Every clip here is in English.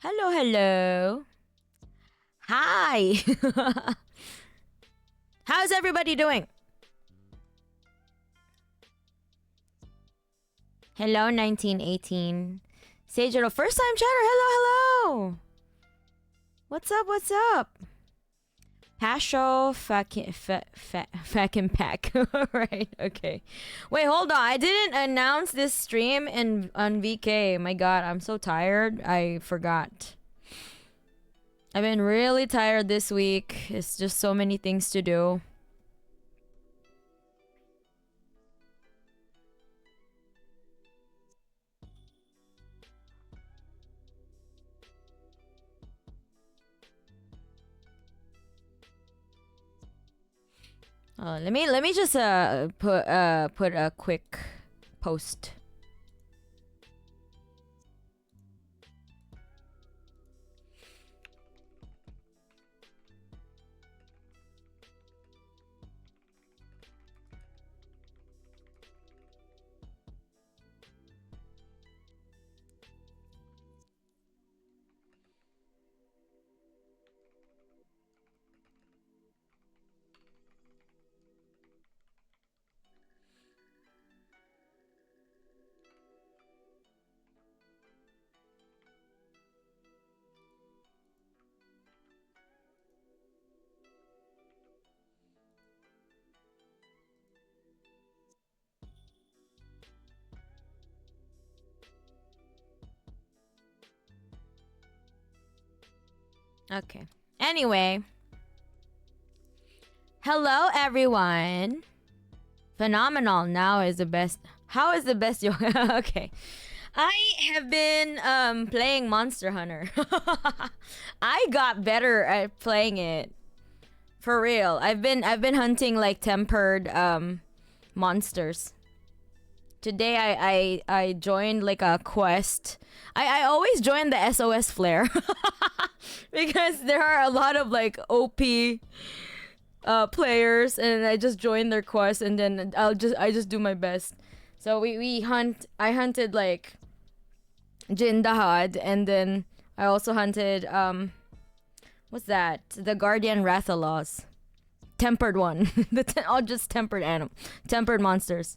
Hello, hello. Hi. How's everybody doing? Hello, 1918. Seijiro, first time chatter. Hello, hello. What's up? What's up? Pasho fucking pack. Right, okay. Wait, hold on. I didn't announce this stream on VK. My god, I'm so tired. I forgot. I've been really tired this week. It's just so many things to do. Let me just put a quick post. Okay. Anyway. Hello, everyone. Phenomenal now is the best. How is the best yoga? Okay. I have been playing Monster Hunter. I got better at playing it. For real. I've been hunting like tempered monsters. Today I joined like a quest. I always join the SOS flare because there are a lot of like OP players, and I just join their quest, and then I just do my best. So I hunted like Jindahad, and then I also hunted what's that? The Guardian Rathalos. Tempered one. All just tempered monsters.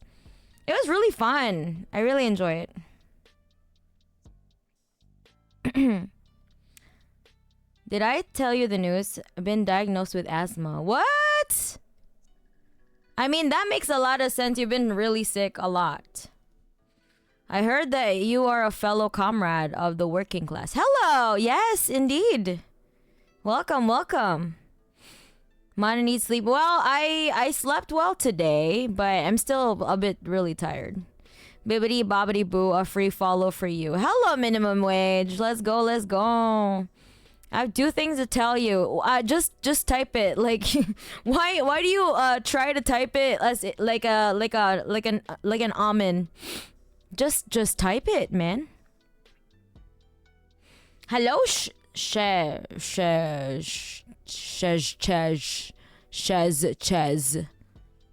It was really fun. I really enjoy it. Did I tell you the news? I've been diagnosed with asthma. What? I mean, that makes a lot of sense. You've been really sick a lot. I heard that you are a fellow comrade of the working class. Hello! Yes, indeed. Welcome, welcome. Mana needs sleep. Well, I slept well today, but I'm still a bit really tired. Bibbidi bobbidi boo, a free follow for you. Hello, minimum wage. Let's go, let's go. I have two things to tell you. Just type it. Like, why do you try to type it as like an almond? Just type it, man. Hello, Chez.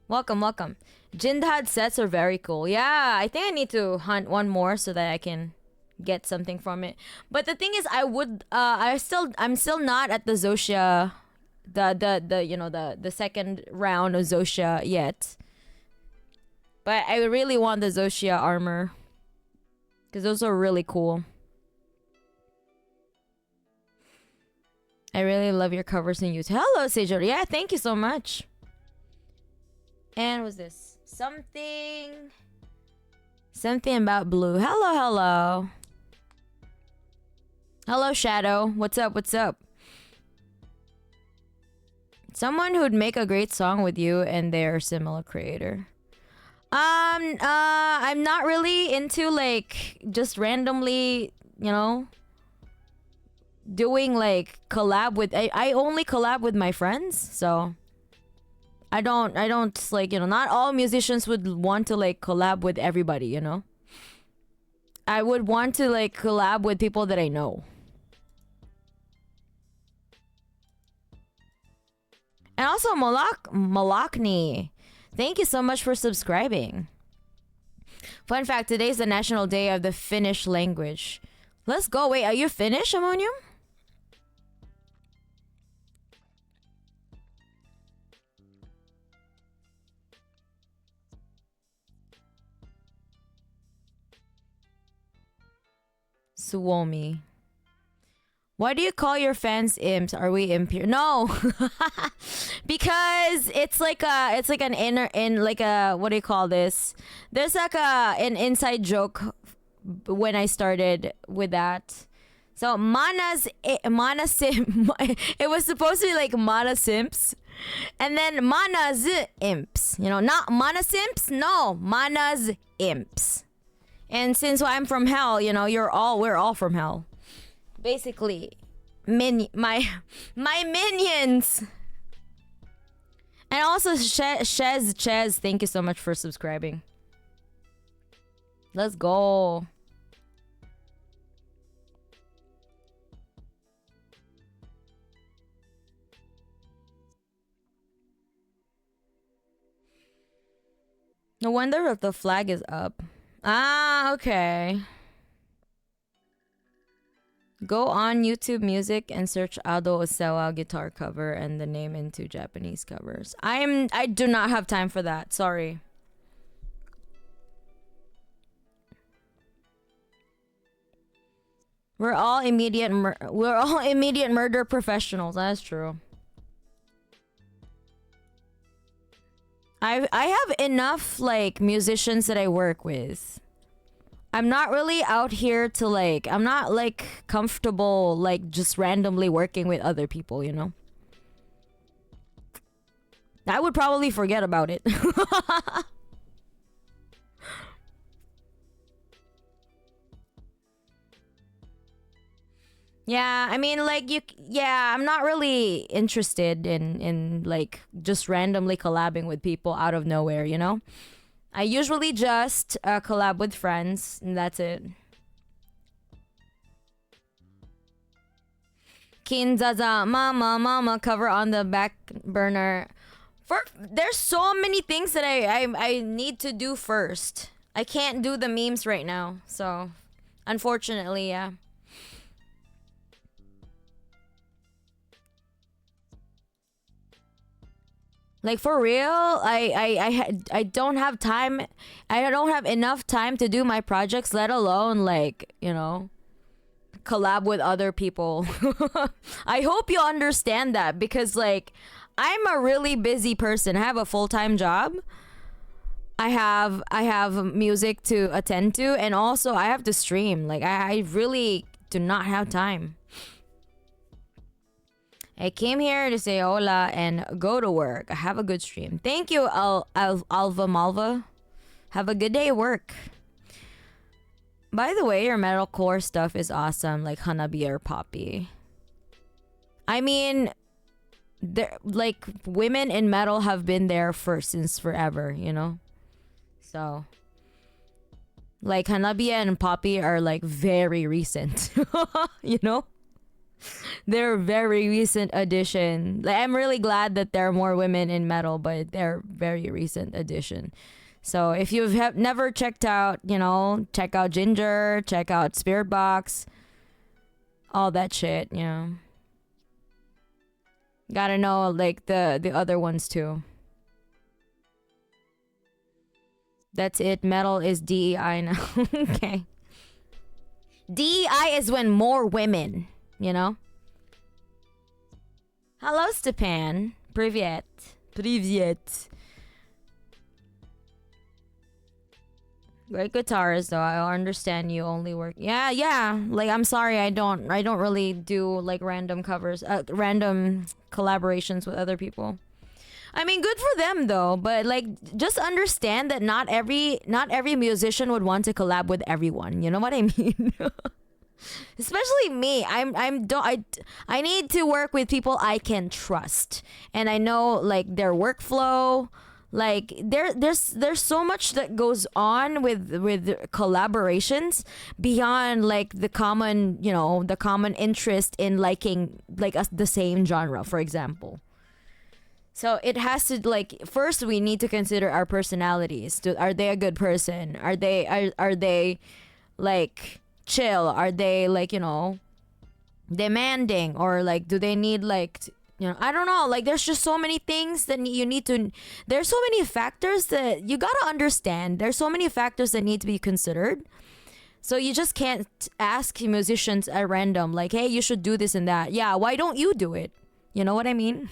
Welcome, welcome. Jindad sets are very cool. Yeah, I think I need to hunt one more so that I can get something from it. But the thing is, I'm still not at the Zosia, the second round of Zosia yet. But I really want the Zosia armor because those are really cool. I really love your covers and use. Hello, Seijiro. Yeah, thank you so much. And what's this? Something about blue. Hello, hello. Hello, Shadow. What's up? What's up? Someone who'd make a great song with you, and they're a similar creator. I'm not really into like just randomly, doing like collab with. I only collab with my friends, so I don't like, not all musicians would want to like collab with everybody, I would want to like collab with people that I know. And also Malakni, thank you so much for subscribing. Fun fact, today is the National Day of the Finnish language. Let's go. Wait, are you finished, Ammonium? Suomi. Why do you call your fans imps? Are we imp here? No, because it's like an inner in like a what do you call this? There's like an inside joke when I started with that. So mana sim. It was supposed to be like mana simps, and then mana's imps. You know, not mana simps. No, mana's imps. And since I'm from hell, you know, we're all from hell. Basically, my minions. And also Ches, thank you so much for subscribing. Let's go. No wonder if the flag is up. Ah, okay. Go on YouTube Music and search Ado Osawa guitar cover and the name into Japanese covers. I do not have time for that. Sorry. We're all immediate murder professionals. That's true. I have enough like musicians that I work with. I'm not really out here to like I'm not like comfortable like just randomly working with other people, you know? I would probably forget about it. Yeah, I mean like I'm not really interested in like just randomly collabing with people out of nowhere, you know? I usually just collab with friends, and that's it. Kinzaza mama cover on the back burner. There's so many things that I need to do first. I can't do the memes right now, so unfortunately, yeah. Like for real, I don't have time. I don't have enough time to do my projects, let alone like, you know, collab with other people. I hope you understand that because like I'm a really busy person. I have a full-time job. I have music to attend to, and also I have to stream. Like I really do not have time. I came here to say hola and go to work. Have a good stream. Thank you, Alva Malva. Have a good day at work. By the way, your metalcore stuff is awesome, like Hanabi or Poppy. I mean, there like women in metal have been there since forever, you know? So like Hanabi and Poppy are like very recent. You know? They're very recent addition. Like, I'm really glad that there are more women in metal, but they're very recent addition. So if you've never checked out, you know, check out Ginger, check out Spirit Box, all that shit, you know. Gotta know like the other ones too. That's it. Metal is DEI now. Okay. DEI is when more women, you know? Hello, Stepan. Привет. Привет. Great guitarist, though. I understand you only work. Yeah. Like, I'm sorry, I don't really do like random covers, random collaborations with other people. I mean, good for them though. But like, just understand that not every musician would want to collab with everyone. You know what I mean? Especially me. I need to work with people I can trust, and I know like their workflow. Like there's so much that goes on with collaborations beyond like the common, you know, the common interest in liking like the same genre, for example. So it has to like first we need to consider our personalities. Are they a good person? Are they like chill? Are they like, demanding, or like do they need like I don't know, like there's just so many things that you need to, there's so many factors that you gotta understand, there's so many factors that need to be considered. So you just can't ask musicians at random like, hey, you should do this and that. Yeah, why don't you do it? You know what I mean?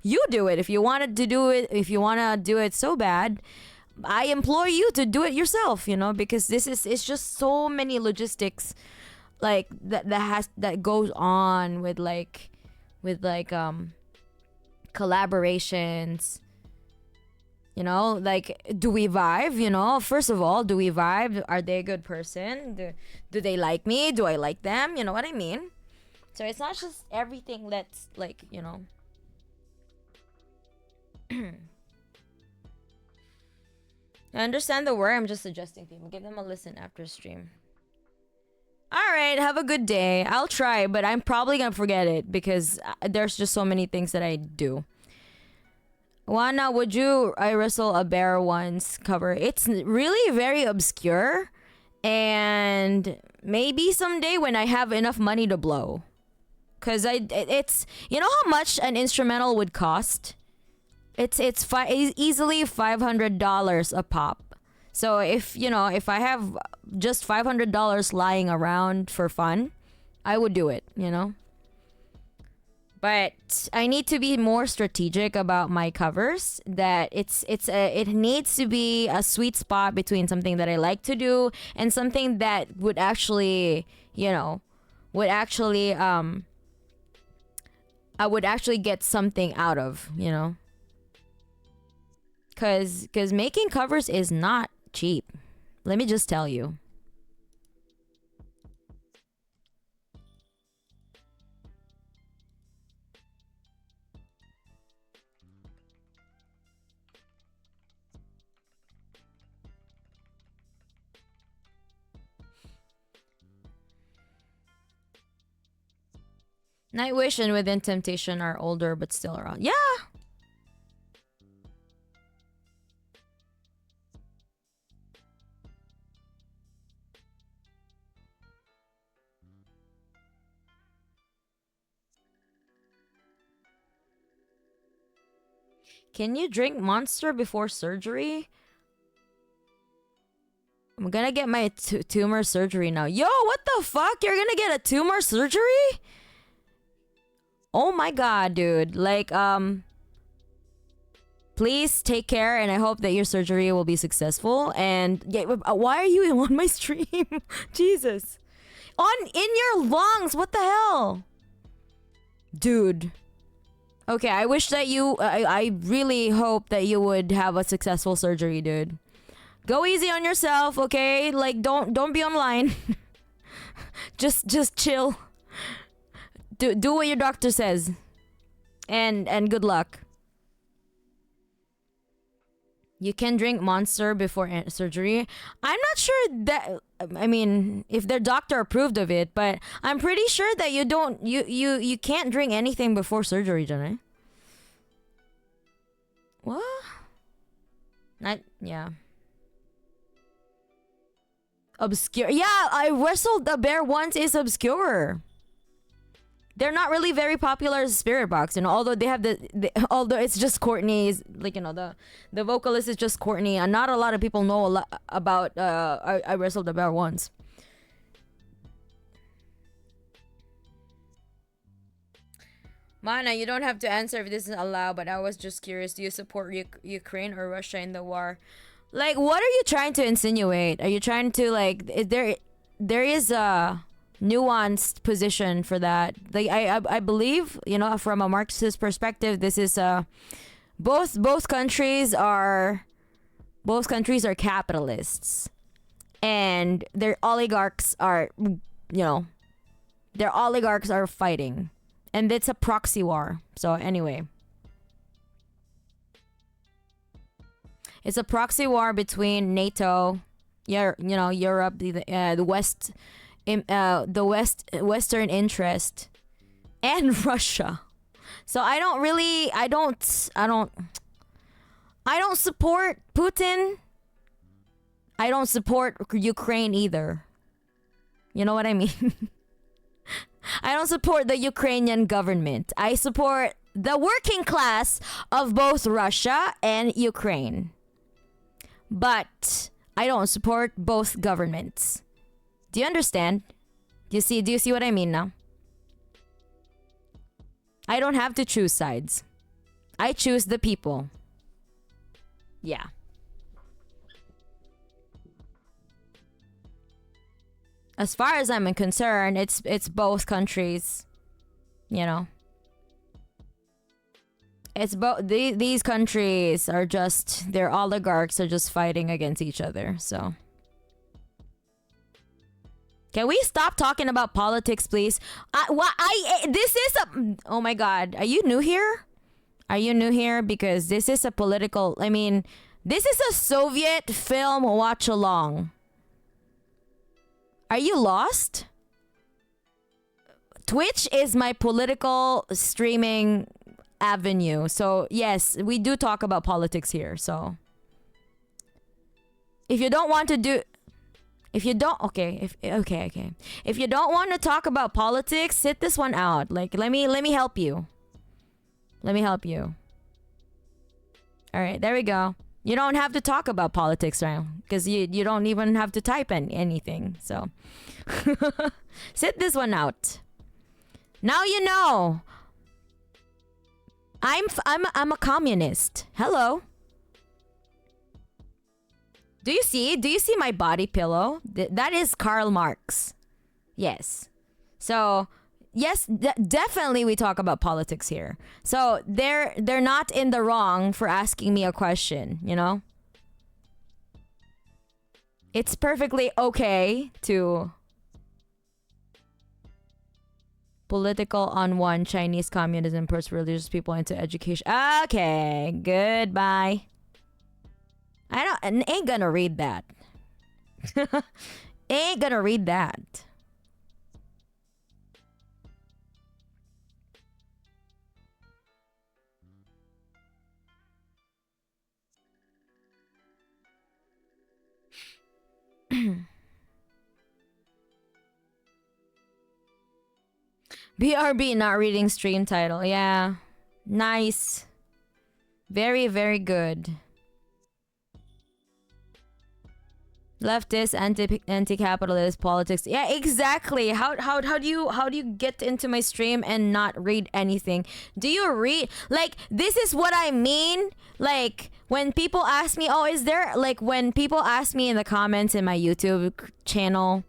You do it if you wanted to do it. If you want to do it so bad, I implore you to do it yourself, because it's just so many logistics like that goes on with collaborations. Like, do we vibe? First of all, do we vibe? Are they a good person? Do they like me? Do I like them? You know what I mean? So it's not just everything that's like, I understand the word. I'm just suggesting people give them a listen after stream. All right, have a good day. I'll try, but I'm probably gonna forget it because there's just so many things that I do. Wana, would you I wrestle a bear once cover? It's really very obscure, and maybe someday when I have enough money to blow, cause it's how much an instrumental would cost. It's easily $500 a pop. So if I have just $500 lying around for fun, I would do it. But I need to be more strategic about my covers. That it needs to be a sweet spot between something that I like to do and something that would actually I would actually get something out of. Cause making covers is not cheap. Let me just tell you. Nightwish and Within Temptation are older but still around. Yeah. Can you drink Monster before surgery? I'm gonna get my tumor surgery now. Yo, what the fuck? You're gonna get a tumor surgery? Oh my god, dude. Like, please take care, and I hope that your surgery will be successful. And yeah, why are you on my stream? Jesus. In your lungs, what the hell? Dude. Okay, I wish that I really hope that you would have a successful surgery, dude. Go easy on yourself, okay? Like, don't be online. just chill. Do what your doctor says. And good luck. You can drink Monster before surgery. I'm not sure that, I mean, if their doctor approved of it, but I'm pretty sure that you can't drink anything before surgery, Janai. What? Yeah. Obscure. Yeah, I wrestled the bear once is obscure. They're not really very popular as Spirit Box, although they have although it's just Courtney's, like, the vocalist is just Courtney, and not a lot of people know a lot about I wrestled the bear once. Mana, you don't have to answer if this is allowed, but I was just curious. Do you support Ukraine or Russia in the war? Like, what are you trying to insinuate? Are you trying to, like, there is a nuanced position for that? Like, I believe, from a Marxist perspective, this is both countries are capitalists, and their oligarchs are fighting, and it's a proxy war. So anyway, it's a proxy war between NATO, Europe, the West, Western interest, and Russia. So I don't support Putin. I don't support Ukraine either. You know what I mean? I don't support the Ukrainian government. I support the working class of both Russia and Ukraine. But I don't support both governments. Do you understand? Do you see what I mean now? I don't have to choose sides. I choose the people. Yeah. As far as I'm concerned, it's both countries. You know. It's both these countries are just their oligarchs are just fighting against each other. So can we stop talking about politics, please? This is a... Oh my God. Are you new here? Are you new here? Because this is a political... I mean, this is a Soviet film watch-along. Are you lost? Twitch is my political streaming avenue. So, yes, we do talk about politics here. So, if you don't want to do... If you don't, okay. If you don't want to talk about politics, sit this one out. Like, let me help you. Let me help you. All right, there we go. You don't have to talk about politics now because you don't even have to type anything. So, sit this one out. Now you know. I'm a communist. Hello. Do you see my body pillow? That is Karl Marx. Yes. So, yes, definitely we talk about politics here. So, they're not in the wrong for asking me a question, you know? It's perfectly okay to political on one, Chinese communism puts religious people into education. Okay, goodbye. Ain't gonna read that. Ain't gonna read that. BRB not reading stream title. Yeah. Nice. Very, very good. Leftist, anti-capitalist politics. Yeah, exactly. How do you get into my stream and not read anything? Do you read? Like, this is what I mean. Like, when people ask me, oh, is there, like, when people ask me in the comments in my YouTube channel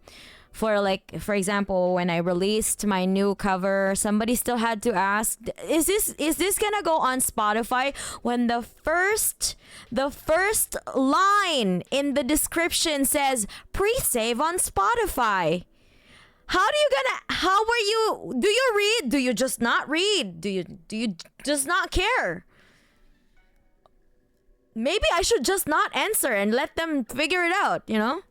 for, like, for example, when I released my new cover, somebody still had to ask, is this gonna go on Spotify? When the first line in the description says pre-save on Spotify. Do you read? Do you just not read? Do you just not care? Maybe I should just not answer and let them figure it out, you know?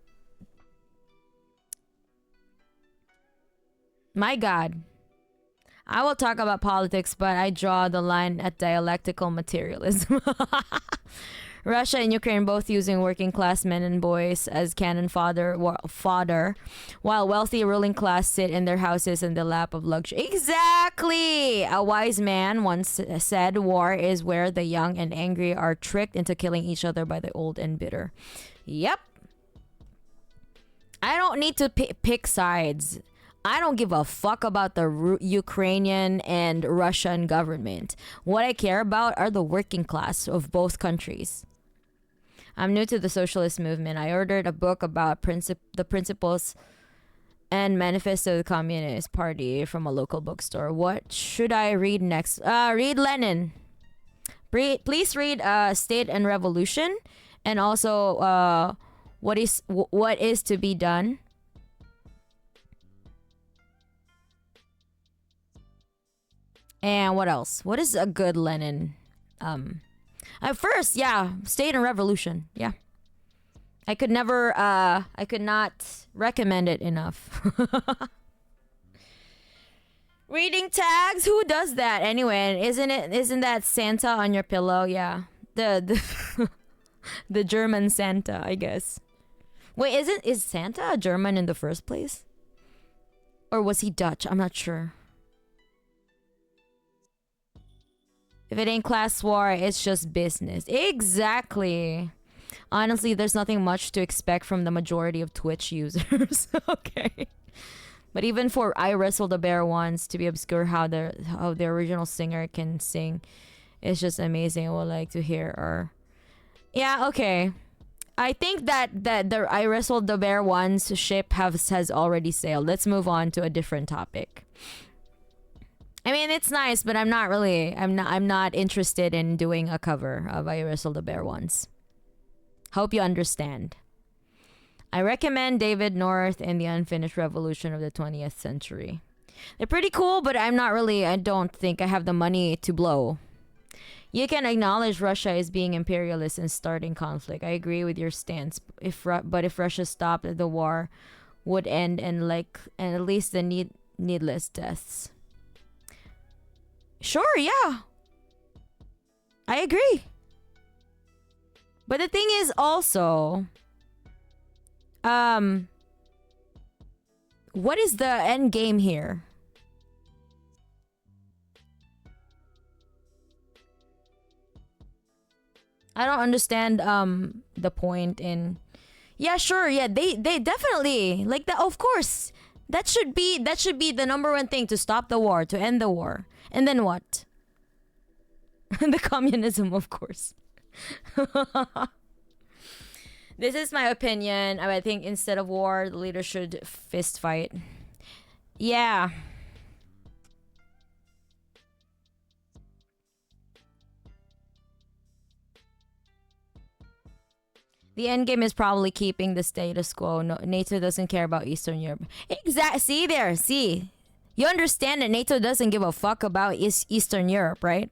My God. I will talk about politics, but I draw the line at dialectical materialism. Russia and Ukraine both using working class men and boys as cannon fodder, while wealthy ruling class sit in their houses in the lap of luxury. Exactly! A wise man once said, war is where the young and angry are tricked into killing each other by the old and bitter. Yep. I don't need to pick sides. I don't give a fuck about the Ukrainian and Russian government. What I care about are the working class of both countries. I'm new to the socialist movement. I ordered a book about the principles and manifesto of the Communist Party from a local bookstore. What should I read next? Read Lenin. Please read State and Revolution, and also what is to be done. And what else? What is a good Lenin? At first, yeah, State and Revolution. Yeah. I could not recommend it enough. Reading tags? Who does that anyway? Isn't that Santa on your pillow? Yeah. The the German Santa, I guess. Wait, is Santa a German in the first place? Or was he Dutch? I'm not sure. If it ain't class war, it's just business. Exactly. Honestly, there's nothing much to expect from the majority of Twitch users. Okay. But even for I Wrestle the Bear once to be obscure how the original singer can sing, it's just amazing. I would like to hear or yeah, okay. I think that the I Wrestled the Bear once ship has already sailed. Let's move on to a different topic. I mean, it's nice, but I'm not interested in doing a cover of I Wrestled the Bear once. Hope you understand. I recommend David North and the Unfinished Revolution of the 20th Century. They're pretty cool, but I don't think I have the money to blow. You can acknowledge Russia is being imperialist and starting conflict. I agree with your stance. But if Russia stopped, the war would end and at least the needless deaths. Sure, yeah. I agree. But the thing is also, what is the end game here? I don't understand the point in. Yeah, sure. Yeah, they definitely like that. Of course, that should be the number one thing to stop the war, to end the war. And then what? The communism, of course. This is my opinion. I think instead of war, the leaders should fist fight. Yeah. The end game is probably keeping the status quo. No, NATO doesn't care about Eastern Europe. See there. See. You understand that NATO doesn't give a fuck about Eastern Europe, right?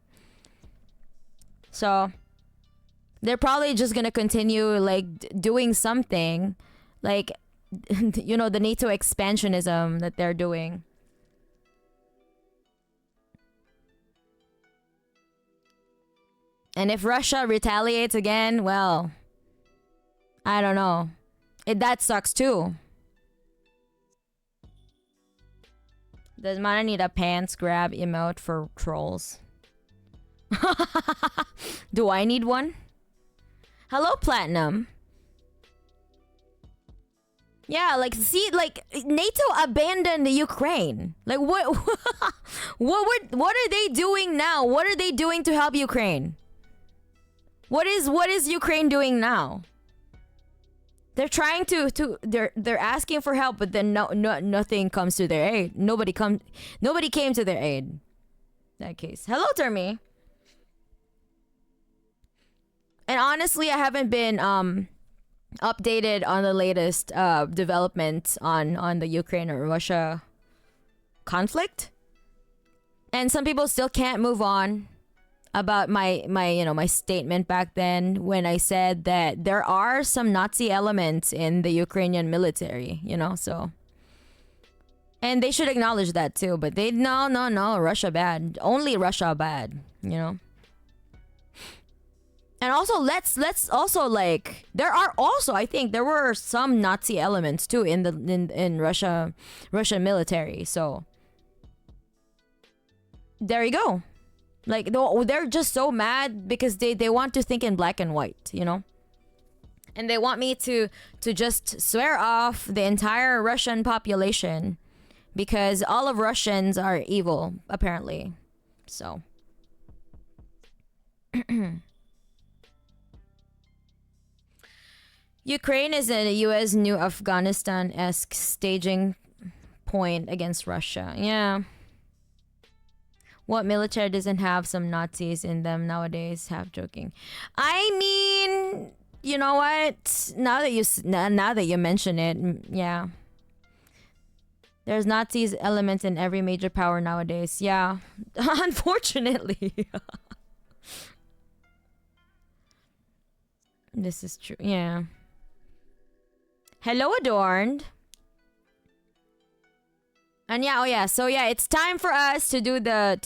So they're probably just gonna continue like doing something, like you know, the NATO expansionism that they're doing. And if Russia retaliates again, well, I don't know. That sucks too. Does Mana need a pants grab emote for trolls? Do I need one? Hello, Platinum. Yeah, like, see, like, NATO abandoned the Ukraine. Like, what? What are they doing now? What are they doing to help Ukraine? What is Ukraine doing now? They're trying they're asking for help, but then nothing comes to their aid. Nobody came to their aid. In that case. Hello, Termi. And honestly, I haven't been updated on the latest developments on the Ukraine or Russia conflict. And some people still can't move on about my statement back then when I said that there are some Nazi elements in the Ukrainian military, so. And they should acknowledge that too, but no, Russia bad. Only Russia bad, And also let's also like there are also I think there were some Nazi elements too in Russian military. So there you go. Like they're just so mad because they want to think in black and white, And they want me to just swear off the entire Russian population because all of Russians are evil apparently. So Ukraine is a US new Afghanistan-esque staging point against Russia. Yeah. What military doesn't have some Nazis in them nowadays? Half joking. I mean, you know what? Now that you mention it, yeah. There's Nazis elements in every major power nowadays. Yeah. Unfortunately. This is true. Yeah. Hello, Adorned. And yeah, so yeah, it's time for us to do the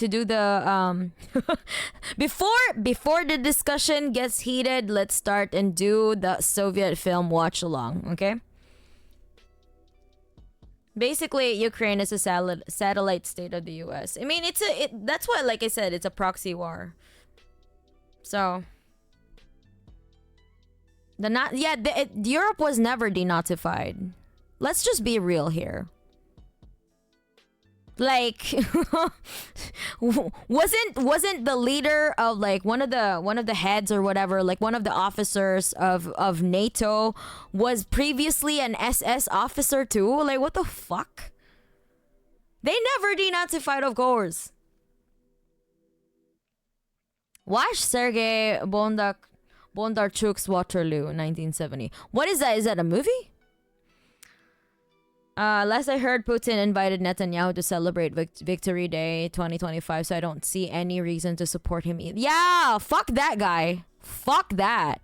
before the discussion gets heated, let's start and do the Soviet film Watchalong, okay? Basically, Ukraine is a satellite state of the U.S. I mean, that's why, like I said, it's a proxy war. So, Europe was never denazified. Let's just be real here. Like, wasn't the leader of like one of the heads or whatever, like one of the officers of NATO was previously an SS officer too? Like, what the fuck? They never denazified, of course. Watch Sergei Bondarchuk's Waterloo, 1970. What is that? Is that a movie? Last I heard, Putin invited Netanyahu to celebrate Victory Day 2025, so I don't see any reason to support him either. Yeah, fuck that guy. Fuck that.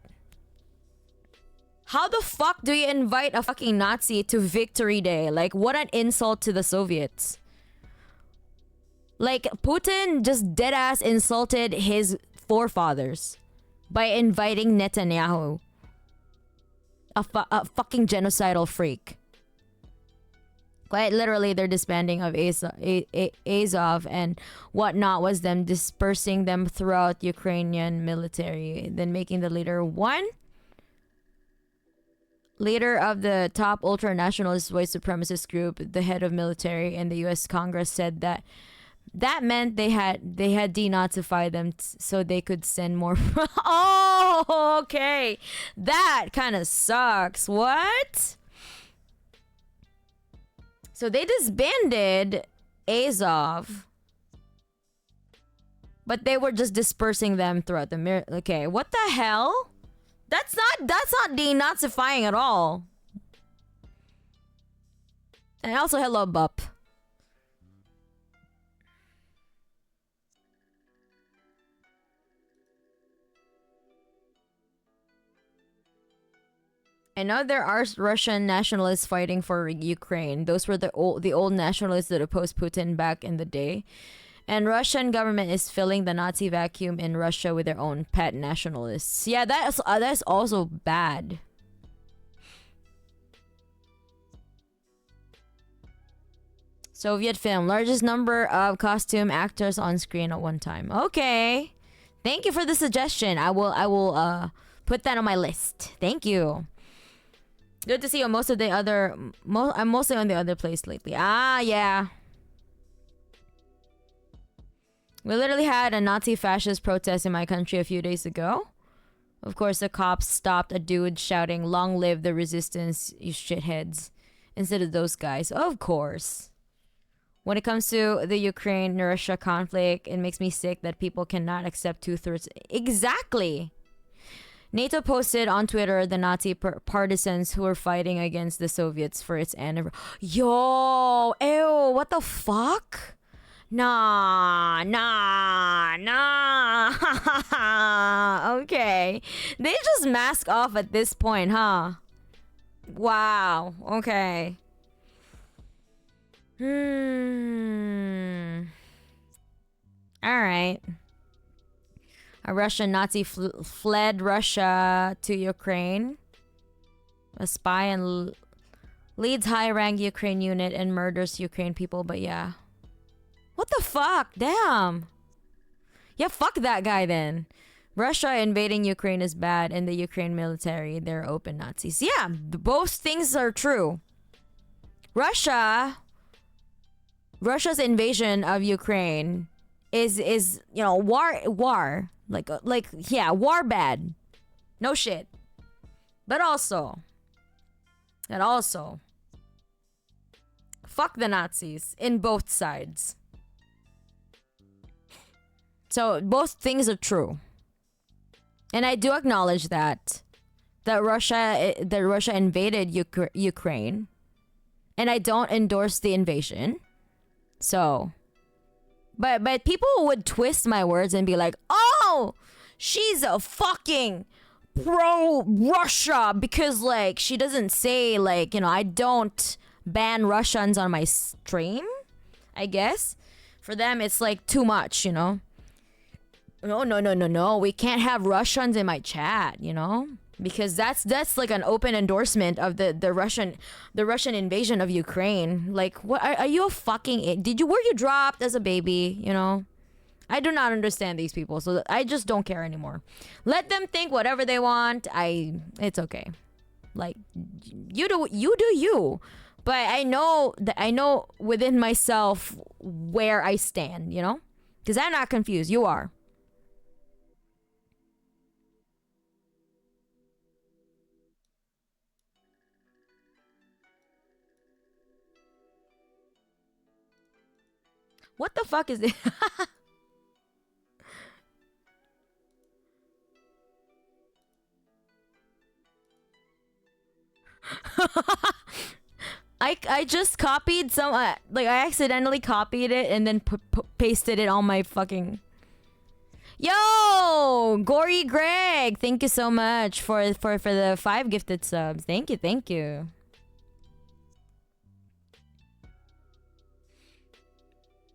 How the fuck do you invite a fucking Nazi to Victory Day? Like, what an insult to the Soviets. Like, Putin just deadass insulted his forefathers by inviting Netanyahu. A fucking genocidal freak. Quite literally, their disbanding of Azov and whatnot was them dispersing them throughout Ukrainian military, then making the leader of the top ultra-nationalist white supremacist group, the head of military, and the U.S. Congress said that meant they had denazified them so they could send more. Oh, okay, that kind of sucks. What? So they disbanded Azov, but they were just dispersing them throughout the okay, what the hell? That's not denazifying at all. And also, hello, Bup. I know there are Russian nationalists fighting for Ukraine. Those were the old nationalists that opposed Putin back in the day. And Russian government is filling the Nazi vacuum in Russia with their own pet nationalists. Yeah, that's also bad. Soviet film, largest number of costume actors on screen at one time. Okay, thank you for the suggestion. I will put that on my list. Thank you. Good to see you. I'm mostly on the other place lately. Ah, yeah. We literally had a Nazi fascist protest in my country a few days ago. Of course, the cops stopped a dude shouting, "Long live the resistance, you shitheads," instead of those guys. Of course. When it comes to the Ukraine-Russia conflict, it makes me sick that people cannot accept two-thirds. Exactly. NATO posted on Twitter the Nazi partisans who were fighting against the Soviets for its anniversary. Yo, ew, what the fuck? Nah. Okay. They just mask off at this point, huh? Wow, okay. Alright. A Russian Nazi fled Russia to Ukraine. A spy and leads high-rank Ukraine unit and murders Ukraine people, but yeah. What the fuck? Damn. Yeah, fuck that guy then. Russia invading Ukraine is bad, and the Ukraine military, they're open Nazis. Yeah, both things are true. Russia's invasion of Ukraine is war. Like yeah, war bad. No shit. But also fuck the Nazis in both sides. So both things are true. And I do acknowledge that Russia invaded Ukraine. And I don't endorse the invasion. So But people would twist my words and be like, "Oh, she's a fucking pro-Russia because like she doesn't say like, I don't ban Russians on my stream." I guess for them it's like too much, No. We can't have Russians in my chat, because that's like an open endorsement of the Russian invasion of Ukraine. Like, what are you a fucking? Were you dropped as a baby? You know, I do not understand these people, so I just don't care anymore. Let them think whatever they want. It's okay. Like, you do you. But I know within myself where I stand, you know? Because I'm not confused. You are. What the fuck is it? I just copied some like I accidentally copied it and then pasted it on my fucking. Yo, Gory Greg, thank you so much for the 5 gifted subs. Thank you, thank you.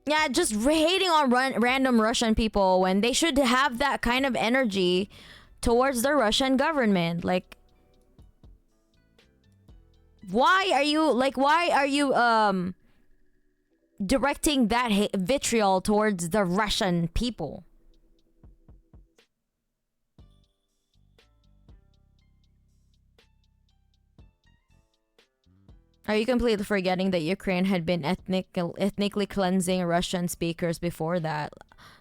Yeah, just hating on random Russian people when they should have that kind of energy towards the Russian government. Like, why are you directing that vitriol towards the Russian people? Are you completely forgetting that Ukraine had been ethnically cleansing Russian speakers before that,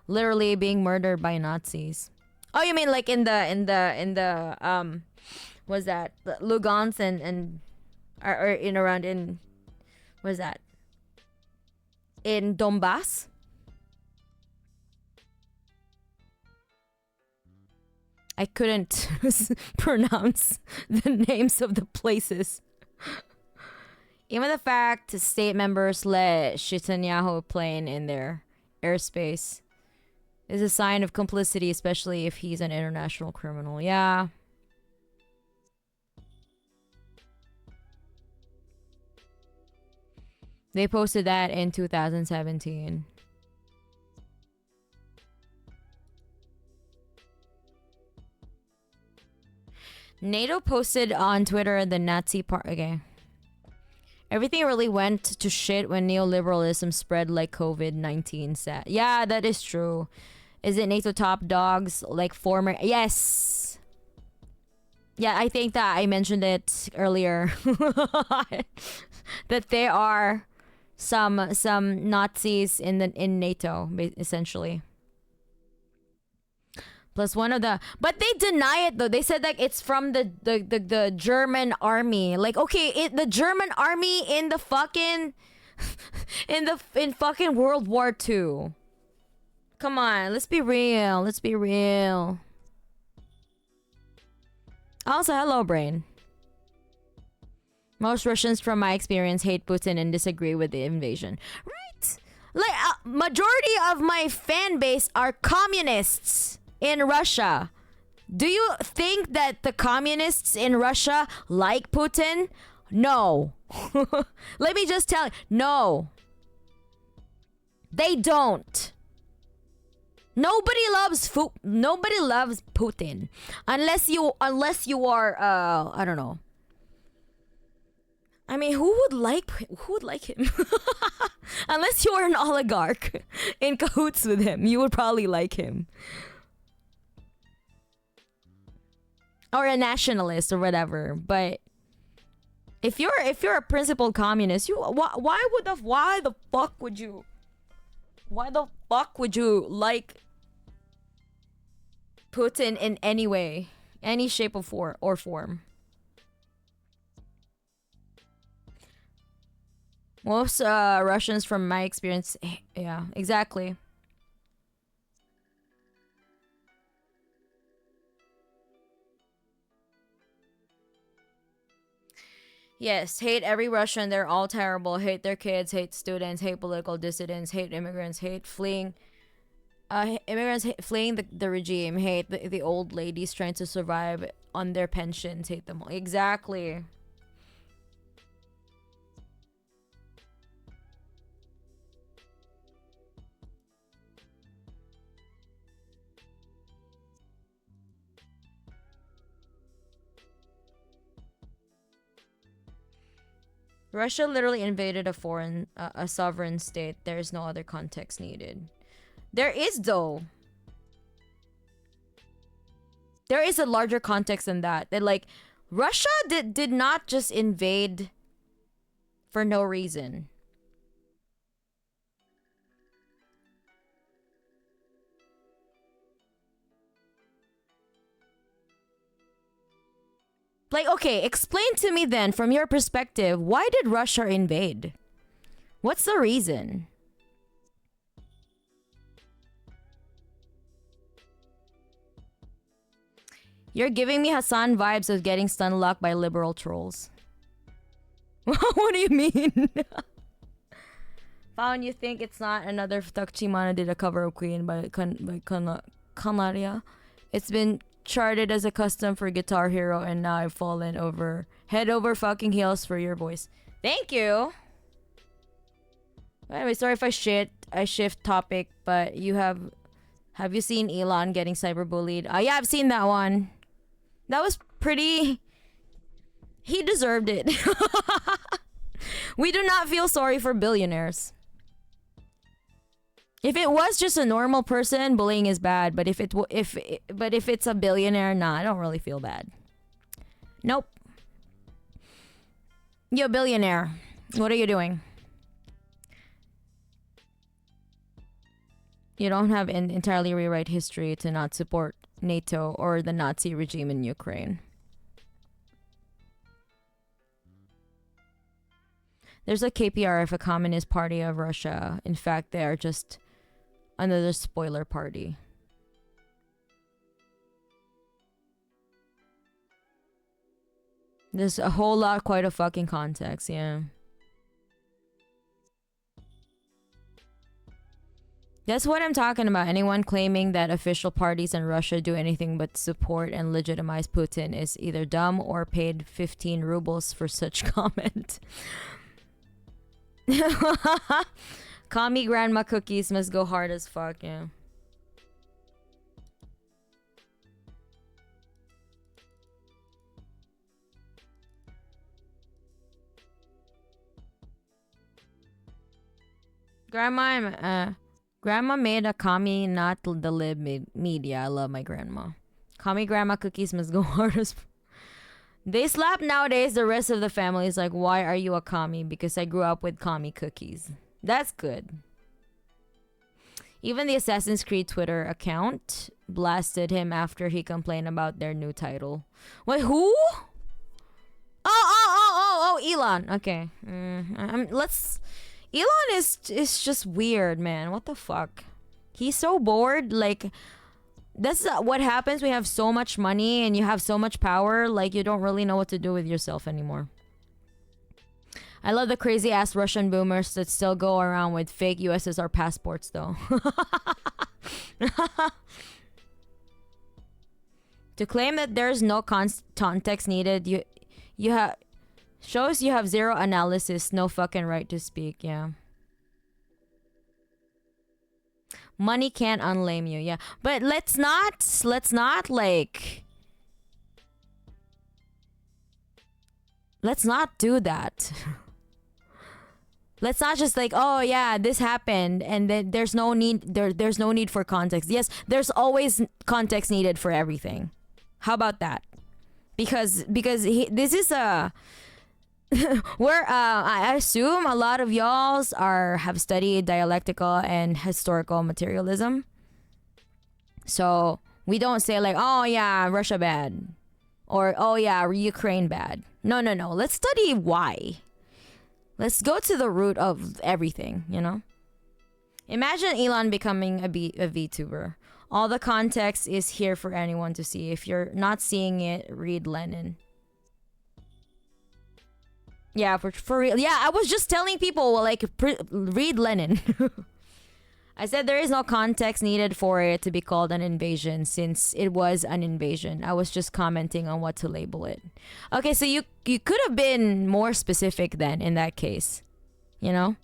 literally being murdered by Nazis? Oh, you mean like in the was that Lugansk and or in around in was that in Donbass? I couldn't pronounce the names of the places. Even the fact state members let Netanyahu plane in their airspace is a sign of complicity, especially if he's an international criminal. Yeah. They posted that in 2017. NATO posted on Twitter the Nazi part. Okay. Everything really went to shit when neoliberalism spread like COVID-19 said. Yeah, that is true. Is it NATO top dogs like former? Yes. Yeah, I think that I mentioned it earlier. That there are some Nazis in NATO essentially. Plus one of the, but they deny it though. They said like it's from the German army. Like, okay, the German army in the fucking in fucking World War II. Come on, let's be real. Let's be real. Also, hello, brain. Most Russians, from my experience, hate Putin and disagree with the invasion. Right? Like, majority of my fan base are communists in Russia. Do you think that the communists in Russia like Putin? No. Let me just tell you, no. They don't. Nobody loves Putin unless you are I don't know. I mean, who would like him? Unless you are an oligarch in cahoots with him, you would probably like him. Or a nationalist or whatever. But if you're a principled communist, why the fuck would you like Putin in any way, any shape or form? Most Russians, from my experience, yeah, exactly. Yes, hate every Russian. They're all terrible. Hate their kids. Hate students. Hate political dissidents. Hate immigrants. Hate fleeing. Immigrants fleeing the regime. Hate the old ladies trying to survive on their pensions. Hate them all. Exactly. Russia literally invaded a foreign, a sovereign state. There is no other context needed. There is though. There is a larger context than that. That like, Russia did not just invade for no reason. Like, okay, explain to me then, from your perspective, why did Russia invade? What's the reason? You're giving me Hassan vibes of getting stun locked by liberal trolls. What do you mean? Found you think it's not another Takchimana did a cover of Queen by Kanaria? It's been charted as a custom for Guitar Hero, and now I've fallen over head over fucking heels for your voice. Thank you. Anyway, sorry if I shift topic, but have you seen Elon getting cyberbullied? Yeah, I've seen that one. That was pretty. He deserved it. We do not feel sorry for billionaires. If it was just a normal person, bullying is bad. But if it's a billionaire, nah, I don't really feel bad. Nope. Yo, billionaire, what are you doing? You don't have an entirely rewrite history to not support NATO or the Nazi regime in Ukraine. There's a KPRF, a Communist Party of Russia. In fact, they are just another spoiler party. There's a whole lot, quite a fucking context, yeah. That's what I'm talking about. Anyone claiming that official parties in Russia do anything but support and legitimize Putin is either dumb or paid 15 rubles for such comment. Commie grandma cookies must go hard as fuck, yeah. Grandma made a commie, not the lib media. I love my grandma. Commie grandma cookies must go hard as They slap nowadays. The rest of the family is like, why are you a commie? Because I grew up with commie cookies. That's good. Even the Assassin's Creed Twitter account blasted him after he complained about their new title. Wait, who? Oh, Elon. Okay. Elon is just weird, man. What the fuck? He's so bored. Like, that's what happens when you have so much money and you have so much power. Like, you don't really know what to do with yourself anymore. I love the crazy ass Russian boomers that still go around with fake USSR passports, though. To claim that there's no context needed, you have shows you have zero analysis, no fucking right to speak. Yeah. Money can't unlame you, yeah. But let's not do that. Let's not just like, oh yeah, this happened and then there's no need for context. Yes, there's always context needed for everything. How about that? Because this is a where I assume a lot of y'alls have studied dialectical and historical materialism. So we don't say like, oh yeah, Russia bad, or oh yeah, Ukraine bad. No. Let's study why. Let's go to the root of everything, you know? Imagine Elon becoming a VTuber. All the context is here for anyone to see. If you're not seeing it, read Lenin. Yeah, for real. Yeah, I was just telling people, like, read Lenin. I said there is no context needed for it to be called an invasion since it was an invasion. I was just commenting on what to label it. Okay, so you could have been more specific then in that case. You know?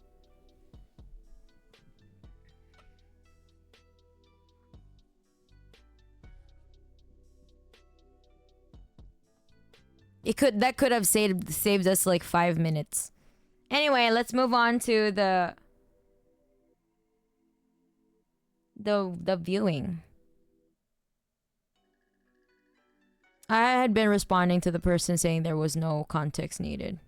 That could have saved us like 5 minutes. Anyway, let's move on to the viewing. I had been responding to the person saying there was no context needed.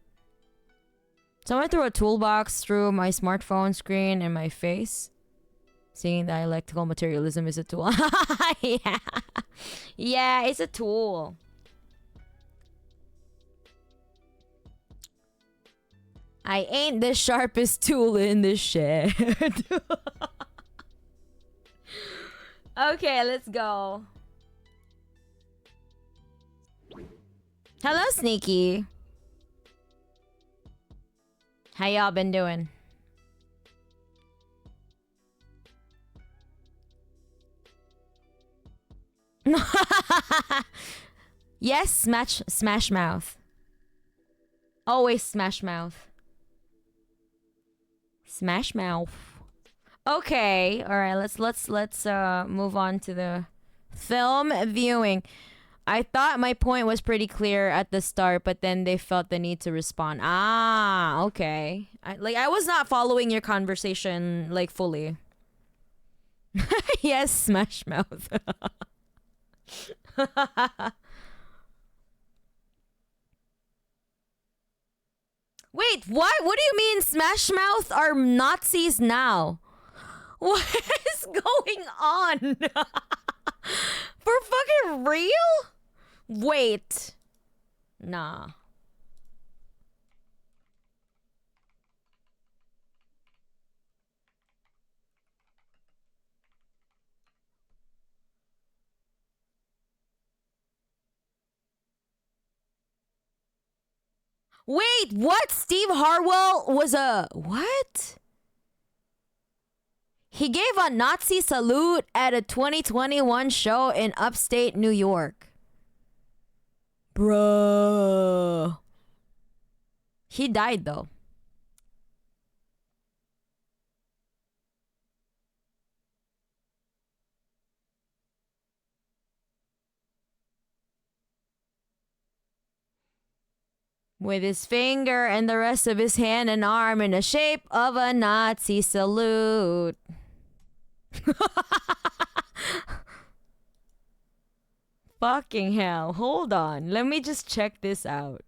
Someone threw a toolbox through my smartphone screen and my face, saying dialectical materialism is a tool. Yeah. Yeah, it's a tool. I ain't the sharpest tool in the shed. Okay, let's go. Hello, Sneaky. How y'all been doing? Yes, smash mouth. Always smash mouth. Smash mouth. Okay, all right. Let's move on to the film viewing. I thought my point was pretty clear at the start, but then they felt the need to respond. Ah, okay. I was not following your conversation like fully. Yes, smash mouth. Wait, what? What do you mean Smash Mouth are Nazis now? What is going on? For fucking real? Wait. Nah. Wait, what? Steve Harwell was a... What? He gave a Nazi salute at a 2021 show in upstate New York. Bruh. He died though. With his finger and the rest of his hand and arm in the shape of a Nazi salute. Fucking hell. Hold on. Let me just check this out.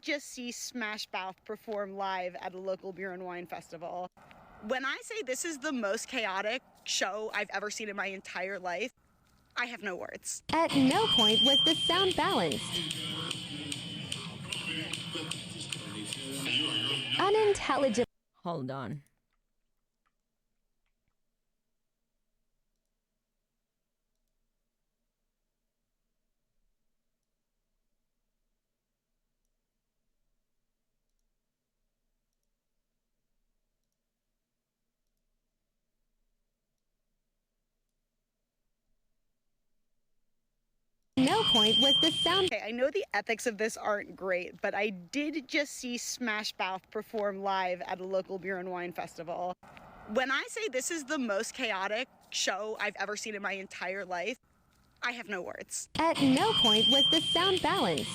Just see Smash Mouth perform live at a local beer and wine festival. When I say this is the most chaotic show I've ever seen in my entire life, I have no words. At no point was the sound balanced. Unintelligible. Hold on. No point was the sound. Okay, I know the ethics of this aren't great, but I did just see Smash Mouth perform live at a local beer and wine festival. When I say this is the most chaotic show I've ever seen in my entire life, I have no words. At no point was the sound balanced.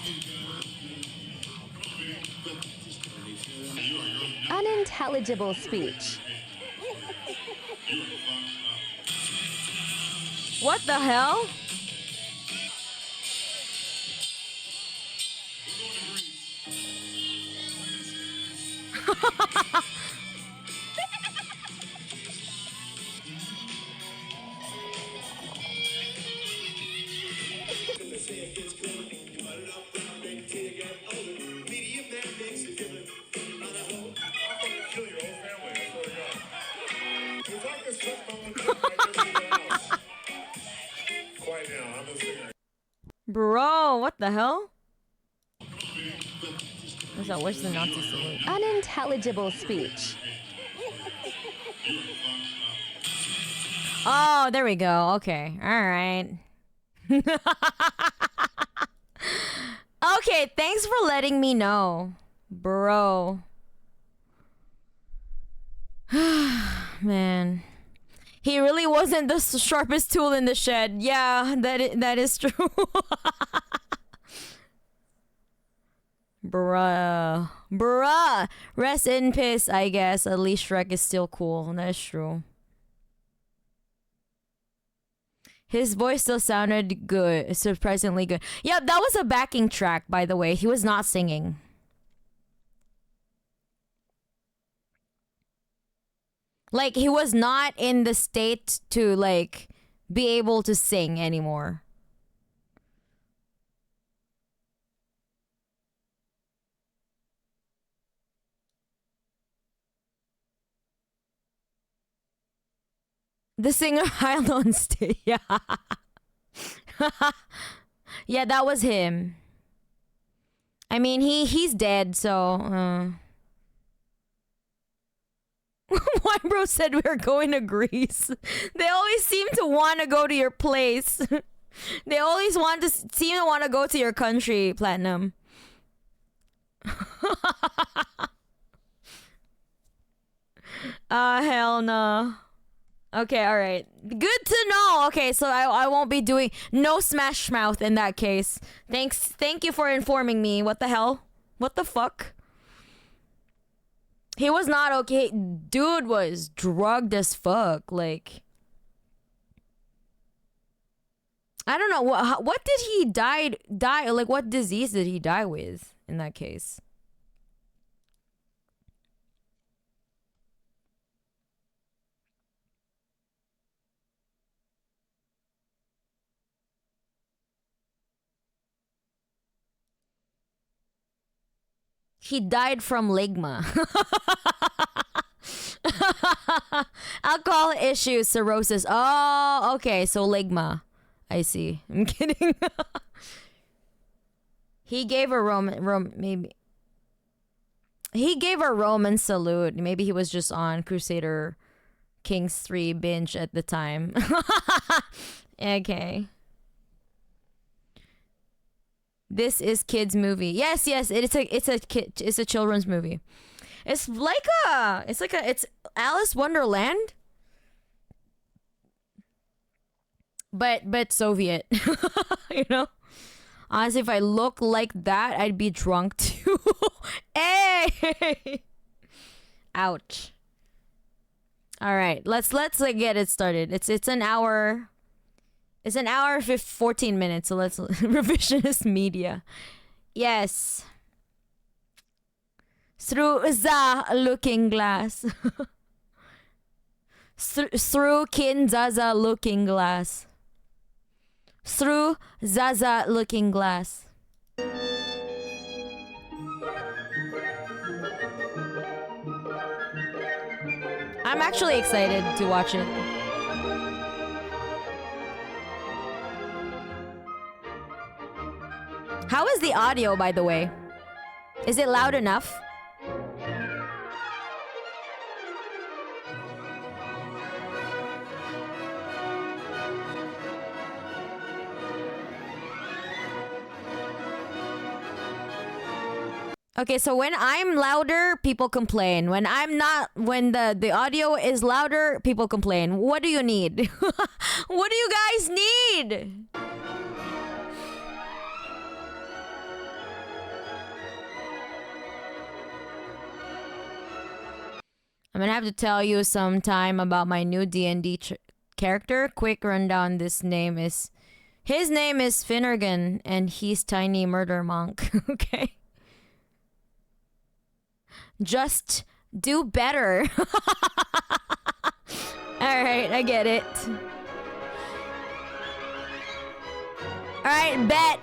Unintelligible speech. What the hell? Bro, what the hell? What's that? Where's the Nazi salute? Unintelligible speech. Oh, there we go. Okay. All right. Okay, thanks for letting me know, bro. Man. He really wasn't the sharpest tool in the shed. Yeah, that is true. Bruh. Rest in peace, I guess. At least Shrek is still cool. That's true. His voice still sounded good. Surprisingly good. Yeah, that was a backing track, by the way. He was not singing. Like, he was not in the state to, like, be able to sing anymore. The singer Hyled on stage. Yeah. Yeah, that was him. I mean, he's dead, so... Why bro said we were going to Greece. They always seem to want to go to your place. They always seem to want to go to your country, Platinum. Hell no. Okay, alright. Good to know. Okay, so I won't be doing no Smash Mouth in that case. Thank you for informing me. What the hell? What the fuck? He was not okay. Dude was drugged as fuck. Like, I don't know. What did he die? Like, what disease did he die with in that case? He died from ligma. Alcohol issues, cirrhosis. Oh, okay. So ligma. I see. I'm kidding. He gave a maybe. He gave a Roman salute. Maybe he was just on Crusader Kings 3 binge at the time. Okay. This is kids movie. Yes, it's a children's movie. It's Alice Wonderland, but Soviet. You know? Honestly, if I look like that, I'd be drunk too. Hey! Ouch. All right, let's like get it started. It's an hour. It's an hour 14 minutes, so let's revisionist media. Yes. Through the looking glass. Through Kin Zaza looking glass. Through Zaza looking glass. I'm actually excited to watch it. How is the audio, by the way? Is it loud enough? Okay, so when I'm louder, people complain. When I'm not, when the audio is louder, people complain. What do you need? What do you guys need? I'm gonna have to tell you sometime about my new D&D character. Quick rundown. His name is Finnegan, and he's tiny murder monk. Okay. Just do better. Alright, I get it. Alright, bet.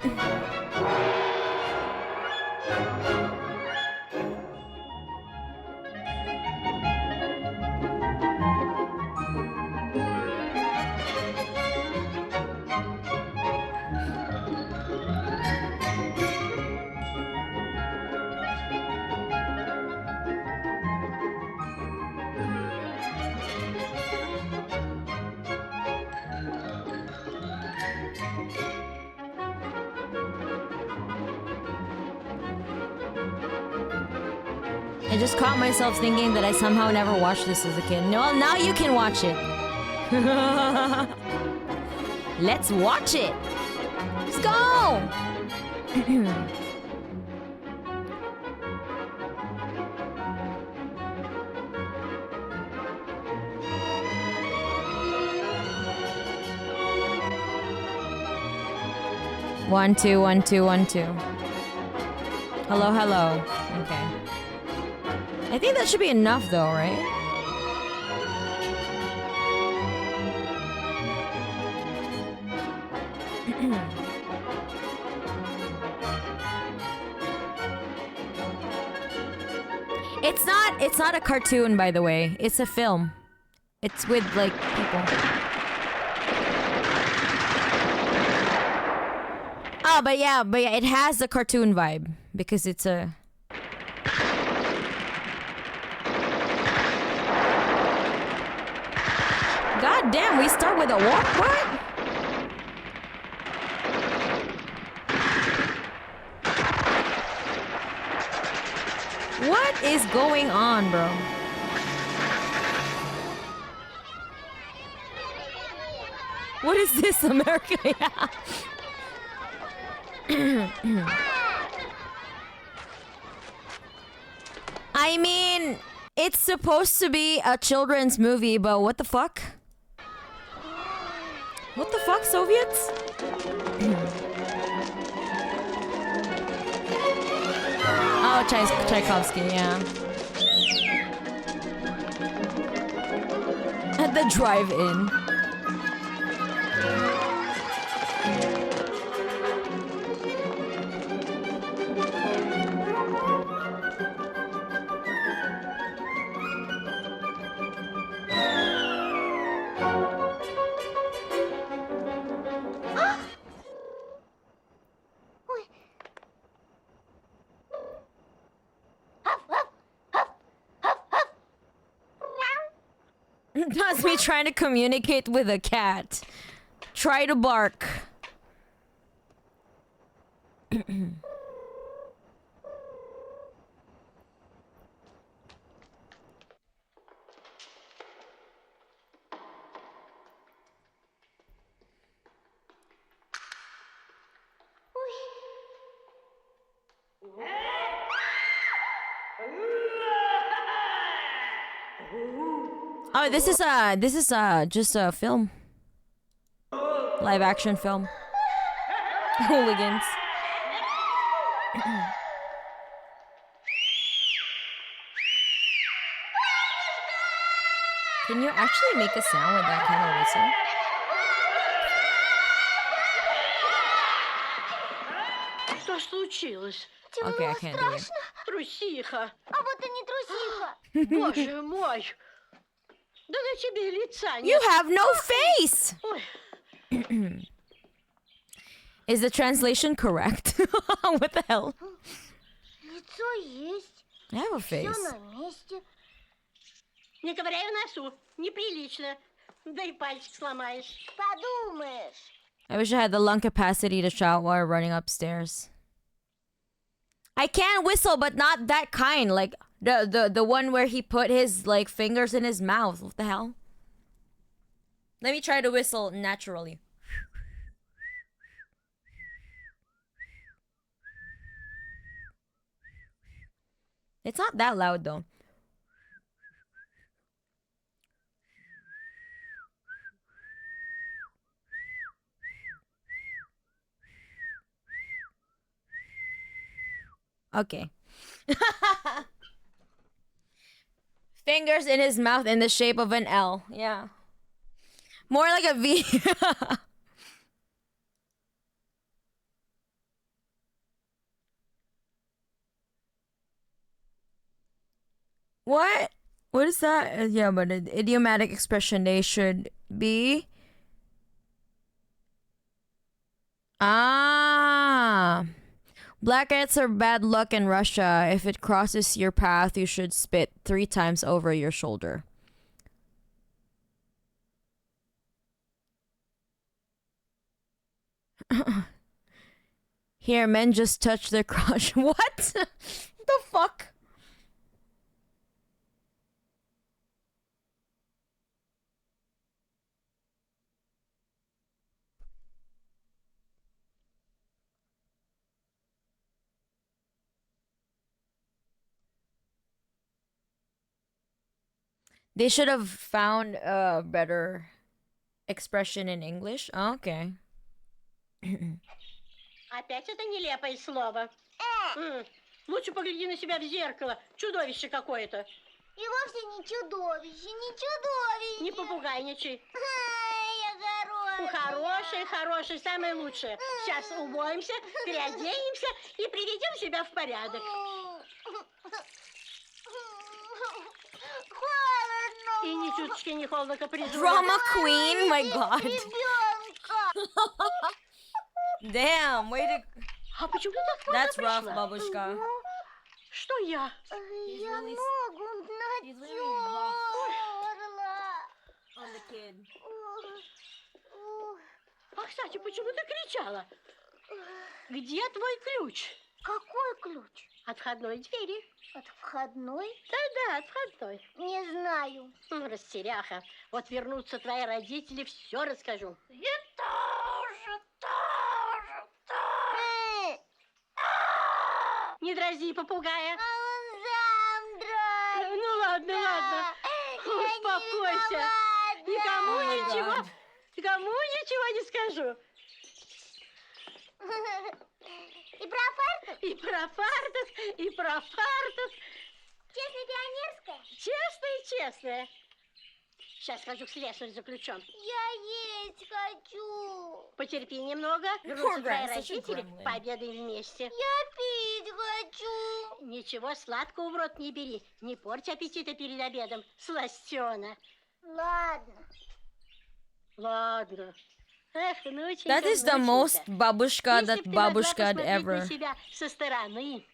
I just caught myself thinking that I somehow never watched this as a kid. No, now you can watch it. Let's watch it. Let's go. One, two, 1, 2, 1, 2. Hello, hello. Okay. I think that should be enough though, right? It's not a cartoon, by the way. It's a film. It's with like people. Oh, but yeah, it has the cartoon vibe because it's a. God damn, we start with a what? What? What is going on, bro? What is this, America? Yeah. I mean, it's supposed to be a children's movie, but what the fuck? What the fuck, Soviets? Oh, Tchaikovsky, yeah. At the drive-in. That's me trying to communicate with a cat. Try to bark. Oh, this is just a film. Live action film. Hooligans. Can you actually make a sound with that kind of whistle? Что случилось? Okay, I can't do it. Трусиха. А вот и не трусиха. Боже мой. Да на тебе лица нет. You have no face! Ой, Is the translation correct? What the hell? Лицо есть. I have a face. Все на месте. не ковыряй в носу. Неприлично. Да и пальчик сломаешь. Подумаешь. I wish I had the lung capacity to shout while running upstairs. I can whistle, but not that kind. Like the one where he put his like fingers in his mouth. What the hell? Let me try to whistle naturally. It's not that loud though. Okay. Fingers in his mouth in the shape of an L. Yeah. More like a V. What? What is that? Yeah, but an idiomatic expression they should be. Ah. Black ants are bad luck in Russia. If it crosses your path, you should spit 3 times over your shoulder. Here, men just touch their crotch. What? The fuck? They should have found a better expression in English. Oh, okay. Опять это нелепое слово. Лучше погляди на себя в зеркало. Чудовище какое-то. И вовсе не чудовище, не чудовище. Не попугайничай. Я хорошая. Хороший, самое лучшее. Сейчас умоемся, переоденемся и приведем себя в порядок. Холодно. И ни чуточки не холодно, капризуя. Drama queen, my god. Ребенка. Damn, way to... А почему ты так поздно That's rough, пришла? бабушка. Что я? Я really- ногу he's really rough. натерла. On the kid. А, кстати, почему ты кричала? Где твой ключ? Какой ключ? От входной двери. От входной? Да, от входной. Не знаю. Растеряха. Вот вернутся твои родители, все расскажу. Я тоже. Не дразни попугая. А он сам дрожит. Ну ладно. Успокойся. Никому Oh my ничего, God. никому ничего не скажу. И про фартук? И про фартук. Честная пионерская? Честная. Сейчас схожу к слесарю за ключом. Я есть хочу. Потерпи немного. Вернутся твои Grandma, such a родители, gremlin. пообедаем вместе. Я пить хочу. Ничего сладкого в рот не бери. Не порть аппетита перед обедом, сластена. Ладно. Эх, внученька, That is the most внученька. babushka Если that б ты могла babushka had посмотреть ever. на себя со стороны.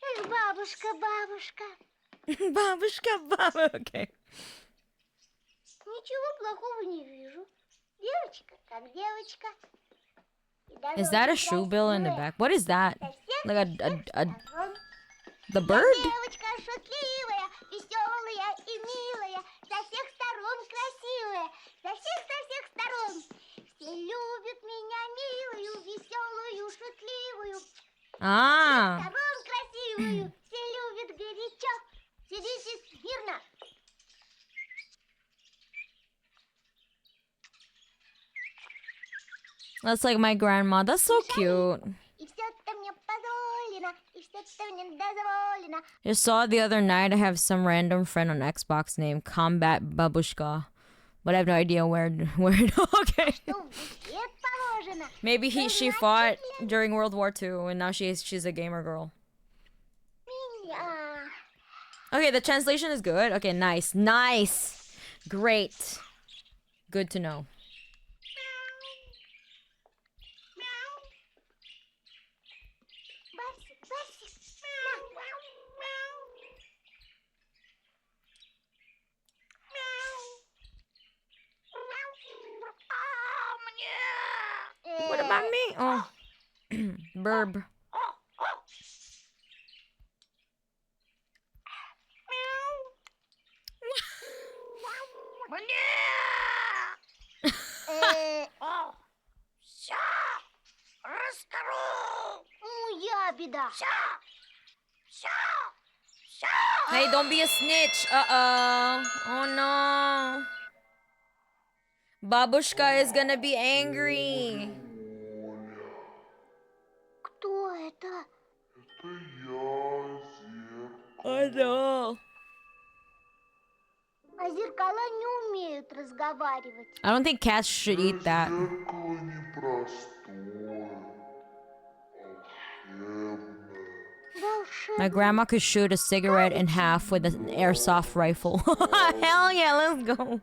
Эх, бабушка. Babushka, okay. Ничего плохого не вижу. Девочка, как девочка. И даже Is that a очень shoe bill in the красивая. back? What is that? Со всех Like сторон. the Я bird? девочка шутливая, веселая и милая, со всех сторон красивая, со всех сторон. Все любят меня милую, веселую, шутливую, Ah. сторон красивую, все любят горячо. Сидите смирно. That's like my grandma. That's so cute. И все-то мне позволено, и все-то мне дозволено. Just saw the other night I have some random friend on Xbox named Combat Babushka. But I have no idea where okay. Ну, свет положено. Maybe she fought during World War II and now she's a gamer girl. Меня. Okay, the translation is good. Okay, nice. Great. Good to know. Барсик. What about me? Oh. Burb. Моя беда. Hey, don't be a snitch. Uh-oh. Oh no. Babushka is gonna be angry. Кто это? Oh no. А зеркала не умеют разговаривать. I don't think cats should eat that. Зеркало непростое, волшебное. Волшебно. My grandma could shoot a cigarette in half with an airsoft rifle. Hell yeah, let's go.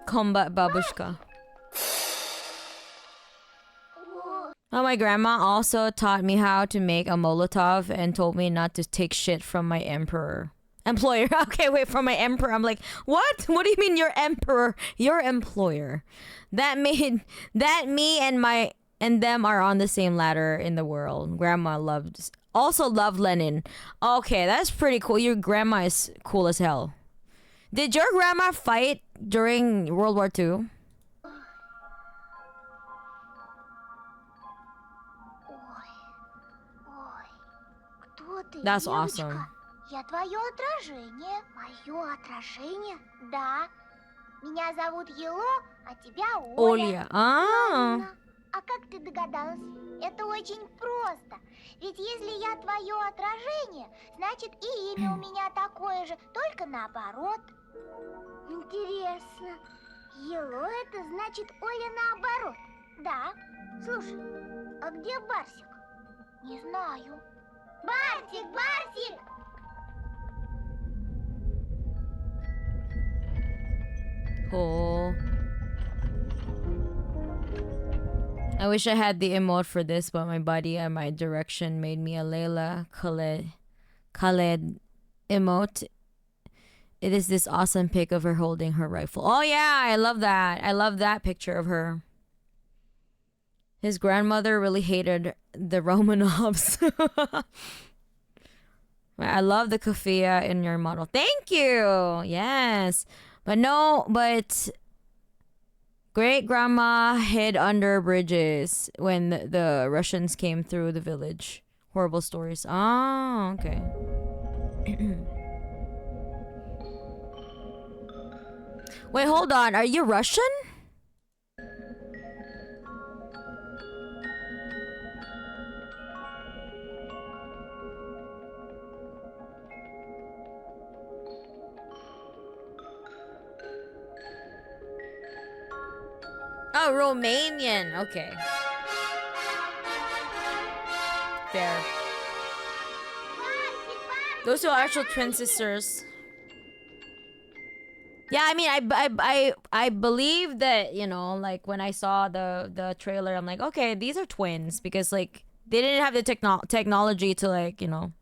Combat babushka. Oh, my grandma also taught me how to make a Molotov and told me not to take shit from my employer. Okay, wait, from my emperor. I'm like, what? What do you mean your emperor? Your employer. That me and them are on the same ladder in the world. Grandma also loved Lenin. Okay, that's pretty cool. Your grandma is cool as hell. Did your grandma fight during World War II? That's девочка, awesome. я твое отражение. Мое отражение? Да. Меня зовут Ело, а тебя Оля. Оля. А. Правильно. А как ты догадалась? Это очень просто. Ведь если я твое отражение, значит и имя у меня такое же, только наоборот. Интересно. Ело это значит Оля наоборот. Да. Слушай, а где Барсик? Не знаю. Барсик, Барсик! Oh. I wish I had the emote for this, but my body and my direction made me a Layla Khaled emote. It is this awesome pic of her holding her rifle. Oh yeah, I love that. I love that picture of her. His grandmother really hated the Romanovs. I love the kafia in your model. Thank you. Yes. But great grandma hid under bridges when the Russians came through the village. Horrible stories. Oh, okay. Wait, hold on. Are you Russian? Oh, Romanian. Okay. Fair. Those two are actual twin sisters. Yeah, I mean, I believe that, you know, like when I saw the trailer, I'm like, okay, these are twins because like they didn't have the technology to like, you know,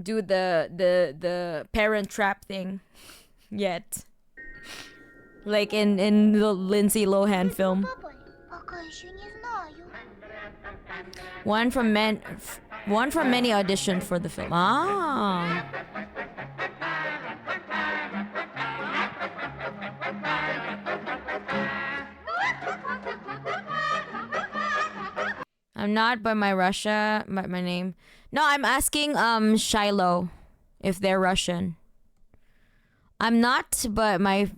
do the parent trap thing yet. Like in the Lindsay Lohan film. Пока еще не знаю. One from many auditioned for the film. Ah. I'm not, but my name. No, I'm asking Shiloh if they're Russian. I'm not, but my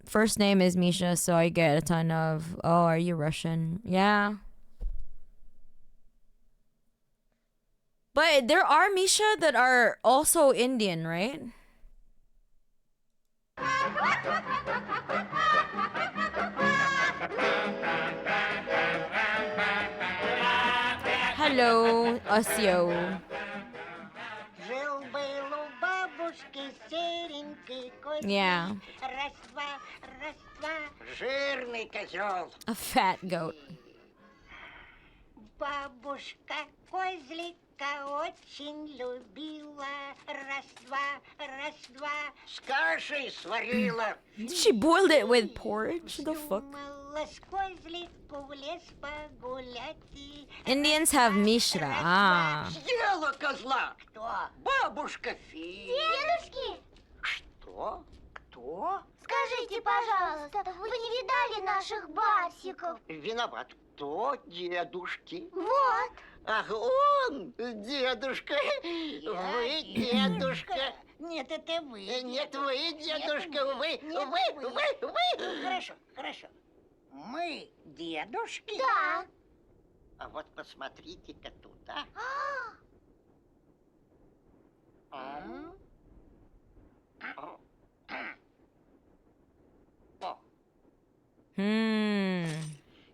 first name is Misha, so I get a ton of, oh, are you Russian? Yeah. But there are Misha that are also Indian, right? Hello, Osio. Жил-был у бабушки серенький козел. Yeah. Раз-два, раз-два. Жирный козел. A fat goat. Бабушка козлика очень любила. Раз-два, раз-два. С кашей сварила. She boiled it with porridge? The fuck? Думала с козлику в лес погулять. Indians have Mishra. Ah. Съела козла. Кто? Бабушка Фи. Дедушки, Что? Кто? скажите, пожалуйста, вы не видали наших барсиков? Виноват. Кто? Дедушки. Вот. Ах, он, дедушка. Вы, дедушка. Нет, это вы. Нет, вы, дедушка. Вы. Хорошо, хорошо. Мы дедушки? Да. А вот посмотрите-ка туда.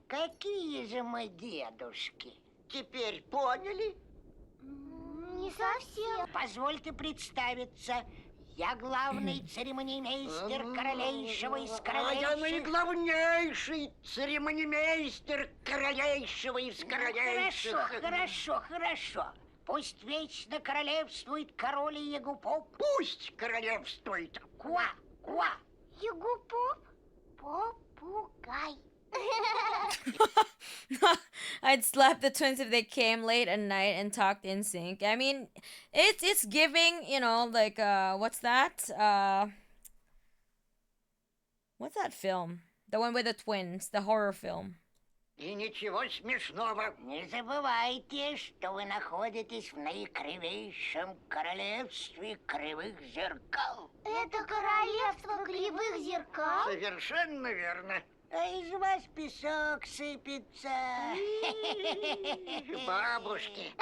Какие же мы дедушки? Теперь поняли? Не совсем. Позвольте представиться. Я главный церемониймейстер королейшего из А я королейших. наиглавнейший церемонимейстер королейшего из королейших. Хорошо, хорошо, хорошо. Пусть вечно королевствует король и ягупоп. Пусть королевствует. Куа, куа. Ягупоп, попугай. I'd slap the twins if they came late at night and talked in sync. I mean, it's giving, you know, like what's that? What's that film? The one with the twins, the horror film. И ничего смешного. Не забывайте, что вы находитесь в наикривейшем королевстве кривых зеркал. Это королевство кривых зеркал? Совершенно верно. А из вас песок сыпется. Бабушки.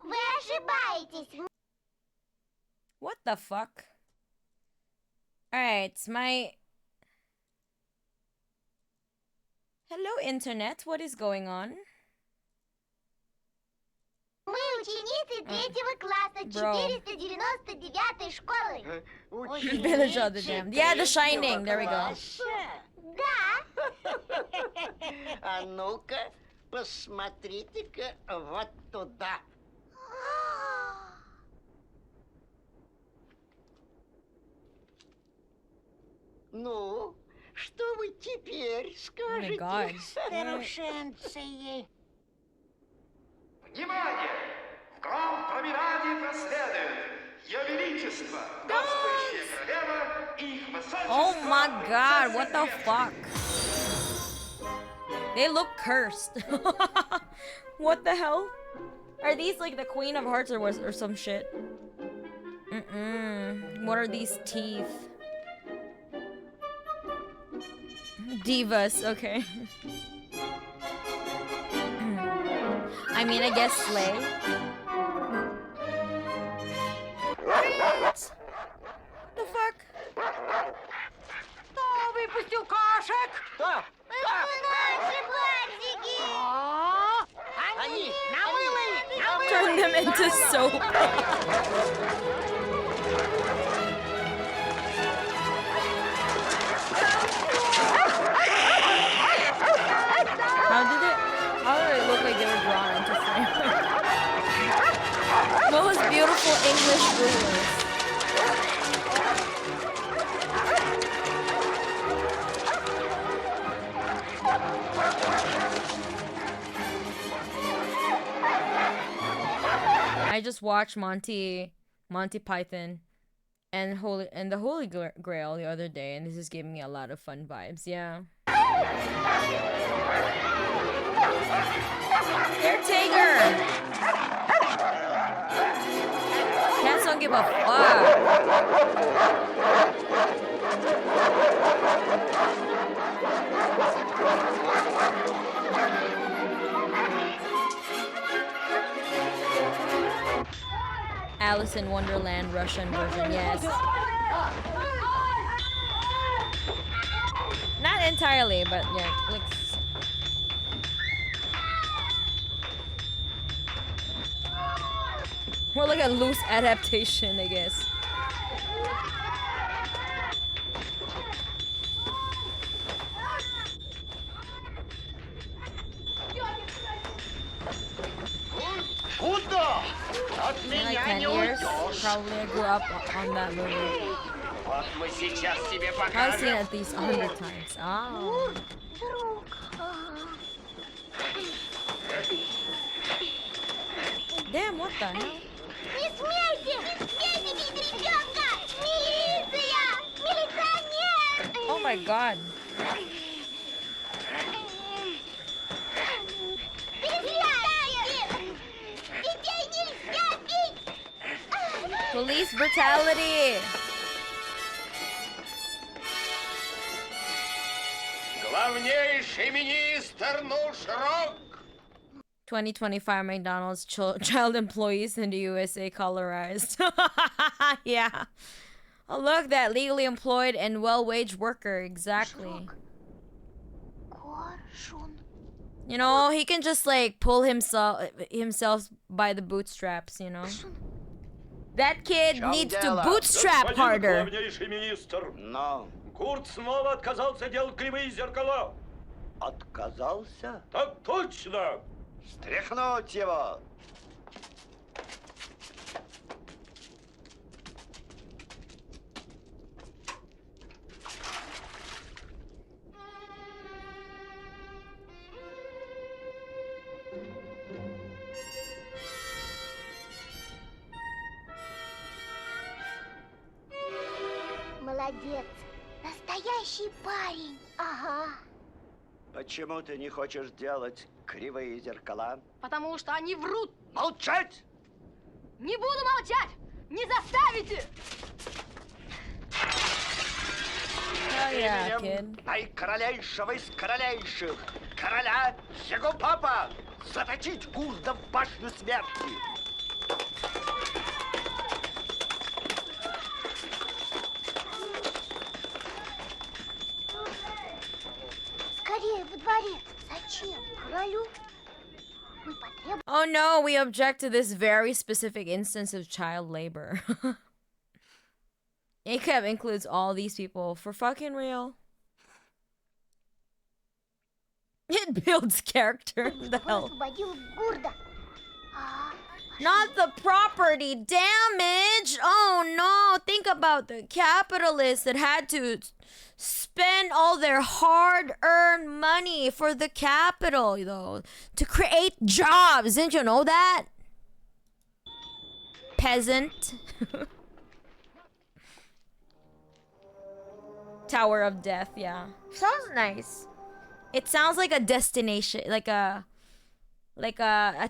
Вы ошибаетесь. What the fuck? Alright, Hello, internet. What is going on? Мы ученицы 3-го класса 499-й школы. Village of the Damned. Yeah, The Shining. There we go. Да. А ну-ка, посмотрите-ка вот туда. Ну, что вы теперь скажете? God. Старушенции? Внимание! В Гранд-Промираде проследует Ее Величество, Господящая Королева и Их Высочество... Oh my god, what the fuck? They look cursed. What the hell? Are these like the Queen of Hearts or some shit? What are these teeth? Divas, okay. I mean, I guess slay. What the fuck? Кто выпустил кошек? Наши бабзики. Они намылы! Turn them into soap. How did it look like they were drawn into frame? Most beautiful English rulers. I just watched Monty Python and the Holy Grail the other day, and this is giving me a lot of fun vibes. Yeah. Caretaker! Cats don't give a fuck. Alice in Wonderland Russian version, yes. Not entirely, but yeah, like more like a loose adaptation, I guess. Куда? От In меня like 10 не years, уйдешь. probably I grew up on that movie. Вот мы сейчас тебе I've seen it покажем. at least 100 times. Oh. Damn, what the hell? Не смейте! Смейте бить ребенка! Милиция! Милиционер! Oh my god. Перестаньте! Детей нельзя бить! Police brutality. Главнейший министр Нушрок! 2025 McDonald's child employees in the USA colorized. Yeah. Oh, look, that legally employed and well-waged worker. Exactly. You know, he can just like pull himself by the bootstraps, you know. That kid needs to bootstrap harder. Главнейший министр! Но Курт снова отказался делать кривые зеркала. отказался? Так точно! Стряхнуть его! Молодец. Настоящий парень. Ага. Почему ты не хочешь делать кривые зеркала? Потому что они врут. Молчать! Не буду молчать! Не заставите! Именем наикоролейшего из королейших, короля Егупапа, заточить Гурда в башню смерти. Скорее во дворец. Зачем? Королю? Мы потребуем... Oh no, we object to this very specific instance of child labor. ACAB includes all these people for fucking real. It builds character. The hell? Not the property damage. Oh no, think about the capitalists that had to spend all their hard-earned money for the capital, though, to create jobs. Didn't you know that? Peasant. Tower of Death, yeah. Sounds nice. It sounds like a destination, like a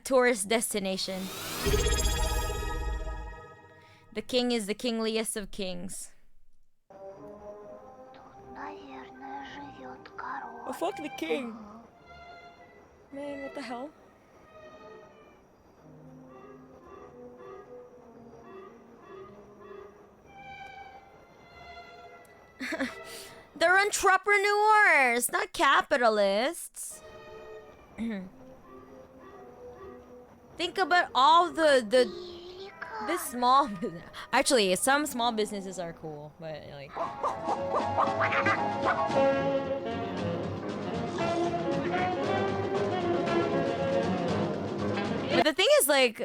tourist destination. The king is the kingliest of kings. Oh, fuck the king. Man, what the hell? They're entrepreneurs, not capitalists. Think about all the small actually some small businesses are cool, but like but the thing is, like,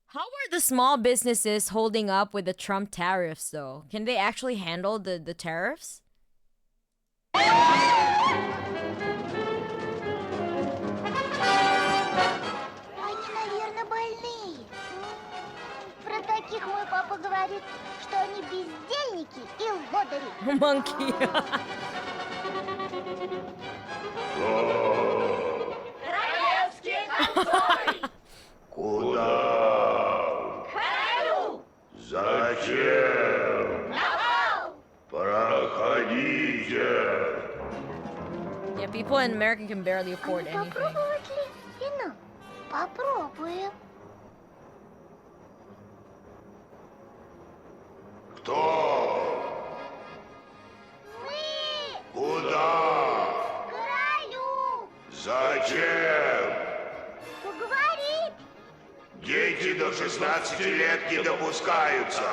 how are the small businesses holding up with the Trump tariffs, though? Can they actually handle the tariffs? Они, наверное, больные. Про таких мой папа говорит, что они бездельники и лодыри. Monkey. Королевский конвой! Куда? Королю! Зачем? Навал! Проходите. Yeah, people in America can barely afford anything. Попробовать ли и нам? Попробуем. Кто? Мы! Куда? Королю! Зачем? Поговорить! Дети до 16 лет не допускаются.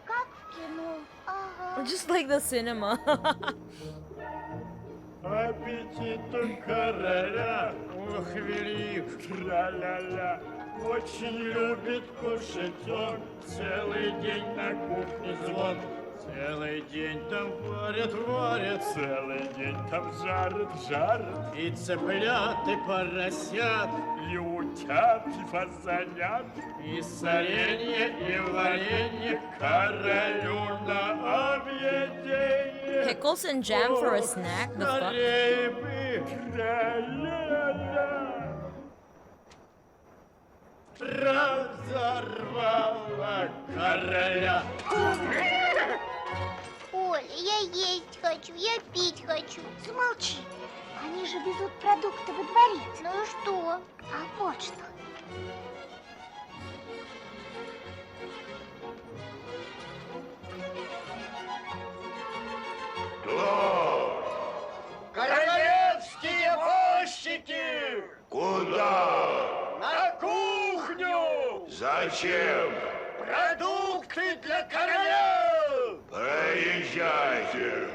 Как в кино. Ага. Just like the cinema. Аппетит короля, ох, велик, тра-ля-ля. Очень любит кушать он, целый день на кухне звон. Целый день там варят, целый день там жарят. И цыплят, и поросят, и утят, и фазанят, и соленье, и варенье королю на объедение. Pickles and jam for a snack? The fuck? Разорвала короля. Оля, я есть хочу, я пить хочу. Замолчи. Они же везут продукты во дворец. Ну и что? А вот что. Кто? Королевские возчики! Куда? На кухню! Зачем? Продукты для короля! Проезжайте.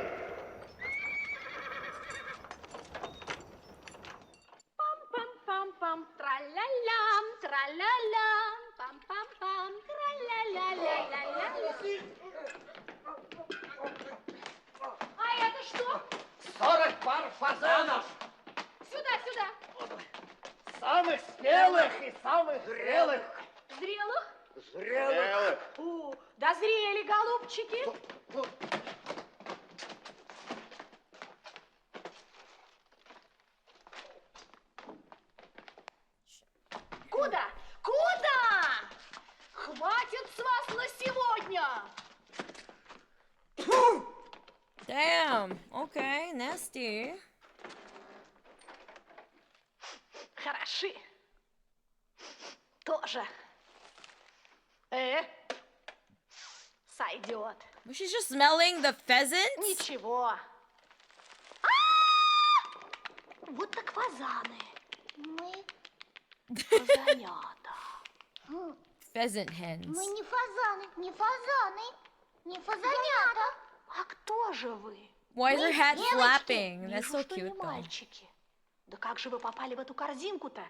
Пам-пам-пам-пам, тра-ля-лям, тра-ля-лям, пам-пам-пам, тра-ля-ля-ля-ля-ля. А это что? 40 пар фазанов! Сюда, сюда. Самых смелых и самых зрелых! Зрелых? Зрелых! Дозрели, голубчики. Damn. Okay, nasty. Хороши. Тоже. Сойдет. Was she just smelling the pheasant? Ничего. Вот так фазаны. Мы... Фазанята. Pheasant hens. Мы не фазаны, не фазаны, не фазанята. А кто же вы? Why is her hat девочки. flapping? That's Вижу, so что не cute though. мальчики. Да как же вы попали в эту корзинку-то?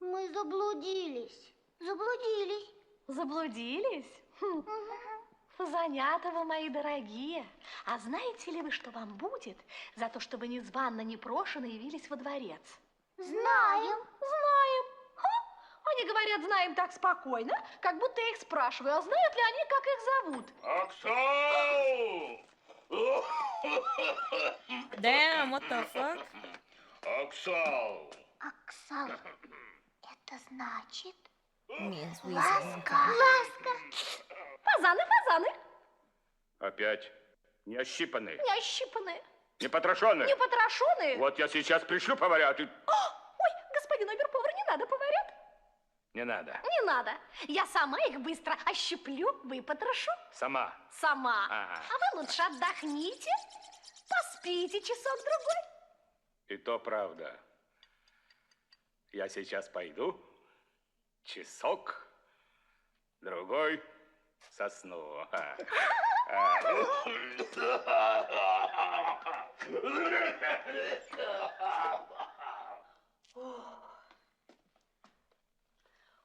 Мы заблудились. Заблудились. Заблудились? Фазанята вы, мои дорогие. А знаете ли вы, что вам будет за то, что вы незванно, непрошено явились во дворец? Знаем. Знаем. Они говорят, знаем так спокойно, как будто я их спрашиваю, а знают ли они, как их зовут? Оксал! Damn, what the fuck? Оксал! Оксал. Это значит... Means Ласка. Ласка. Фазаны, фазаны. Опять не ощипаны, Не ощипаны, не потрошены. не потрошены. Вот я сейчас пришлю поварят и... Ой, господин оберповар, не надо поварят. Не надо. Не надо. Я сама их быстро ощиплю, выпотрошу. Сама. Сама. Ага. А вы лучше отдохните, поспите часок-другой. И то правда. Я сейчас пойду, часок, другой сосну.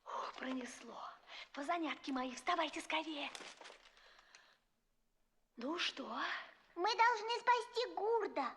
Ох, пронесло. Фазанятки мои, вставайте скорее. Ну что? Мы должны спасти Гурда.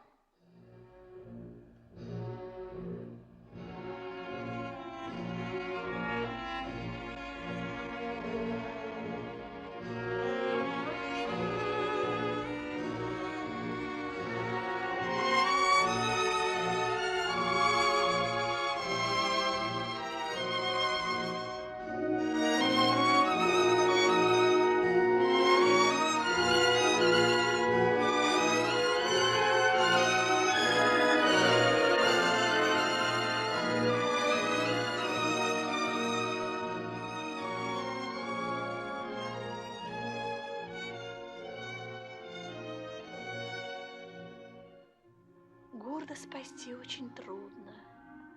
Гурда спасти очень трудно.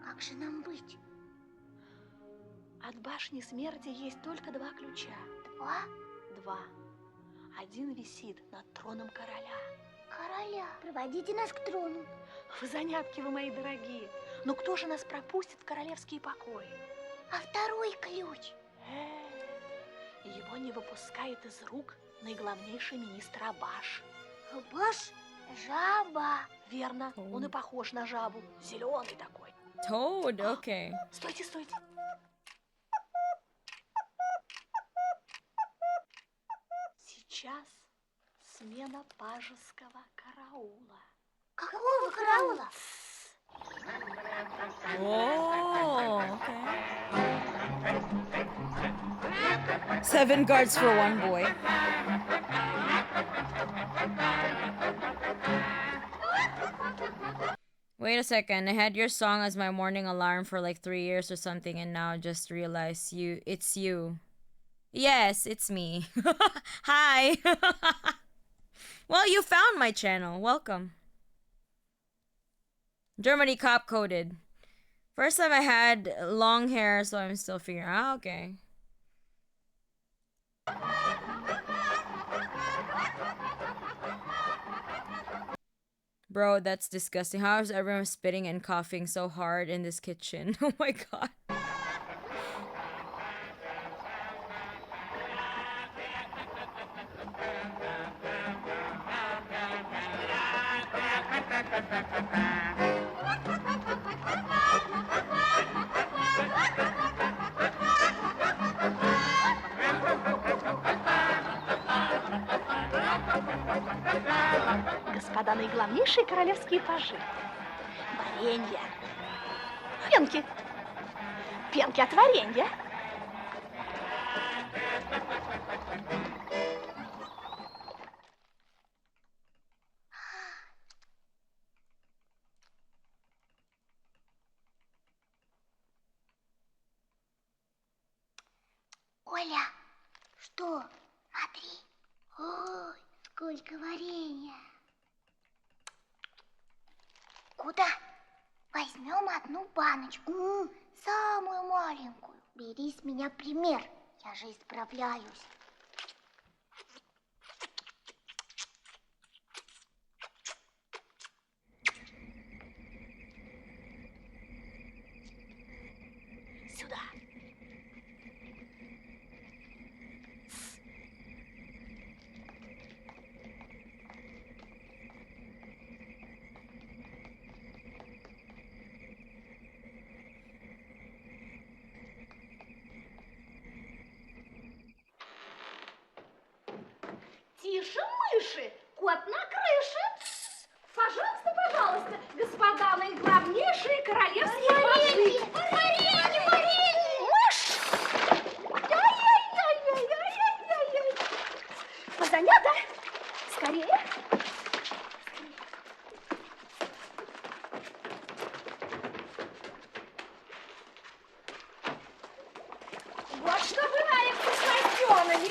Как же нам быть? От башни смерти есть только два ключа. Два? Два. Один висит над троном короля. Короля. Проводите нас к трону. Фазанятки вы, мои дорогие. Но кто же нас пропустит в королевские покои? А второй ключ? Его не выпускает из рук наиглавнейший министр Абаш. Абаш? Жаба. Верно, он и похож на жабу. Зеленый такой. Toad, okay. Стойте, стойте. Сейчас смена пажеского караула. Какого караула? Oh, okay. 7 guards for one boy. Wait a second, I had your song as my morning alarm for like 3 years or something, and now just realized it's you. Yes, it's me. Hi. Well, you found my channel. Welcome. Germany cop coded. First time I had long hair, so I'm still figuring out. Okay. Bro, that's disgusting. How is everyone spitting and coughing so hard in this kitchen? Oh my god. Господа наиглавнейшие королевские пажи. Варенье. Пенки. Пенки от варенья. Оля, что? Смотри. Ой, сколько варенья. Куда? Возьмем одну баночку, самую маленькую. Бери с меня пример, я же исправляюсь. Сюда. Тише, мыши! Кот на крыше! Пожалуйста, пожалуйста, господа наиглавнейшие королевские пажи! Варенье, варенье! Мышь! Ай-яй-яй-яй-яй-яй-яй! Позанято! Скорее! Вот что бывает со сластенами!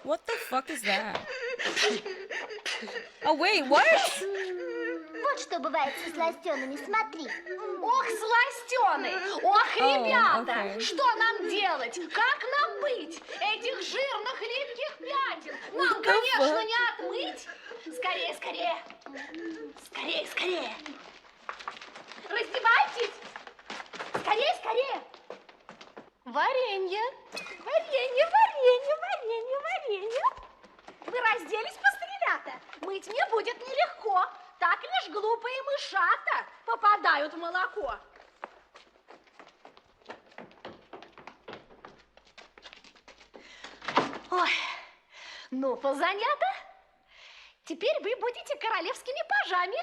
What the fuck is that? Oh wait, what? Вот что бывает со сластенами, смотри. Ох, сластены! Ох, ребята! окей. Что нам делать? Как нам быть? Этих жирных липких пятен нам, конечно, не отмыть! Скорее, скорее! Скорее, скорее! Раздевайтесь! Скорее, скорее! Варенье! Варенье, варенье, варенье, варенье! Вы разделись, пострелята? Мыть мне будет нелегко. Так лишь глупые мышата попадают в молоко. Ой, ну, позанято. Теперь вы будете королевскими пажами.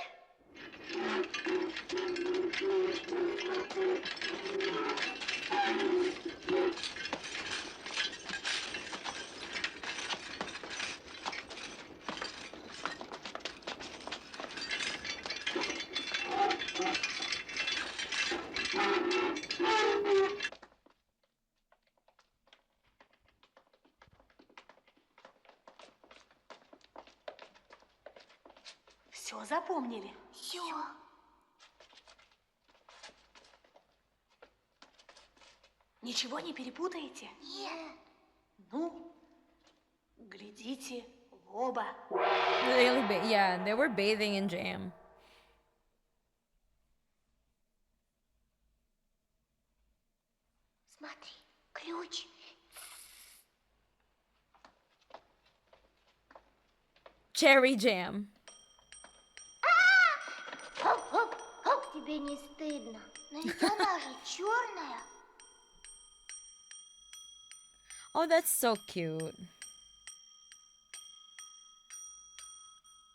Все запомнили? Все. Ничего не перепутаете? Нет. Ну, глядите в оба. Yeah, they were bathing in jam. Смотри, ключ. Cherry jam. Хоп, хоп, тебе не стыдно. Но ведь она же черная. Oh, that's so cute.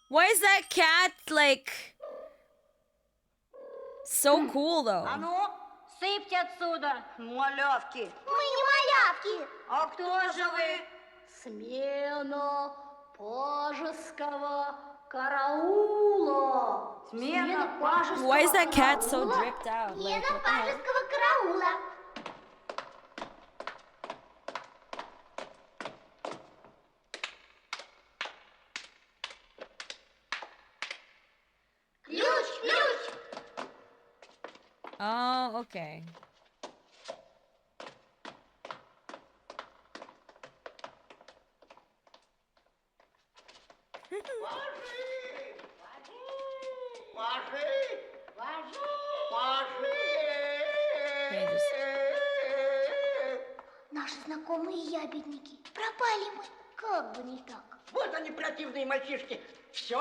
Why is that cat like so cool though? А ну, сыпьте отсюда, малявки. Мы не малявки. А кто же вы? Смена пажеского караула. Смена пажеского Why is that cat so караула. dripped out? Like, Смена what the hell? пажеского караула. Ключ, ключ. Oh, okay. Okay, just Наши знакомые ябедники. Пропали мы. Как бы не так. Вот они, противные мальчишки. Все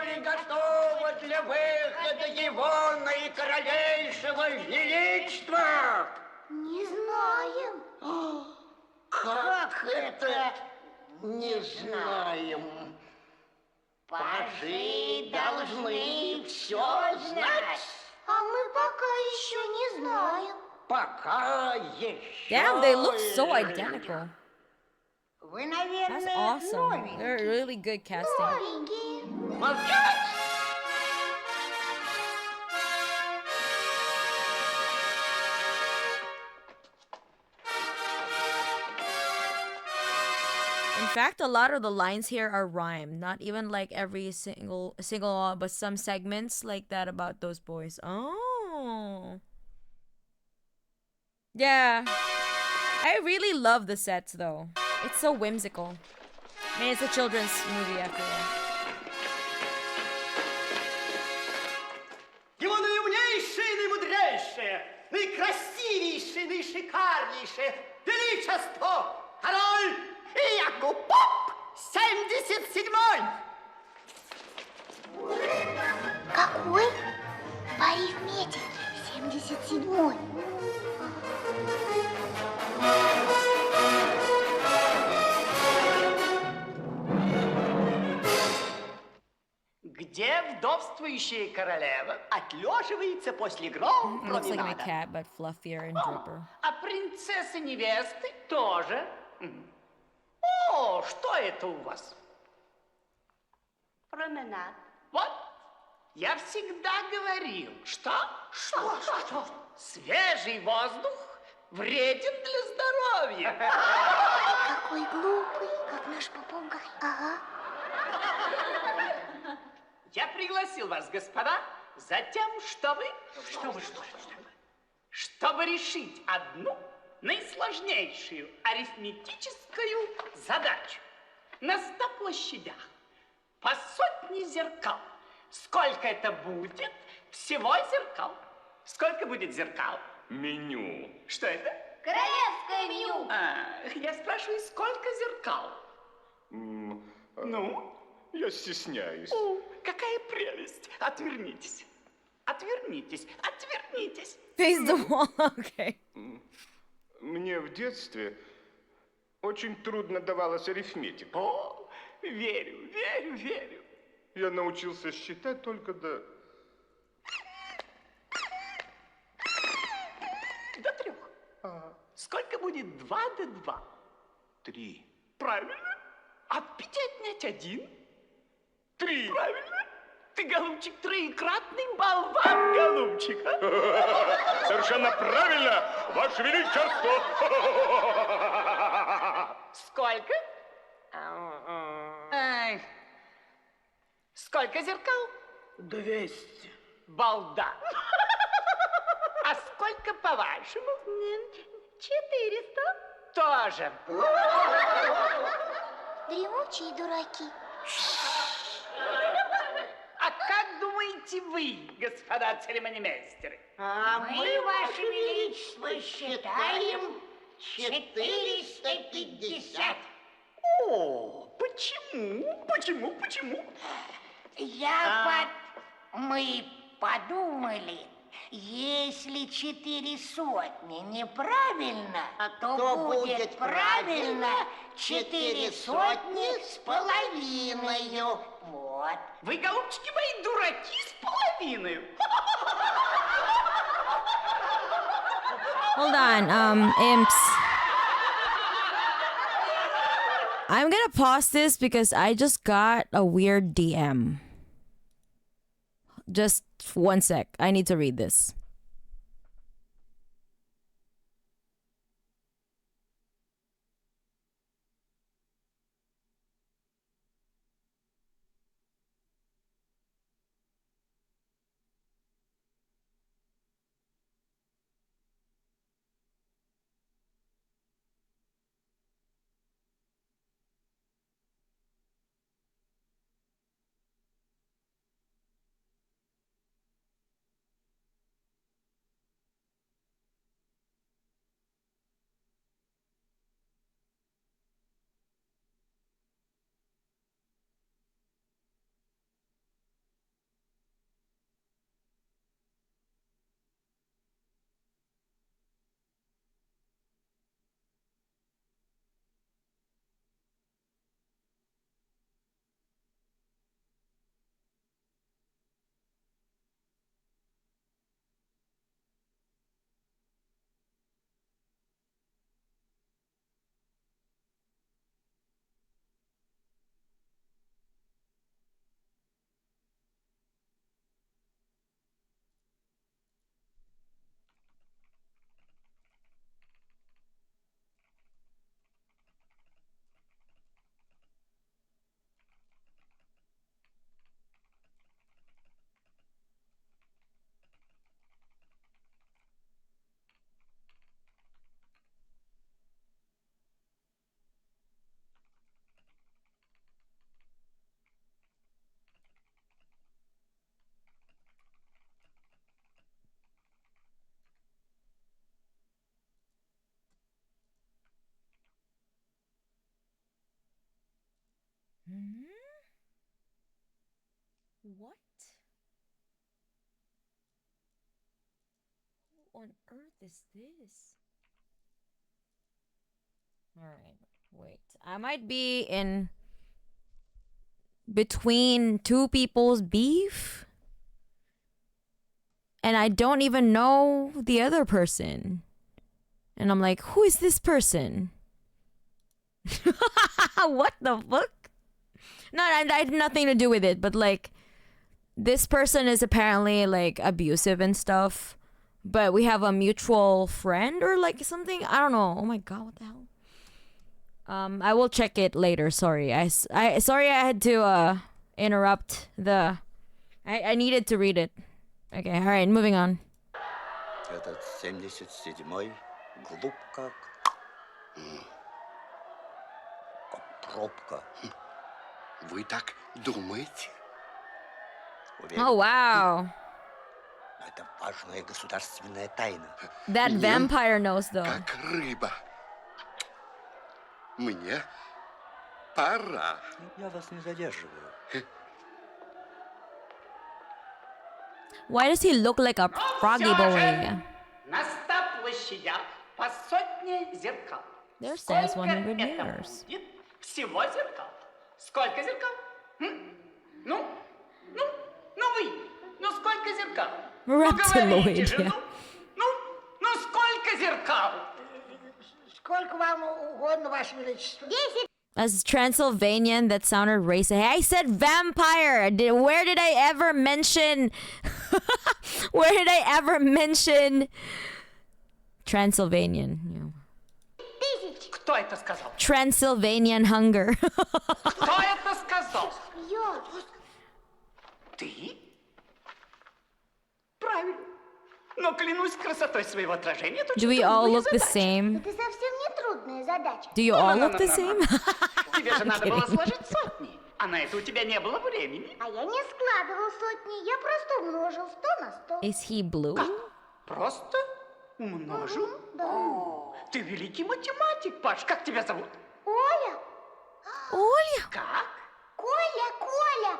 ли готово для выхода его наикоролейшего величества? Не знаем. Как это не знаем? Пажи должны все знать. А мы пока еще не знаем. Пока еще. damn, they look so identical. Вы, That's наверное, awesome. They're really good casting. Новенькие. Молчать! In fact, a lot of the lines here are rhymed. Not even like every single, but some segments like that about those boys. Oh. Yeah. I really love the sets though. It's so whimsical. I mean, it's a children's movie after all. Его наиумнейшее, наимудрейшее, наикрасивейшее, наишикарнейшее величество, король Якуб 77-й! Какой? По арифмете 77-й. Где вдовствующая королева отлеживается после грома It looks like my променада. cat, but fluffier and dripper. А принцесса-невесты тоже. О, что это у вас? Променад. Вот, я всегда говорил, что? Что? Свежий воздух вреден для здоровья. Какой глупый, как наш попугай. Ага. Я пригласил вас, господа, затем, чтобы решить одну наисложнейшую арифметическую задачу. На 100 площадях по 100 зеркал. Сколько это будет всего зеркал? Сколько будет зеркал? Меню. Что это? Королевское меню. Я спрашиваю, сколько зеркал? Ну? Я стесняюсь. О, какая прелесть! Отвернитесь. Face the wall, okay. Мне в детстве очень трудно давалась арифметика. О, верю. Я научился считать только до 3. Сколько будет 2 до 2? 3. Правильно. От 5 отнять 1? 3. Правильно. Ты, голубчик, троекратный болван, голубчик. Совершенно правильно, Ваше Величество. Сколько? Сколько зеркал? 200. Балда. А сколько, по-вашему? 400. Тоже. Дремучие дураки. А как думаете вы, господа церемонимейстеры? Мы, Ваше Величество, считаем 450. О, почему? Мы подумали, если 4 сотни неправильно, то будет правильно 4 сотни с половиной. Вот. Вы, голубчики мои, дураки с половиной. Hold on, imps. I'm gonna pause this because I just got a weird DM. Just 1 sec. I need to read this. What? Who on earth is this? Alright, wait. I might be in between two people's beef. And I don't even know the other person. And I'm like, who is this person? What the fuck? No, I had nothing to do with it, but like, this person is apparently like abusive and stuff. But we have a mutual friend or like something. I don't know. Oh my god, what the hell? I will check it later. Sorry, I had to interrupt the. I needed to read it. Okay, all right, moving on. Этот 77-й глуп как пробка. Вы так думаете? Oh wow. Это важная государственная тайна. That vampire knows though. Как рыба. Мне пора. Я вас не задерживаю. Why does he look like a froggy boy? На 100 площадях по сотне зеркал. There says Сколько 100 это mirrors. будет всего зеркал? Сколько зеркал? Ну, вы. Ну, сколько зеркал? Reptiloid, же, yeah. Ну, сколько зеркал? Сколько вам угодно, Ваше Величество? 10. As Transylvanian, that sounded racist. Hey, I said vampire. Where did I ever mention? Where did I ever mention Transylvanian? Кто это сказал? Transylvanian hunger. Кто это сказал? Я. Ты? Правильно. Но клянусь красотой своего отражения, то Do we all look the same? Это совсем не трудная задача. Do you all look the same? Тебе же надо было сложить сотни, а на это у тебя не было времени. А я не складывал сотни, я просто умножил 100 на 100. Is he blue? Просто умножил? Да. О, ты великий математик, Паш. Как тебя зовут? Оля. Оля. Как? Коля.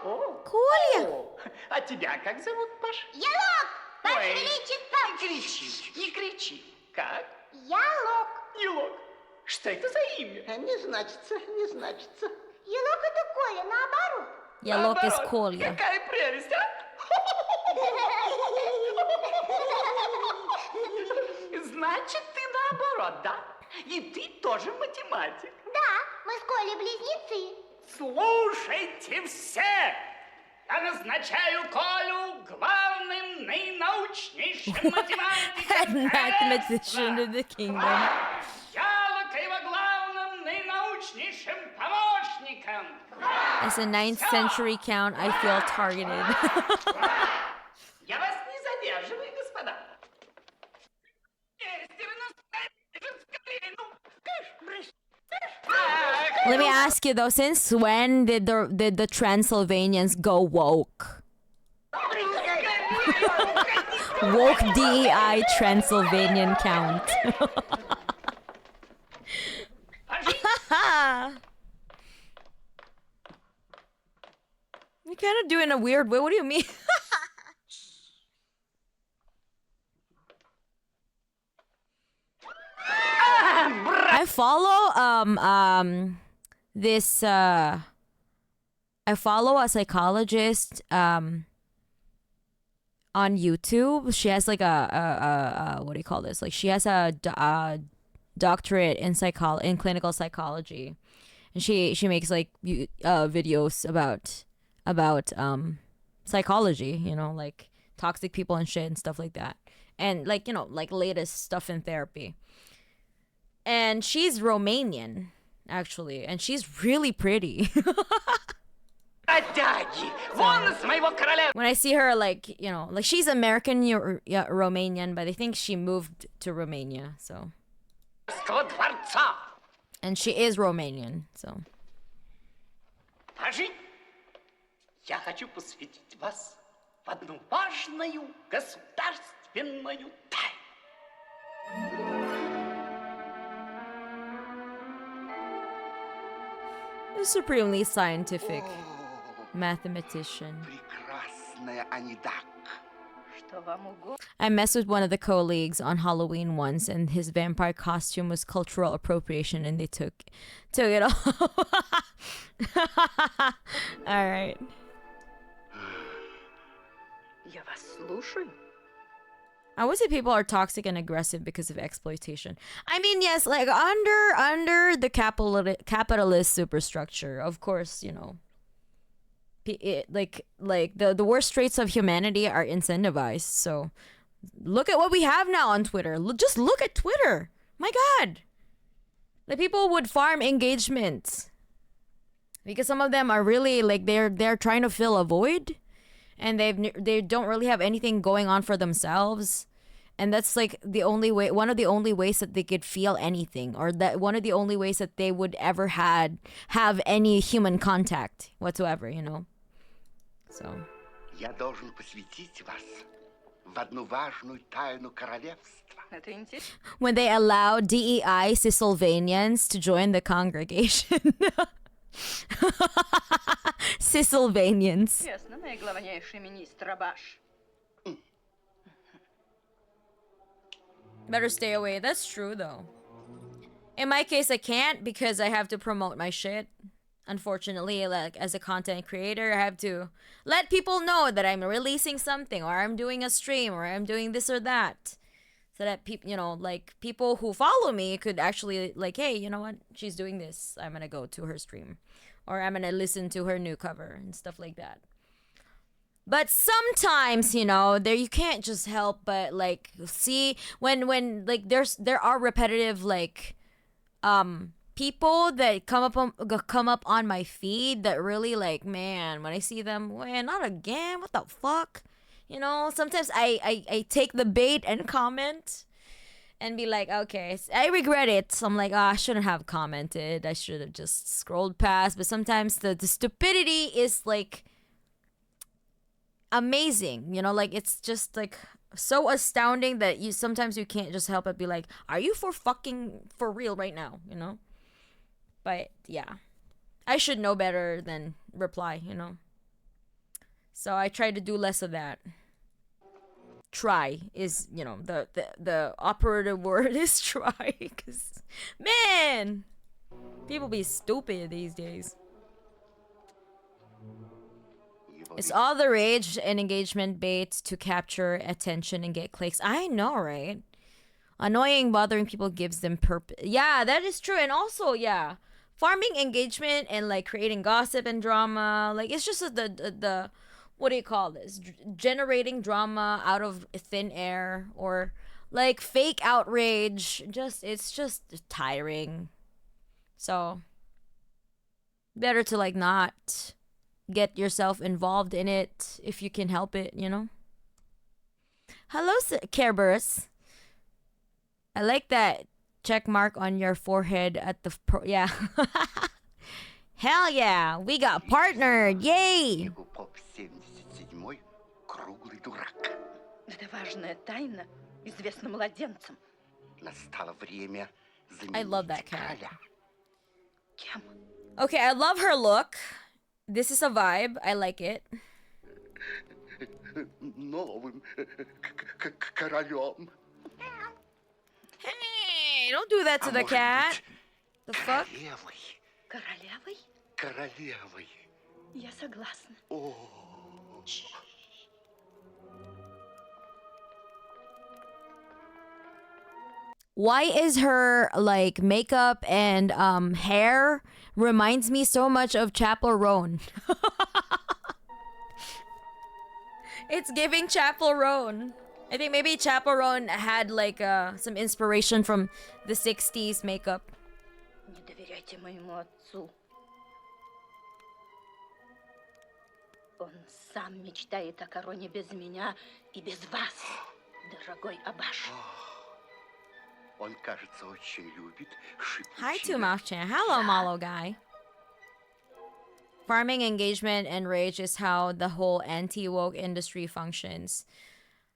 О, Коля. о. А тебя как зовут, Паш? Ялок. Ваше Ой, Величество. не кричи, не кричи. Как? Ялок. Елок. Что это за имя? Не значится. Ялок это Коля, наоборот. Yellow is Наоборот. Коля. Какая прелесть, а? Значит, ты наоборот, да? И ты тоже математик. Да, мы с Колей близнецы. Слушайте все! Я назначаю Колю главным наинаучнейшим математиком Mathematician of the kingdom. Ялока его главным наинаучнейшим помощником. As a 9th century count, I feel targeted. Я вас не задерживаю, господа. Let me ask you though, since when did the Transylvanians go woke? Woke DEI Transylvanian count. You kind of do it in a weird way. What do you mean? I follow this I follow a psychologist on YouTube. She has like a what do you call this? Like she has a doctorate in clinical psychology, and she makes like videos about psychology, you know, like toxic people and shit and stuff like that, and like, you know, like latest stuff in therapy. And she's Romanian, actually, and she's really pretty. When I see her, like, you know, like she's American, Romanian, but I think she moved to Romania, so. And she is Romanian, so. Я хочу посвятить вас в одну важную государственную тайну. A supremely scientific mathematician. Прекрасно. Грозная Анидак. I messed with one of the colleagues on Halloween once, and his vampire costume was cultural appropriation, and they took it all. All right. Я вас слушаю. I would say people are toxic and aggressive because of exploitation. I mean, yes, like under the capitalist superstructure, of course, you know, like the worst traits of humanity are incentivized. So look at what we have now on Twitter. Just look at Twitter. My God, the people would farm engagement because some of them are really like they're trying to fill a void, and they don't really have anything going on for themselves. And that's like one of the only ways that they could feel anything, or that one of the only ways that they would ever have any human contact whatsoever, you know. So. Я должен посвятить вас в одну важную тайну королевства. When they allow DEI Cisylvanians to join the congregation. Cisylvanians. Ясно, наиглавнейший министр Абаш. Better stay away. That's true, though. In my case, I can't because I have to promote my shit. Unfortunately, like as a content creator, I have to let people know that I'm releasing something, or I'm doing a stream, or I'm doing this or that, so that people, you know, like people who follow me could actually like, hey, you know what? She's doing this. I'm gonna go to her stream, or I'm gonna listen to her new cover and stuff like that. But sometimes, you know, you can't just help but like see when like there are repetitive like people that come up on my feed that really like, man, when I see them, man, not again, what the fuck? You know, sometimes I take the bait and comment and be like, okay, I regret it. So I'm like, I shouldn't have commented. I should have just scrolled past. But sometimes the stupidity is like amazing, you know, like it's just like so astounding that sometimes you can't just help but be like, are you for real right now, you know? But yeah, I should know better than reply, you know. So I try to do less of that. Try is, you know, the operative word is try, because man, people be stupid these days. It's all the rage and engagement bait to capture attention and get clicks. I know, right? Annoying, bothering people gives them purpose. Yeah, that is true. And also, yeah, farming engagement and like creating gossip and drama, like it's just the what do you call this? Generating drama out of thin air, or like fake outrage. It's just tiring. So better to like not get yourself involved in it if you can help it, you know. Hello, Careburst. I like that check mark on your forehead at the yeah. Hell yeah, we got partnered. Yay. Это важная тайна, известна младенцам. Настало время I love that cat. Кем? Okay, I love her look. This is a vibe. I like it. Новым королем. Hey, don't do that to the cat. The fuck? Королевой? Королевой. Я согласна. Why is her like makeup and hair reminds me so much of Chapel Roan? It's giving Chapel Roan. I think maybe Chapel Roan had like some inspiration from the 60s makeup. Не доверяйте моему отцу. Он сам мечтает о короне без меня и без вас, дорогой Абаш. Он, кажется, очень любит шипучие. Hi, Two Mouth Chan. Hello, Malo guy. Farming engagement and rage is how the whole anti-woke industry functions.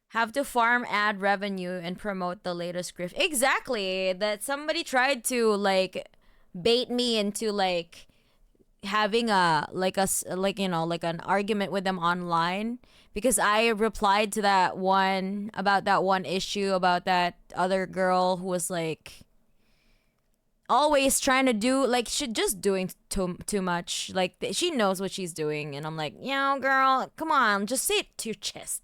Have to farm ad revenue and promote the latest grift. Exactly. That somebody tried to like bait me into like having like an argument with them online because I replied to that one about that one issue about that other girl who was like always trying to do like she just doing too much. Like she knows what she's doing, and I'm like, girl, come on, just say it to your chest.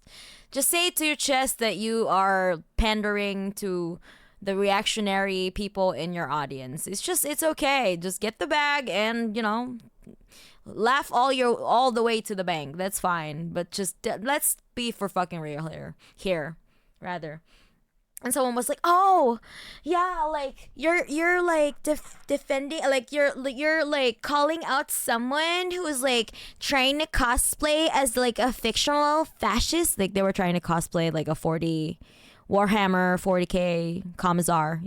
Just say it to your chest that you are pandering to the reactionary people in your audience. It's okay. Just get the bag and laugh all the way to the bank. That's fine. But just let's be for fucking real here rather. And someone was like, "Oh, yeah, like you're like defending, like you're like calling out someone who was like trying to cosplay as like a fictional fascist. Like they were trying to cosplay like a 40 Warhammer 40K Commissar,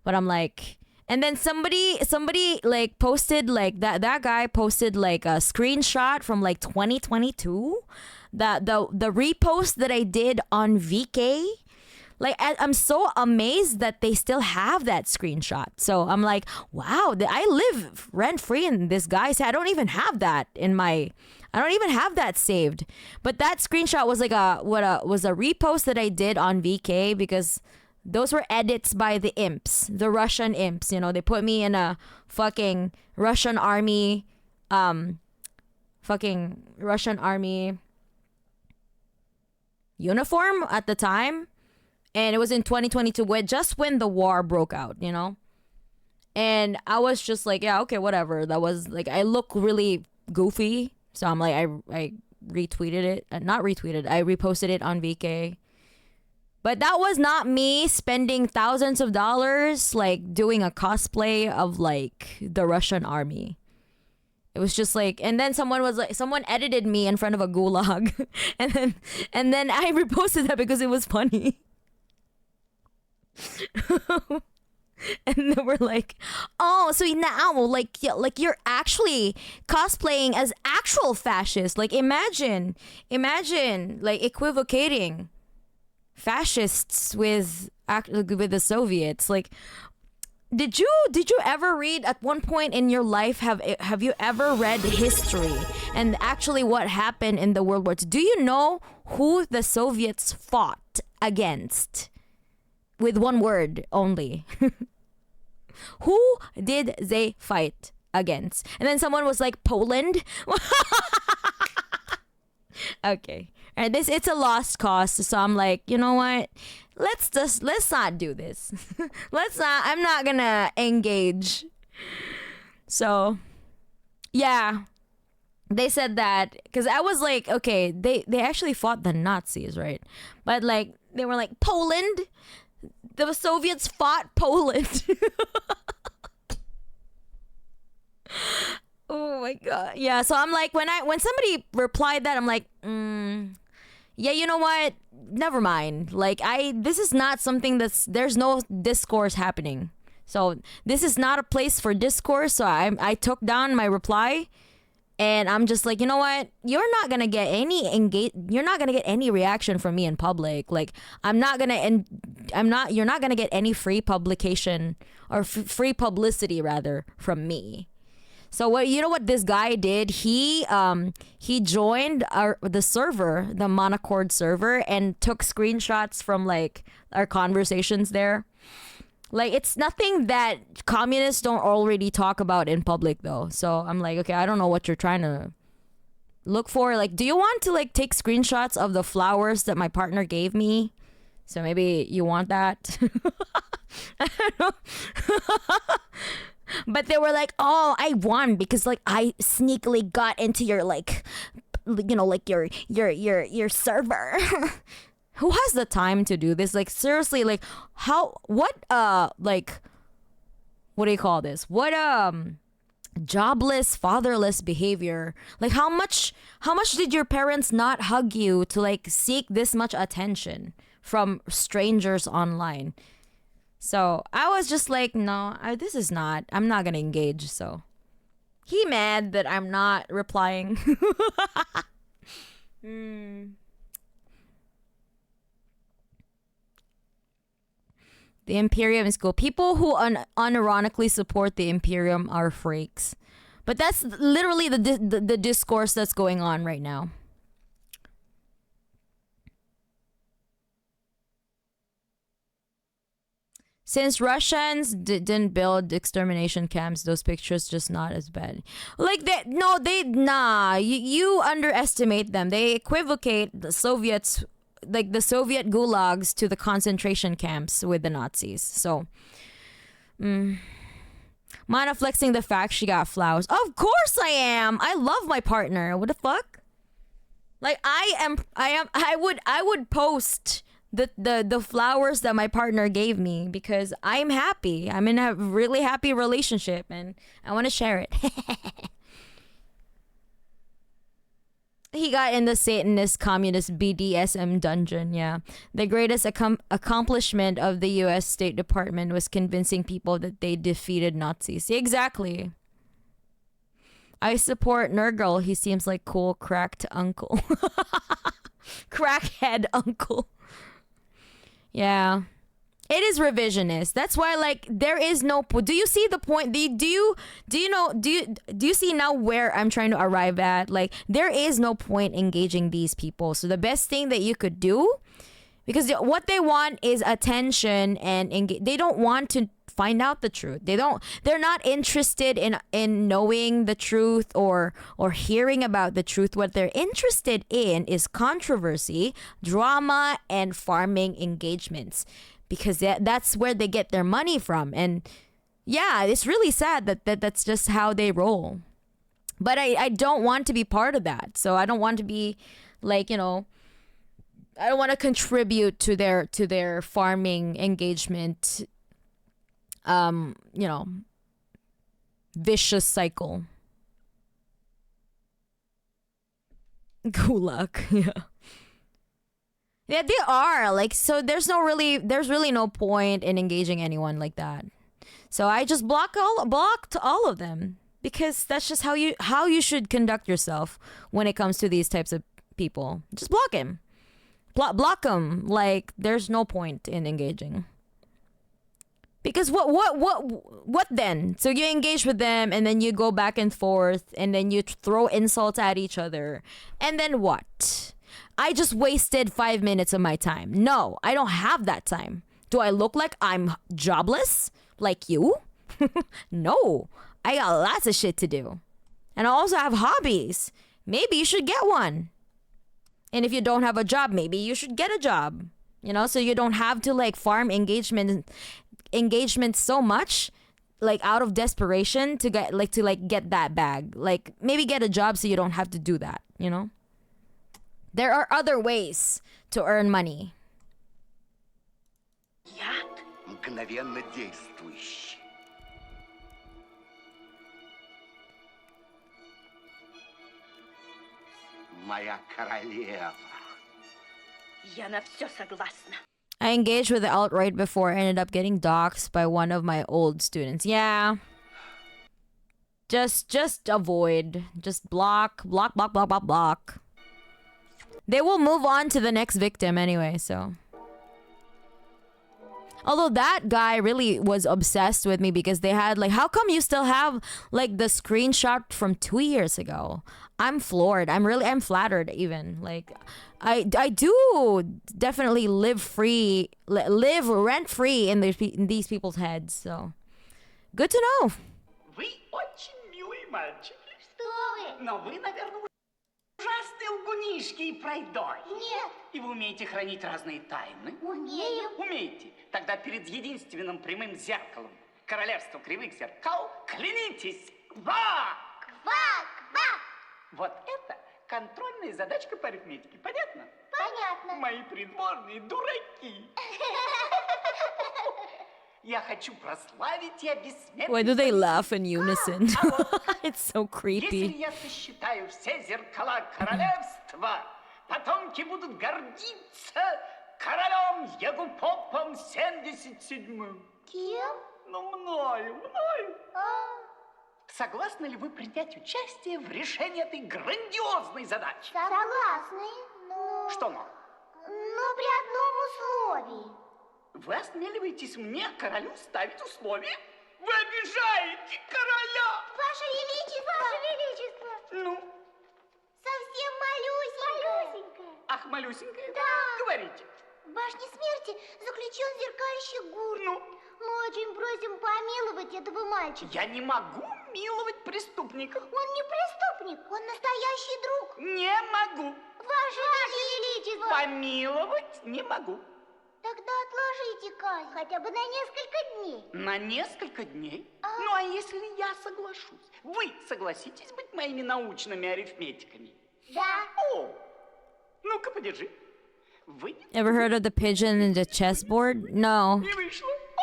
But I'm like, and then somebody like posted like that guy posted like a screenshot from like 2022, that the repost that I did on VK. Like, I'm so amazed that they still have that screenshot. So I'm like, wow, I live rent-free in this guy's head. I don't even have that saved. But that screenshot was like was a repost that I did on VK because those were edits by the imps, the Russian imps. They put me in a fucking Russian army uniform at the time. And it was in 2022, just when the war broke out, And I was just like, yeah, okay, whatever. That was like, I look really goofy. So I'm like, I retweeted it. Not retweeted. I reposted it on VK. But that was not me spending thousands of dollars, like doing a cosplay of like the Russian army. It was just like, and then someone edited me in front of a gulag. and then I reposted that because it was funny. And they were like, oh, so now like you're actually cosplaying as actual fascists. Like imagine like equivocating fascists with the Soviets. Like did you ever read at one point in your life, have you ever read history and actually what happened in the World War II? Do you know who the Soviets fought against? With one word only. Who did they fight against? And then someone was like, Poland? Okay. And it's a lost cause. So I'm like, you know what? Let's not do this. I'm not gonna engage. So, yeah. They said that, because I was like, okay, they actually fought the Nazis, right? But like, they were like, Poland? The Soviets fought Poland. Oh my god. Yeah, so I'm like, when somebody replied that, I'm like, yeah, you know what? Never mind. Like this is not something there's no discourse happening. So this is not a place for discourse. So I took down my reply. And I'm just like, you know what? You're not gonna get any reaction from me in public. Like, you're not gonna get any free publication or free publicity rather from me. So what this guy did? He joined the server, the Monocord server, and took screenshots from like our conversations there. Like, it's nothing that communists don't already talk about in public, though. So I'm like, okay, I don't know what you're trying to look for. Like, do you want to, like, take screenshots of the flowers that my partner gave me? So maybe you want that. I don't know. But they were like, oh, I won because, like, I sneakily got into your, like, like, your server. Who has the time to do this? Like, seriously, like, what do you call this? What, jobless, fatherless behavior. Like, how much did your parents not hug you to, like, seek this much attention from strangers online? So, I was just like, no, I'm not gonna engage, so. He mad that I'm not replying. The Imperium is cool. People who unironically support the Imperium are freaks. But that's literally the discourse that's going on right now. Since Russians didn't build extermination camps, those pictures just not as bad. Like you underestimate them. They equivocate the Soviets, like the Soviet gulags, to the concentration camps with the Nazis. So, Mana flexing the fact she got flowers. Of course I am. I love my partner. What the fuck? Like I would post the flowers that my partner gave me because I'm happy. I'm in a really happy relationship and I want to share it. He got in the Satanist communist BDSM dungeon, yeah. The greatest accomplishment of the US State Department was convincing people that they defeated Nazis. Exactly. I support Nurgle. He seems like cool cracked uncle. Crackhead uncle. Yeah. It is revisionist. That's why, like, there is no do you see the point? Do you see now where I'm trying to arrive at? Like, there is no point engaging these people. So the best thing that you could do, because what they want is attention and they don't want to find out the truth. They're not interested in knowing the truth or hearing about the truth. What they're interested in is controversy, drama, and farming engagements, because that's where they get their money from. And yeah, it's really sad that's just how they roll. But I don't want to be part of that. So I don't want to be like, I don't want to contribute to their farming engagement vicious cycle. Gulag. Yeah, they are. Like, so there's really no point in engaging anyone like that. So I just blocked all of them, because that's just how you should conduct yourself when it comes to these types of people. Just block him. Block them. Like, there's no point in engaging. Because what then? So you engage with them and then you go back and forth and then you throw insults at each other. And then what? I just wasted 5 minutes of my time. No, I don't have that time. Do I look like I'm jobless? Like you? No, I got lots of shit to do. And I also have hobbies. Maybe you should get one. And if you don't have a job, maybe you should get a job. So you don't have to like farm engagement so much, like out of desperation to get that bag. Like, maybe get a job so you don't have to do that. There are other ways to earn money. Яд мгновенно действующий. Моя королева. Я на все согласна. I engaged with the alt-right before. I ended up getting doxxed by one of my old students. Yeah. Just avoid. Just block. They will move on to the next victim anyway, so. Although that guy really was obsessed with me because they had like, how come you still have like the screenshot from 2 years ago? I'm floored. I'm flattered even. Like, I do definitely live rent free in these people's heads. So good to know. Вы очень милый мальчик. Что вы? Но вы, наверное, ужасные лгунишки и пройдой. Нет. И вы умеете хранить разные тайны? Умею. Умеете. Тогда перед единственным прямым зеркалом королевства кривых зеркал клянитесь. Ква! Ква! Ква! Вот это контрольная задачка по арифметике. Понятно? Понятно. Мои придворные дураки. Я хочу прославить и обессмертить. Why do they laugh in unison? It's so creepy. Если я сосчитаю все зеркала королевства, потомки будут гордиться королем Егупопом 77-м. Кем? Ну, мною. Согласны ли вы принять участие в решении этой грандиозной задачи? Согласны, но... Что но? Но при одном условии. Вы осмеливаетесь мне, королю, ставить условия? Вы обижаете короля! Ваше Величество! Ваше Величество! Ну? Совсем малюсенькая. Ах, малюсенькая? Да. Говорите. В башне смерти заключен зеркальщик Гурт. Ну? Мы очень просим помиловать этого мальчика. Я не могу миловать преступников. Он не преступник, он настоящий друг. Не могу. Ваше Величество! Помиловать не могу. Тогда отложите казнь хотя бы на несколько дней. На несколько дней? Ну, а если я соглашусь? Вы согласитесь быть моими научными арифметиками? Да. О, ну-ка, подержи. Вы... Ever heard of the pigeon in the chessboard? No. Не вышло. О!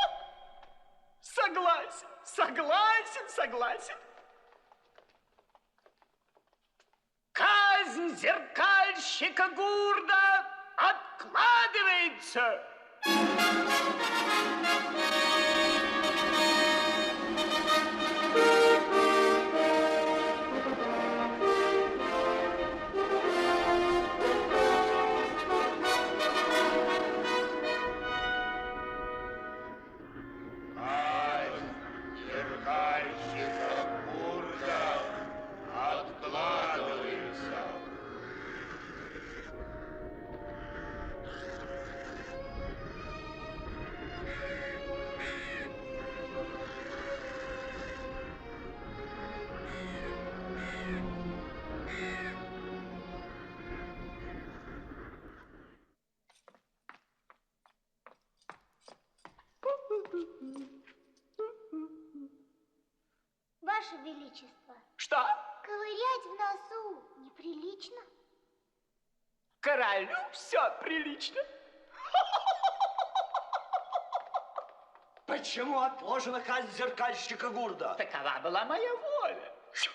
Согласен, согласен, согласен. Казнь зеркальщика Гурда откладывается. Ваше Величество. Что? Ковырять в носу неприлично. Королю все прилично. Почему отложена казнь зеркальщика Гурда? Такова была моя воля. Что?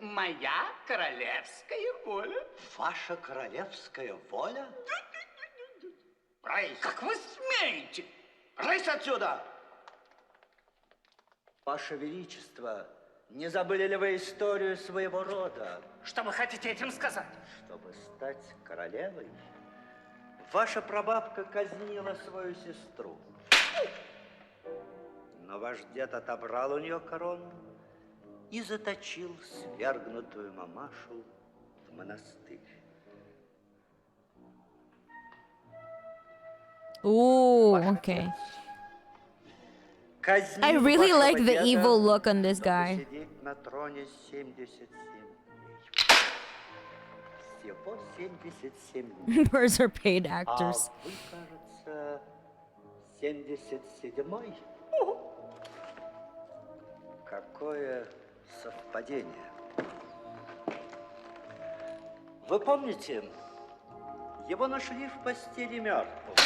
Моя королевская воля. Ваша королевская воля? Рейс! Как вы смеете? Рейс отсюда! Ваше Величество, не забыли ли вы историю своего рода? Что вы хотите этим сказать? Чтобы стать королевой, ваша прабабка казнила свою сестру. Но ваш дед отобрал у нее корону и заточил свергнутую мамашу в монастырь. Ooh, okay. I really like the evil look on this guy. Сидеть на троне 77 дней. Всего 77 дней. Birds are paid actors. А вы, кажется, 77-й? Какое совпадение. Вы помните, его нашли в постели мертвым,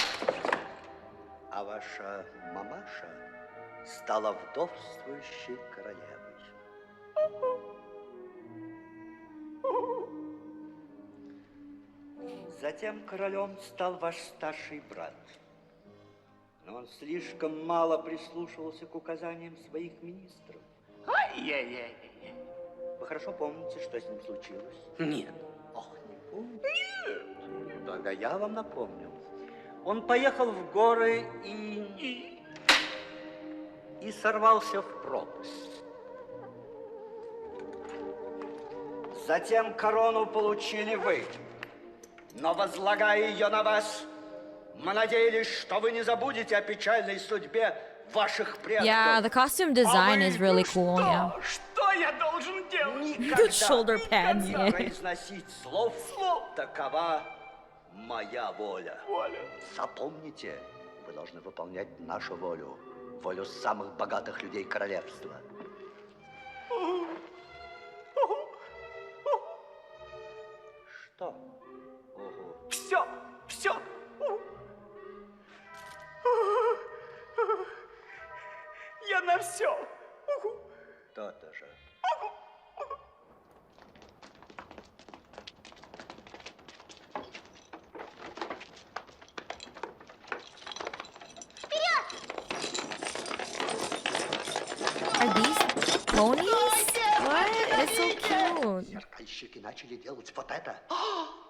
а ваша мамаша стала вдовствующей королевой. Затем королем стал ваш старший брат. Но он слишком мало прислушивался к указаниям своих министров. Ай-яй-яй. Вы хорошо помните, что с ним случилось? Нет. Ох, не помните? Нет. Тогда я вам напомню. Он поехал в горы и сорвался в пропасть. Затем корону получили вы. Но, возлагая ее на вас, мы надеялись, что вы не забудете о печальной судьбе ваших предков. Yeah, the costume design is really cool. Yeah. Что я должен делать? Good shoulder pads. Не Yeah. произносить слов. Такова моя воля. Запомните, вы должны выполнять нашу волю. Волю самых богатых людей королевства. Что? Все, все. Я на все. То-то же. Are these ponies? What? It's so cute. Зеркальщики начали делать вот это.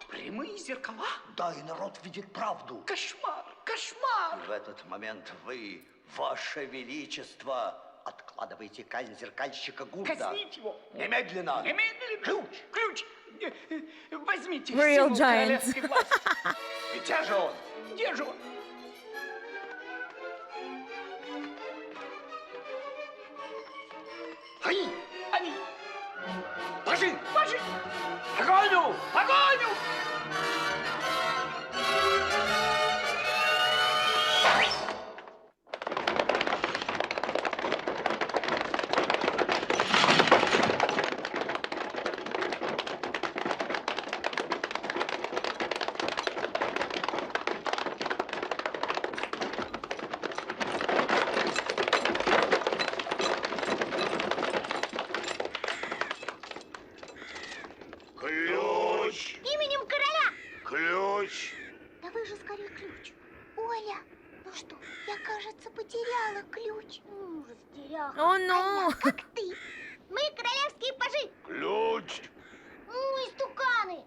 Прямые зеркала? Да, и народ видит правду. Кошмар. Кошмар! В этот момент вы, ваше величество, откладываете казнь зеркальщика Гурда. Казнить его! Немедленно! Немедленно! Ключ! Ключ! Возьмите Real символ giant. королевской власти. И где же он? Где же он? Они! Они! Пажи! Пажи! Погоню! Погоню! Ключ! Именем короля! Ключ! Да вы же скорее ключ. Оля, ну что, я, кажется, потеряла ключ. Растеряла. Oh, no. А я, как ты. Мы королевские пажи. Ключ! Истуканы.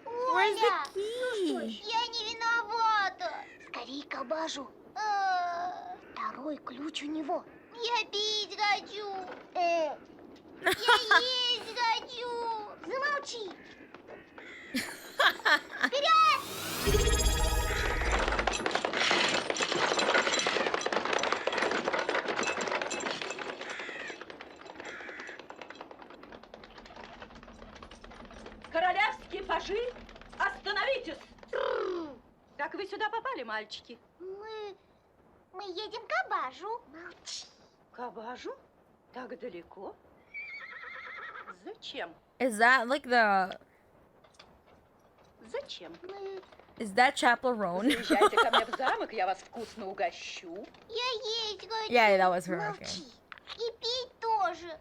Where's Оля, the key? я не виновата. Скорее к абажу. Второй ключ у него. Я пить хочу. Я есть хочу. Замолчи. Вперед! Королевские пажи, остановитесь! Как вы сюда попали, мальчики? Мы едем к абажу. Молчи. К абажу? Так далеко? Зачем? Is that like the... Зачем? Is that Chaperone? Заезжайте ко мне в замок, я вас вкусно угощу. Я есть хочу. Yeah, that was her. Okay. Молчи. И пить тоже.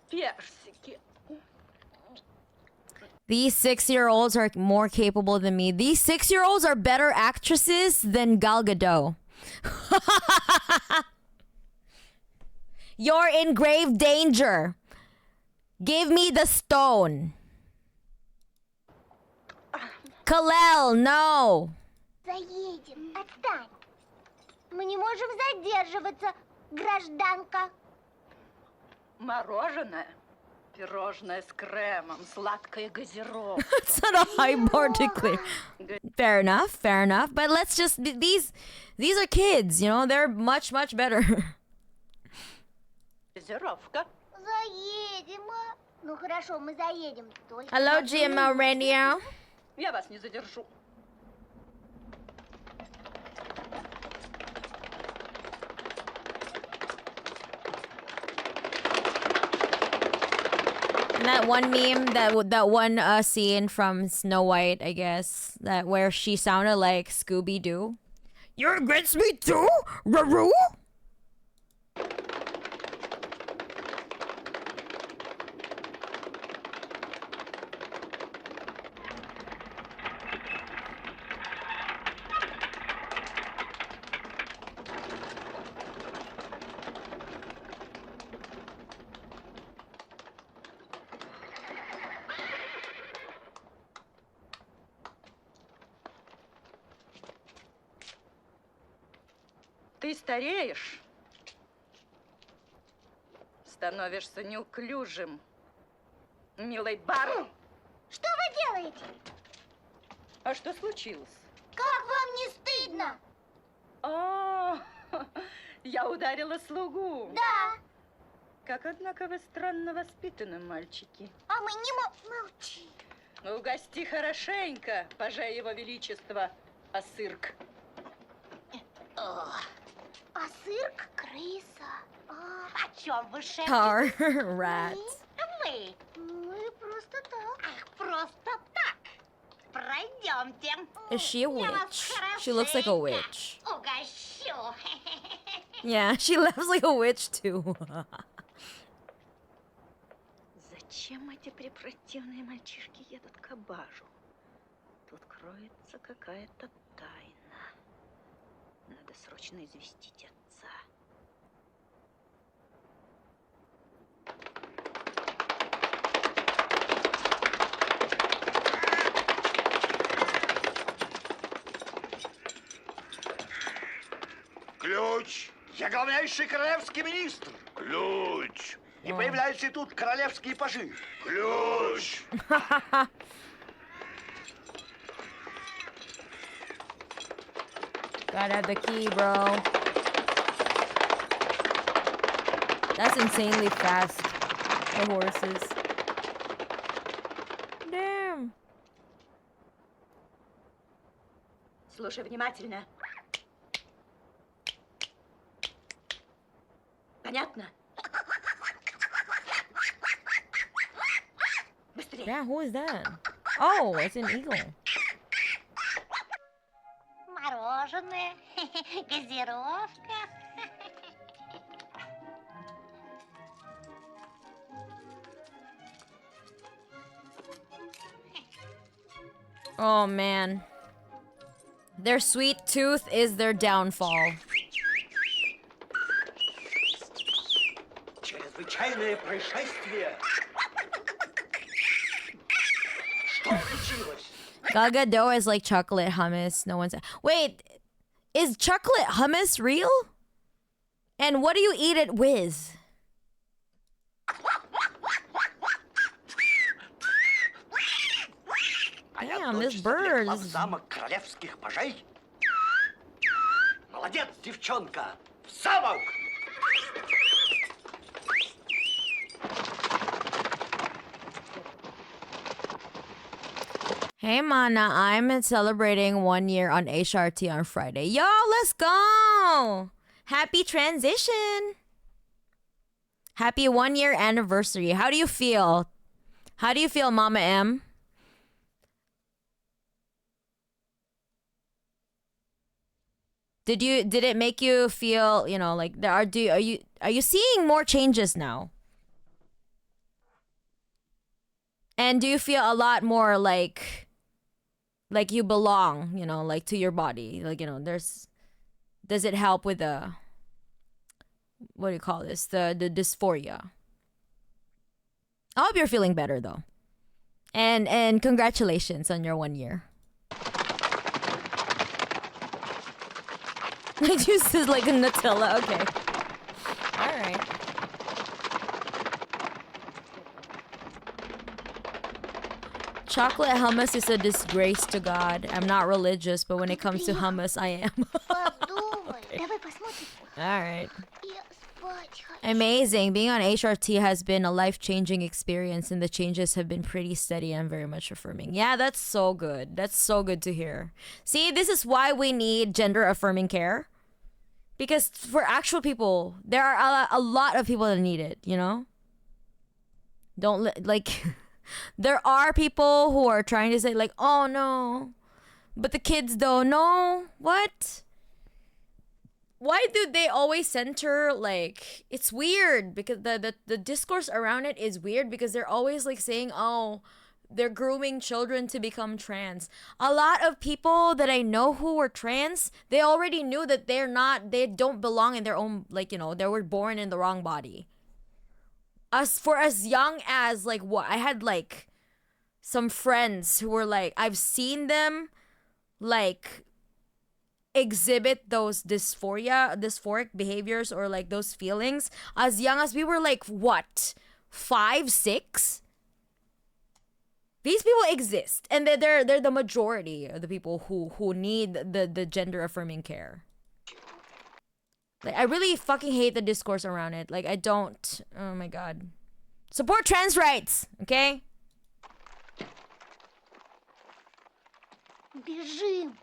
Персики. These 6-year-olds are more capable than me. These 6-year-olds are better actresses than Gal Gadot. You're in grave danger. Give me the stone. Kalel, no. Заедем. Отстань. Мы не можем задерживаться, гражданка. Мороженое, пирожное с кремом, сладкая газировка. It's not a high bar to clear. Fair enough, fair enough. But let's just these are kids, you know, they're much better. Газировка. Заедем, а? Ну хорошо, мы заедем. Только Hello, на GMO Radio. Я вас не задержу. And that one meme, that one scene from Snow White, I guess, that where she sounded like Scooby Doo. You're against me too, Ruru? Ты стареешь, становишься неуклюжим, милый бар. Что вы делаете? А что случилось? Как вам не стыдно? О, я ударила слугу. Да. Как, однако, вы странно воспитаны, мальчики. А мы не молчи. Угости хорошенько, паже его величества, асырк. А цирк — крыса. О чем вы, шеф? Tar rat. Вы? Мы просто так. Ах, просто так. Пройдемте. Is she a Я вас witch? She looks like a хорошенько witch. угощу. Yeah, she laughs like a witch too. Зачем эти препротивные мальчишки едут к абажу? Тут кроется какая-то тайна. Надо срочно известить отца. Я главнейший королевский министр. Ключ. Не появляются ли тут королевские пажи? Ключ. Gotta have the key, bro. That's insanely fast. The horses. Damn. Слушай внимательно. Понятно? Быстрее. Yeah, who is that? Oh, it's an eagle. Мороженое, газировка. Oh man. Their sweet tooth is their downfall. Чрезвычайное происшествие. Что случилось? Gaga dough is like chocolate hummus. No one's. Wait, is chocolate hummus real? And what do you eat it with? Damn, this bird. В замок королевских пажей. Молодец, девчонка. В замок! Hey Mana, I'm celebrating 1 year on HRT on Friday. Yo, let's go! Happy transition! Happy 1 year anniversary. How do you feel? How do you feel, Mama M? Did it make you feel, you know, like are you seeing more changes now? And do you feel a lot more like you belong, you know, like to your body? Like, you know, does it help with the, what do you call this? The dysphoria. I hope you're feeling better though. And congratulations on your 1 year. Juice is like a Nutella, okay. Alright. Chocolate hummus is a disgrace to God. I'm not religious, but when it comes to hummus, I am. Okay. Alright. Amazing. Being on HRT has been a life-changing experience, and the changes have been pretty steady and very much affirming. Yeah, that's so good. That's so good to hear. See, this is why we need gender-affirming care. Because for actual people, there are a lot of people that need it, you know? Like, there are people who are trying to say, like, oh no, but the kids though, no, what? Why do they always center, like, it's weird because the discourse around it is weird because they're always like saying, oh, they're grooming children to become trans. A lot of people that I know who were trans, they already knew that they don't belong in their own, like, you know, they were born in the wrong body. As young as, like, what? I had, like, some friends who were, like, I've seen them, like, exhibit those dysphoric behaviors or, like, those feelings as young as we were, like, what? 5, 6? These people exist, and they're the majority of the people who need the gender affirming care. Like, I really fucking hate the discourse around it. Like, I don't. Oh my god. Support trans rights, okay? Бежим.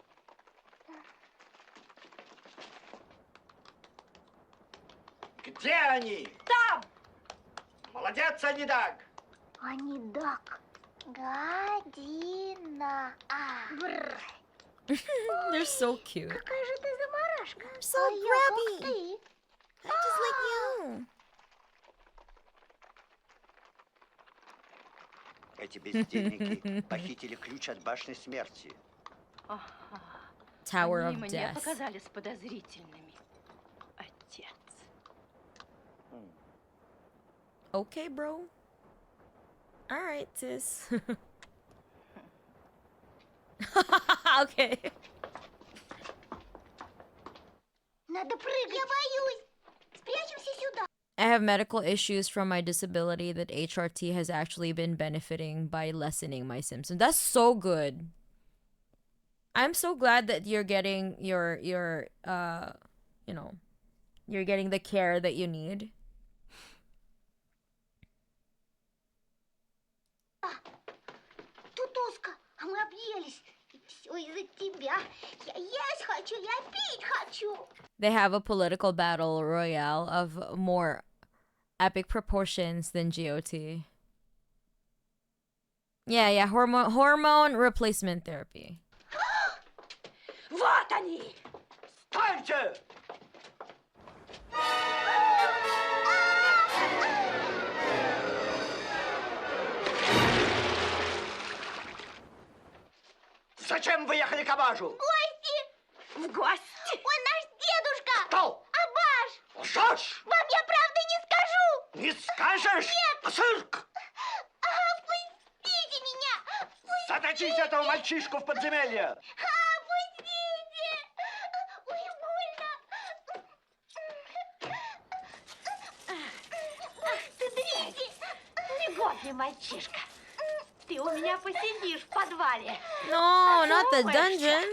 Где они? Там! Молодец, Анидак. Анидак. Гадина. They're so cute. Какая же ты заморашка. So А я grabby. как ты. I'm just like you. Эти бездельники похитили ключ от башни смерти. Tower Они of мне Death. показались подозрительными. Отец. Okay, bro. All right, sis. Okay. Надо прыгать. Я боюсь. Прячемся сюда. I have medical issues from my disability that HRT has actually been benefiting by lessening my symptoms. That's so good. I'm so glad that you're getting your you're getting the care that you need. Тут узко, а мы объелись. Все из-за тебя. Я есть хочу, я пить хочу. They have a political battle royale of more epic proportions than GOT. Yeah, hormone replacement therapy. Вот они! Стойте! Зачем вы ехали к Абажу? Гости! В гости? Он наш дедушка! Кто? Абаш! Лжешь! Вам я правды не скажу! Не скажешь? Нет! Цирк! Пустите меня! Заточите этого мальчишку в подземелье! Пустите! Ой, больно! Ты дрите! Негодный мальчишка. Ты у меня посидишь в подвале. No, not the dungeon.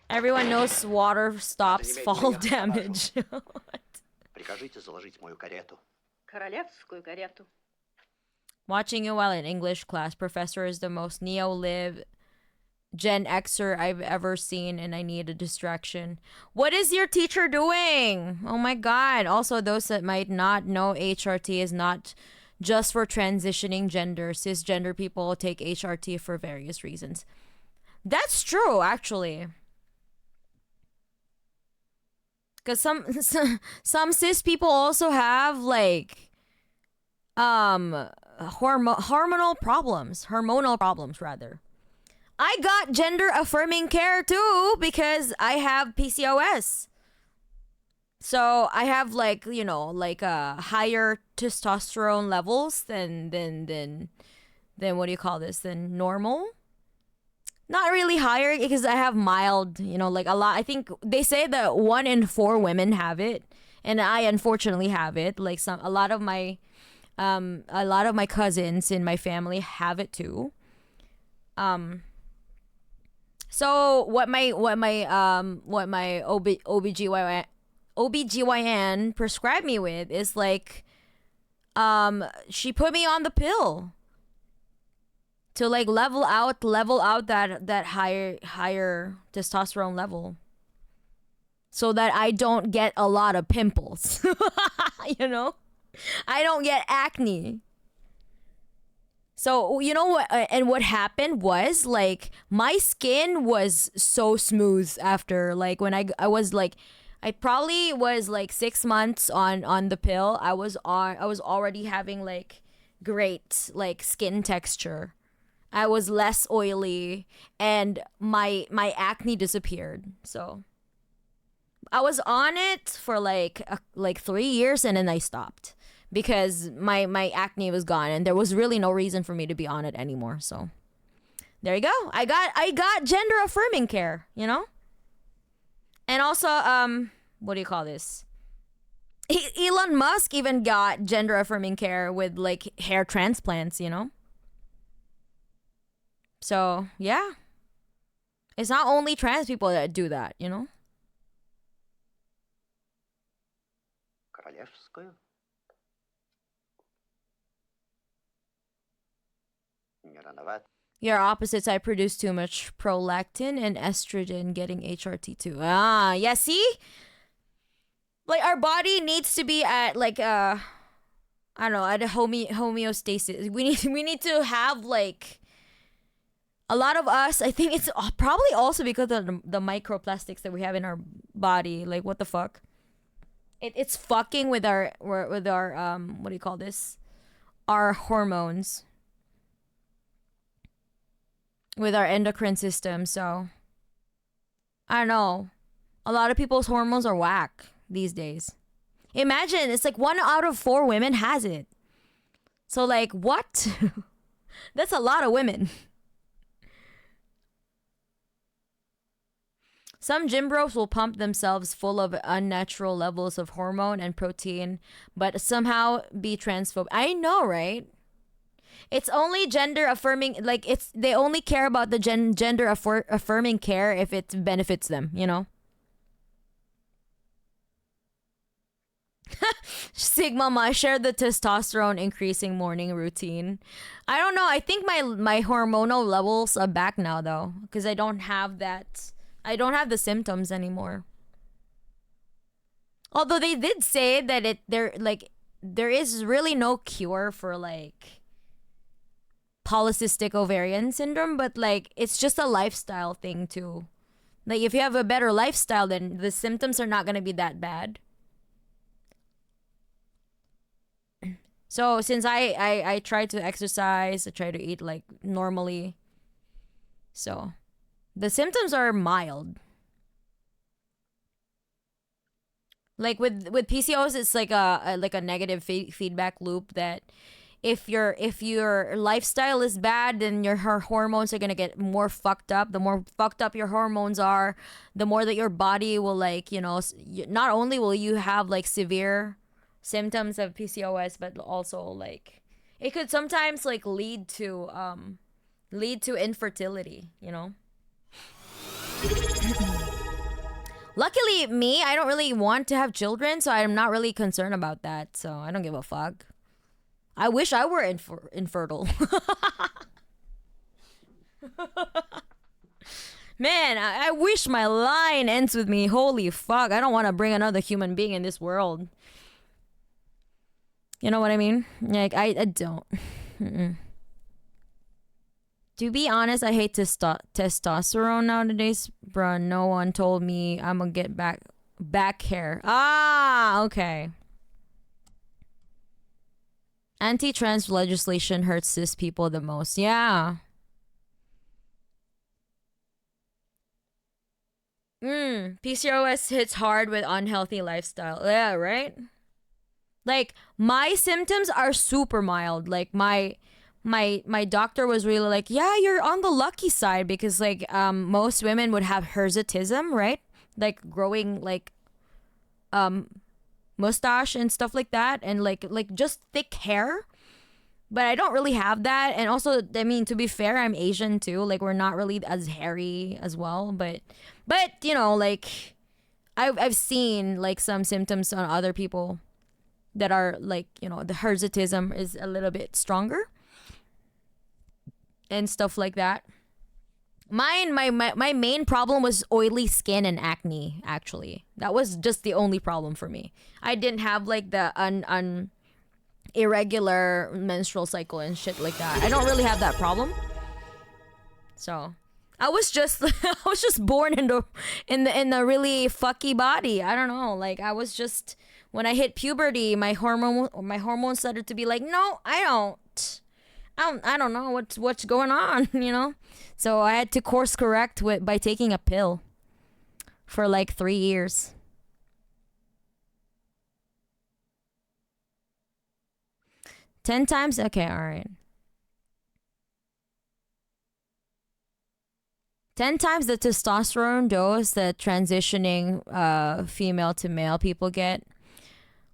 Everyone knows water stops fall damage. Прикажите заложить мою карету. Королевскую карету. Watching you while in English class, professor is the most neo-lib Gen Xer I've ever seen, and I need a distraction. What is your teacher doing? Oh my god. Also, those that might not know, HRT is not just for transitioning gender. Cisgender people take HRT for various reasons. That's true, actually. Because some cis people also have like hormonal problems rather. I got gender affirming care too because I have PCOS. So I have like, higher testosterone levels than what do you call this? Than normal. Not really higher because I have mild, like a lot. I think they say that 1 in 4 women have it, and I unfortunately have it. Like a lot of my cousins in my family have it too. So what my OBGYN prescribed me with is like she put me on the pill to like level out that higher testosterone level so that I don't get a lot of pimples. I don't get acne. So, you know what? And what happened was, like, my skin was so smooth after, like, when I was, like, I probably was, like, 6 months on the pill. I was already having, like, great, like, skin texture. I was less oily, and my acne disappeared. So, I was on it for, like 3 years, and then I stopped. Because my acne was gone and there was really no reason for me to be on it anymore. So there you go. I got gender affirming care, And also, what do you call this? Elon Musk even got gender affirming care with like hair transplants, So yeah. It's not only trans people that do that, Королевскую? Your opposites, I produce too much prolactin and estrogen, getting HRT too. Ah, yeah, see? Like, our body needs to be at, like, I don't know, at a homeostasis. We need to have, like, a lot of us, I think it's probably also because of the microplastics that we have in our body. Like, what the fuck? It's fucking with our, what do you call this? Our hormones. With our endocrine system, so I don't know. A lot of people's hormones are whack these days. Imagine, it's like 1 out of 4 women has it. So like, what? That's a lot of women. Some gym bros will pump themselves full of unnatural levels of hormone and protein, but somehow be transphobic. I know, right? It's only gender affirming, like they only care about the gender affirming care if it benefits them, you know? Sigma, I share the testosterone increasing morning routine. I don't know. I think my hormonal levels are back now though, because I don't have that. I don't have the symptoms anymore. Although they did say that there is really no cure for like polycystic ovarian syndrome, but like it's just a lifestyle thing too. Like if you have a better lifestyle, then the symptoms are not gonna be that bad. So since I try to exercise, I try to eat like normally. So the symptoms are mild. Like with PCOS, it's like a negative feedback loop that if your lifestyle is bad, then your hormones are gonna get more fucked up. The more fucked up your hormones are, the more that your body will like, you know, not only will you have like severe symptoms of PCOS, but also like it could sometimes like lead to infertility, you know. Luckily me, I don't really want to have children, so I'm not really concerned about that, so I don't give a fuck. I wish I were infertile. Man, I wish my line ends with me. Holy fuck, I don't want to bring another human being in this world. You know what I mean? Like, I don't. To be honest, I hate testosterone nowadays. Bruh, no one told me I'm gonna get back hair. Ah, okay. Anti-trans legislation hurts cis people the most. Yeah. PCOS hits hard with unhealthy lifestyle. Yeah, right? Like, my symptoms are super mild. Like, my doctor was really like, yeah, you're on the lucky side, because like most women would have hirsutism, right? Like growing like mustache and stuff like that, and like just thick hair. But I don't really have that. And also, I mean, to be fair, I'm Asian too. Like, we're not really as hairy as well, but you know, like I've seen like some symptoms on other people that are like, you know, the hirsutism is a little bit stronger and stuff like that. My main problem was oily skin and acne, actually. That was just the only problem for me. I didn't have like the irregular menstrual cycle and shit like that. I don't really have that problem. So I was just born in a really fucky body. I don't know. Like, I was just, when I hit puberty, my hormones started to be like, no, I don't know what's going on, you know? So I had to course correct by taking a pill for like 3 years. Ten times? Okay, alright. 10 times the testosterone dose that transitioning female to male people get.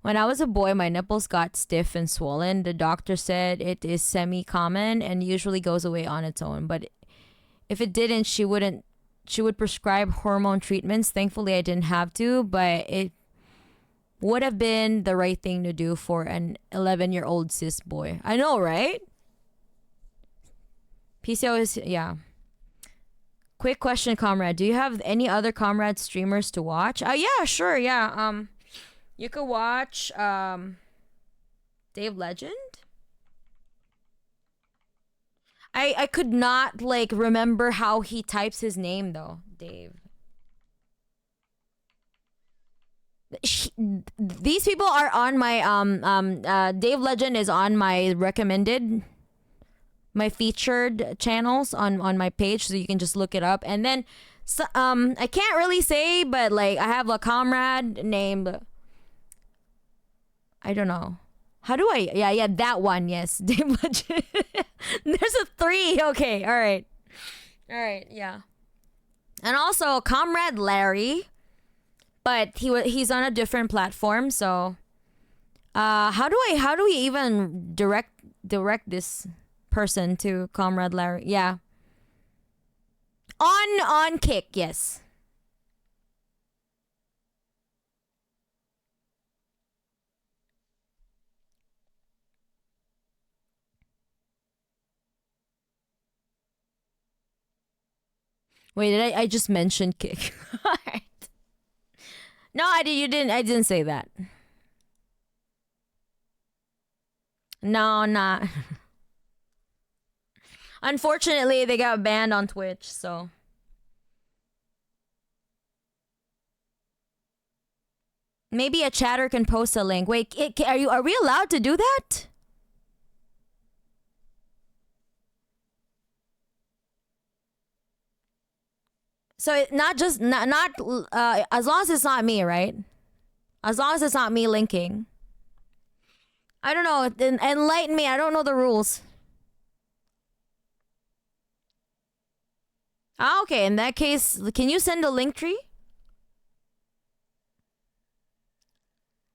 When I was a boy, my nipples got stiff and swollen. The doctor said it is semi-common and usually goes away on its own. But if it didn't, she would prescribe hormone treatments. Thankfully, I didn't have to, but it would have been the right thing to do for an 11-year-old cis boy. I know, right? PCOS, yeah. Quick question, Comrade. Do you have any other Comrade streamers to watch? Yeah, sure, yeah. You could watch Dave Legend. I could not like remember how he types his name though. Dave. These people are on my Dave Legend is on my recommended, my featured channels on my page, so you can just look it up. And then so, I can't really say, but like I have a comrade named, I don't know. How do I? Yeah, that one. Yes, Dave Legend. There's a 3. Okay, all right, yeah. And also Comrade Larry, but he's on a different platform. So, how do we even direct this person to Comrade Larry? Yeah. On Kick, yes. Wait, did I just mention Kick? Alright. No, you didn't. I didn't say that. No, not. Unfortunately, they got banned on Twitch, so. Maybe a chatter can post a link. Wait, are we allowed to do that? So not as long as it's not me, right? As long as it's not me linking. I don't know. Enlighten me. I don't know the rules. Ah, okay. In that case, can you send a link tree?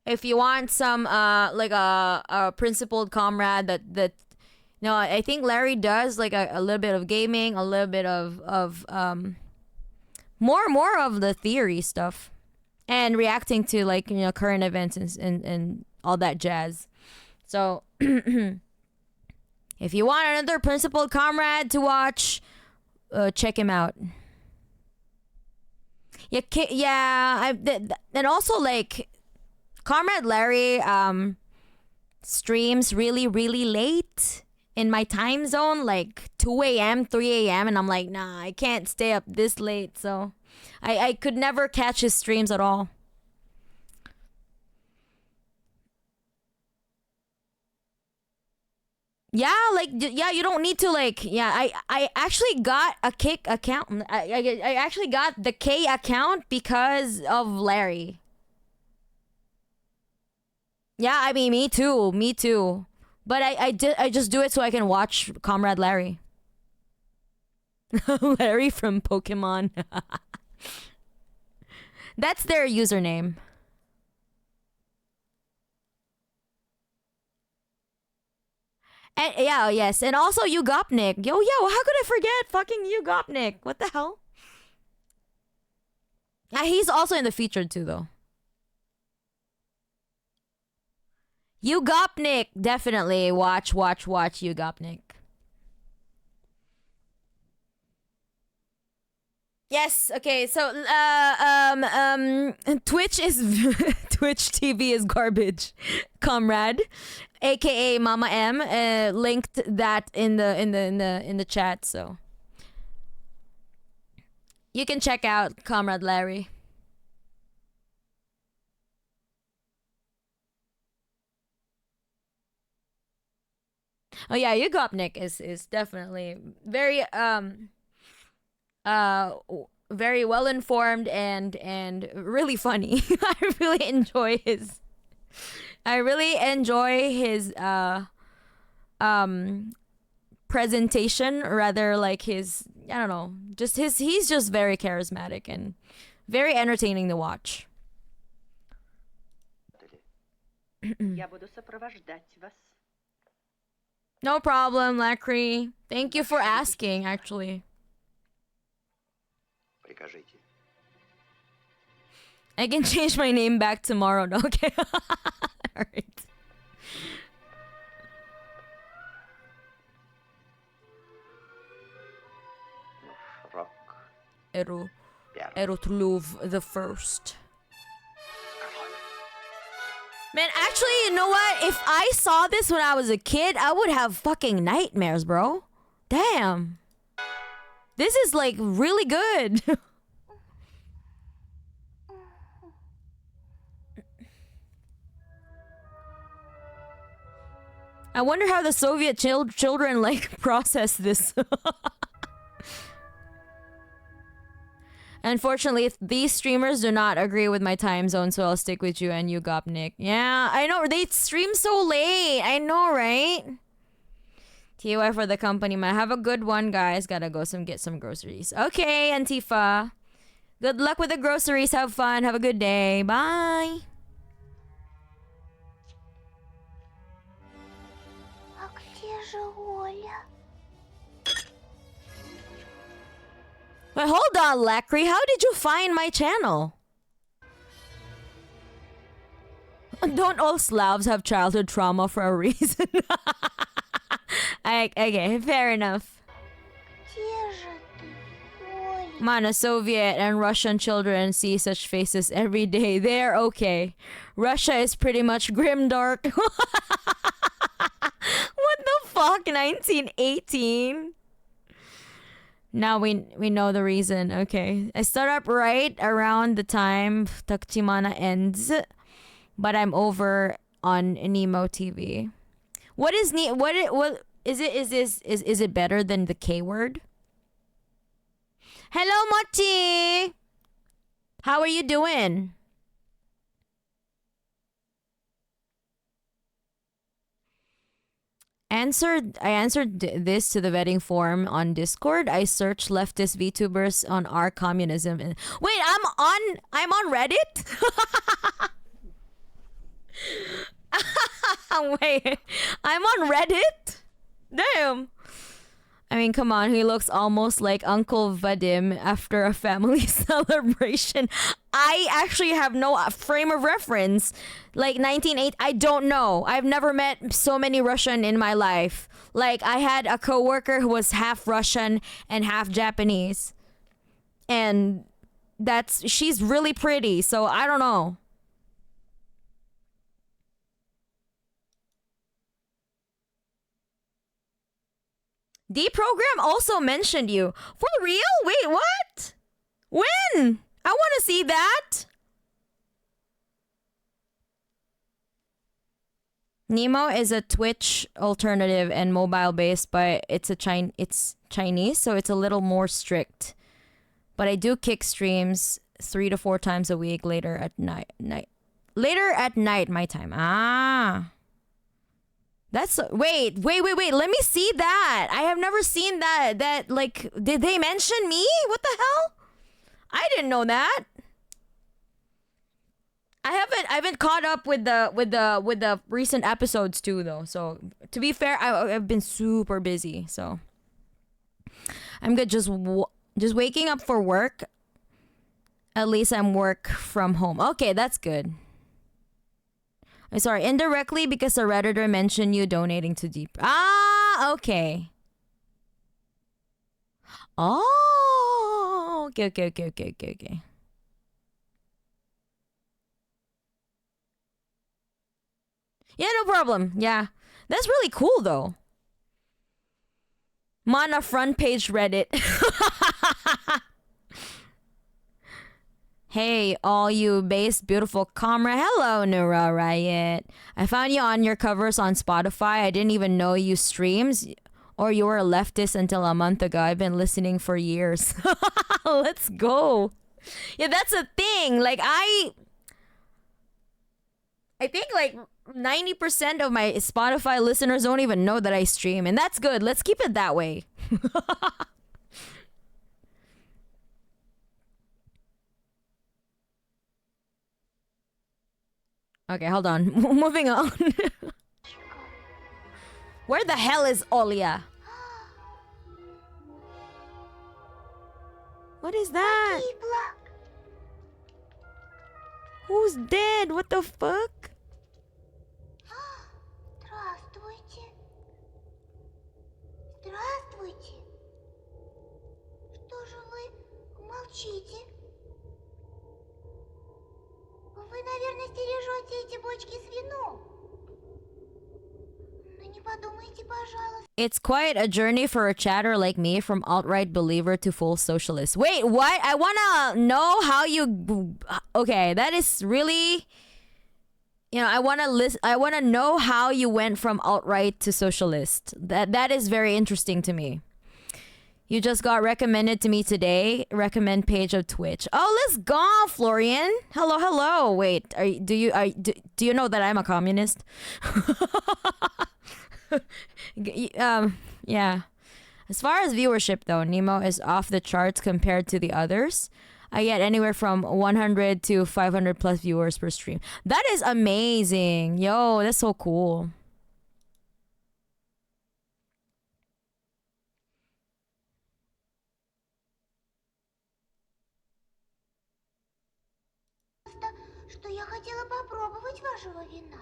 If you want some like a principled comrade that no, I think Larry does like a little bit of gaming, a little bit of more of the theory stuff, and reacting to like current events and all that jazz. So if you want another principled comrade to watch, check him out. Yeah. And also like Comrade Larry streams really late in my time zone, like 2 a.m., 3 a.m. And I'm like, nah, I can't stay up this late. So I could never catch his streams at all. Yeah, like, yeah, you don't need to, like, yeah, I actually got a Kick account. I actually got the K account because of Larry. Yeah, I mean, me too. But I just do it so I can watch Comrade Larry. Larry from Pokemon. That's their username. And yeah, yes, and also Ugopnik. Yo, how could I forget fucking Ugopnik? What the hell? He's also in the featured too, though. Ugopnik, definitely watch Ugopnik. Yes, okay, so Twitch TV is garbage. Comrade, aka Mama M, linked that in the chat, so you can check out Comrade Larry. Oh yeah, Ugopnik is definitely very very well informed and really funny. I really enjoy his presentation, rather like his, I don't know, just he's just very charismatic and very entertaining to watch. No problem, Lacry. Thank you for asking, actually. I can change my name back tomorrow, no? Okay. Alright. Erotluv the First. Man, actually, you know what? If I saw this when I was a kid, I would have fucking nightmares, bro. Damn. This is like really good. I wonder how the Soviet children like process this. Unfortunately, these streamers do not agree with my time zone, so I'll stick with you and you, Gopnik. Yeah, I know. They stream so late. I know, right? TY for the company, man. Have a good one, guys. Gotta go get some groceries. Okay, Antifa. Good luck with the groceries. Have fun. Have a good day. Bye. А где же Оля? Wait, hold on, Lacry. How did you find my channel? Don't all Slavs have childhood trauma for a reason? Okay, fair enough. Где же ты, Оля? Man, Soviet and Russian children see such faces every day. They're okay. Russia is pretty much grimdark. What the fuck? 1918? Now we know the reason. Okay. I start up right around the time Takchimana ends, but I'm over on Nemo TV. What is what is it? Is it better than the K word? Hello, Mochi. How are you doing? I answered this to the vetting form on Discord. I searched leftist VTubers on our communism. Wait, I'm on Reddit? Wait, I'm on Reddit? Damn. I mean, come on, he looks almost like Uncle Vadim after a family celebration. I actually have no frame of reference. Like 1980, I don't know. I've never met so many Russian in my life. Like, I had a coworker who was half Russian and half Japanese. And she's really pretty, so I don't know. Deprogram also mentioned you. For real? Wait, what? When? I want to see that. Nemo is a Twitch alternative and mobile based, but it's Chinese, so it's a little more strict. But I do kick streams 3 to 4 times a week later at night. Later at night, my time. Ah. That's wait. Let me see that. I have never seen that like, did they mention me? What the hell? I didn't know that. I haven't caught up with the recent episodes too though. So to be fair, I've been super busy. So I'm good. Just waking up for work. At least I'm work from home. Okay, that's good. I'm sorry, indirectly because a Redditor mentioned you donating to Deep. Ah, okay. Oh, okay. Yeah, no problem. Yeah. That's really cool though. Mana front page Reddit. Hey, all you base beautiful Comrade. Hello, Nura Riot. I found you on your covers on Spotify. I didn't even know you streams or you were a leftist until a month ago. I've been listening for years. Let's go. Yeah, that's a thing. Like I think like 90% of my Spotify listeners don't even know that I stream, and that's good. Let's keep it that way. Okay, hold on. Moving on. Where the hell is Olia? What is that? Who's dead? What the fuck? Здравствуйте. Здравствуйте. Что же вы молчите? Вы, наверное, стережете эти бочки с вином. Но не подумайте, пожалуйста. It's quite a journey for a chatter like me from alt-right believer to full socialist. Wait, what? I wanna know how you... Okay, that is really... You know, I wanna know how you went from alt-right to socialist. That is very interesting to me. You just got recommended to me today. Recommend page of Twitch. Oh, let's go, Florian. Hello. Wait, do you know that I'm a communist? Yeah. As far as viewership though, Nemo is off the charts compared to the others. I get anywhere from 100 to 500 plus viewers per stream. That is amazing. Yo, that's so cool. Что я хотела попробовать вашего вина.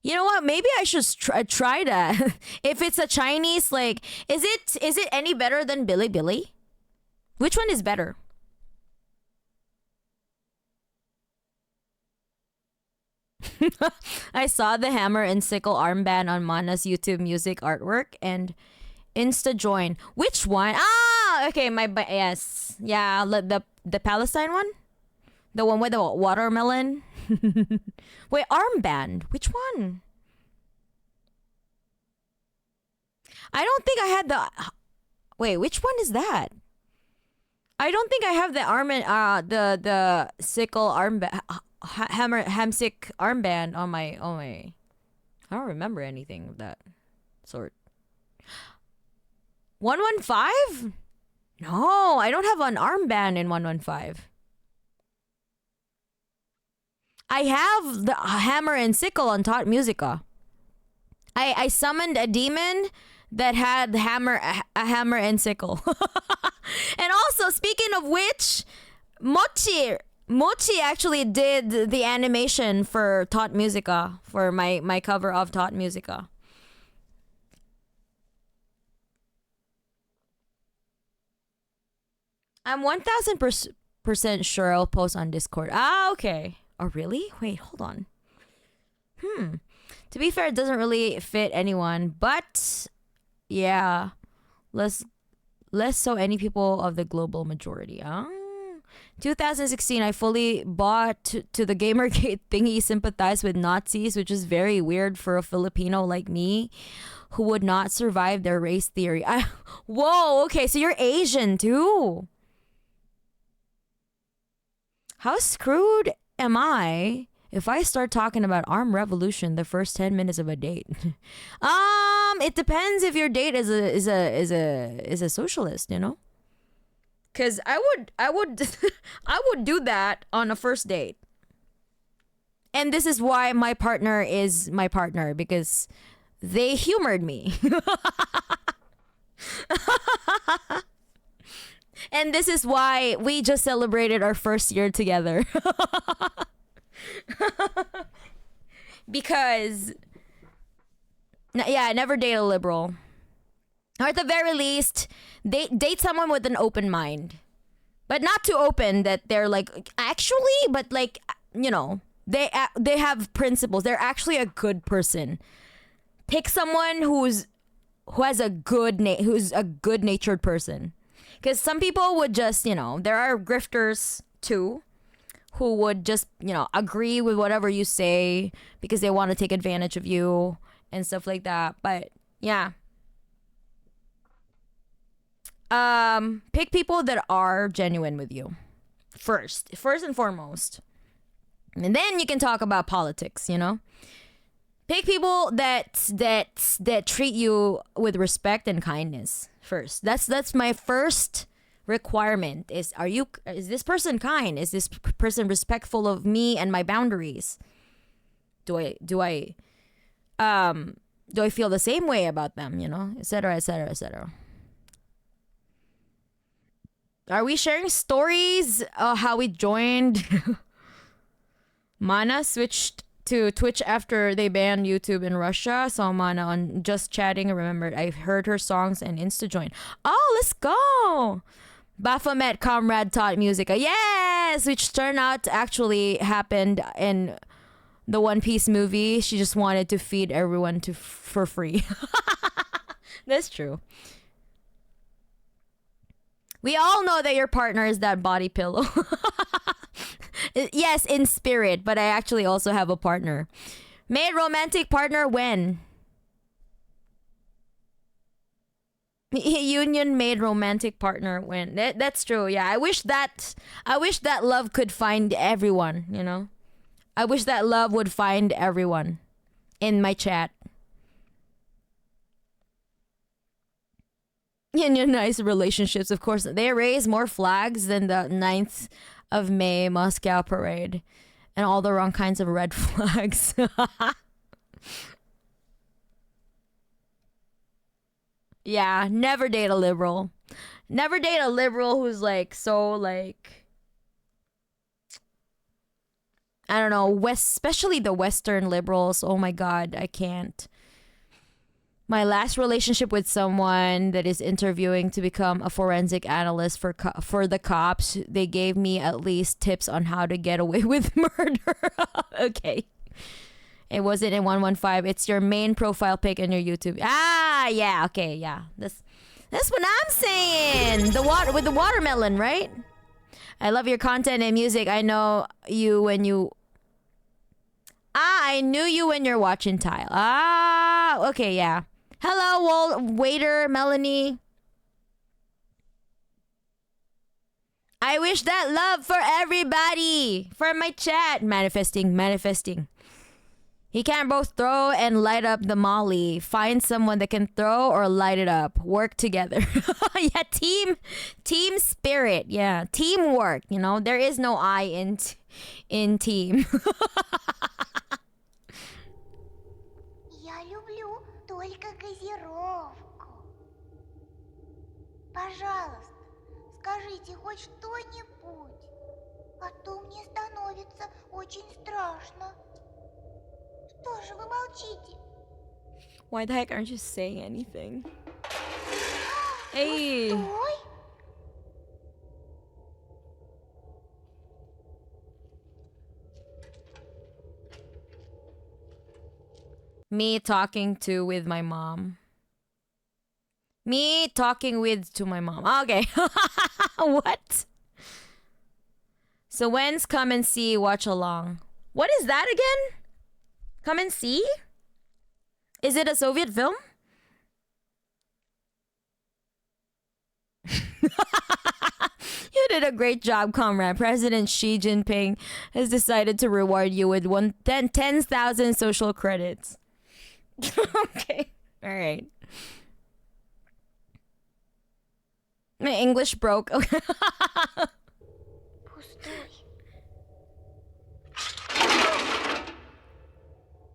You know what? Maybe I should try that. If it's a Chinese, like, is it any better than Billy Billy? Which one is better? I saw the hammer and sickle armband on Mana's YouTube music artwork and insta join. Which one? Ah, okay, yes, yeah, the Palestine one, the one with the watermelon. Wait, armband. Which one? I don't think I had the. Wait, which one is that? I don't think I have the the sickle armband, hamsick armband on my. I don't remember anything of that sort. 115? No, I don't have an armband in 115. I have the hammer and sickle on Tot Musica. I summoned a demon that had a hammer and sickle. And also, speaking of which, Mochi actually did the animation for Tot Musica, for my cover of Tot Musica. I'm 1000% sure I'll post on Discord. Ah, okay. Oh, really? Wait, hold on. To be fair, it doesn't really fit anyone, but yeah, less so any people of the global majority. 2016, I fully bought to the Gamergate thingy, sympathized with Nazis, which is very weird for a Filipino like me who would not survive their race theory. Whoa, okay, so you're Asian too. How screwed am I if I start talking about armed revolution the first 10 minutes of a date? It depends if your date is a socialist, you know? Cause I would I would do that on a first date. And this is why my partner is my partner, because they humored me. And this is why we just celebrated our first year together. Because, yeah, never date a liberal. Or at the very least, date someone with an open mind. But not too open that they're like, actually, but like, you know, they have principles. They're actually a good person. Pick someone who's a good-natured person. Because some people would just, you know, there are grifters too, who would just, you know, agree with whatever you say because they want to take advantage of you and stuff like that. But yeah. Pick people that are genuine with you first and foremost. And then you can talk about politics, you know? Pick people that treat you with respect and kindness first. That's my first requirement. Is this person kind? Is this person respectful of me and my boundaries? Do I feel the same way about them, you know? Etc. etc. etc. Are we sharing stories of how we joined? Mana switched to Twitch after they banned YouTube in Russia. Saw Mana on Just Chatting and remembered I heard her songs and insta join. Oh, let's go! Baphomet Comrade taught music. Yes! Which turned out to actually happened in the One Piece movie. She just wanted to feed everyone for free. That's true. We all know that your partner is that body pillow. Yes, in spirit, but I actually also have a partner. Made romantic partner when? Union made romantic partner when. That's true. Yeah, I wish that love could find everyone, you know? I wish that love would find everyone in my chat. Unionized relationships, of course. They raise more flags than the 9th of May Moscow parade. And all the wrong kinds of red flags. Yeah, never date a liberal. Never date a liberal who's like so like I don't know, especially the Western liberals. Oh my god, I can't. My last relationship with someone that is interviewing to become a forensic analyst for the cops, they gave me at least tips on how to get away with murder. Okay. It wasn't in 115. It's your main profile pic in your YouTube. Ah, yeah. Okay, yeah. That's what I'm saying. The water with the watermelon, right? I love your content and music. I know you when you I knew you when you're watching Tile. Ah, okay, yeah. Hello, waiter, Melanie. I wish that love for everybody. For my chat. Manifesting. He can't both throw and light up the molly. Find someone that can throw or light it up. Work together. Yeah, team spirit. Yeah, teamwork. You know, there is no I in team. Я люблю только газировку. Пожалуйста, скажите хоть что-нибудь, а то мне становится очень страшно. Что же вы молчите? Why the heck aren't you saying anything? Hey. Пустой? Me talking with my mom. Me talking to my mom. Okay. What? So when's Come and See Watchalong? What is that again? Come and See? Is it a Soviet film? You did a great job, Comrade. President Xi Jinping has decided to reward you with 10,000 social credits. Okay. All right. My English broke. Okay.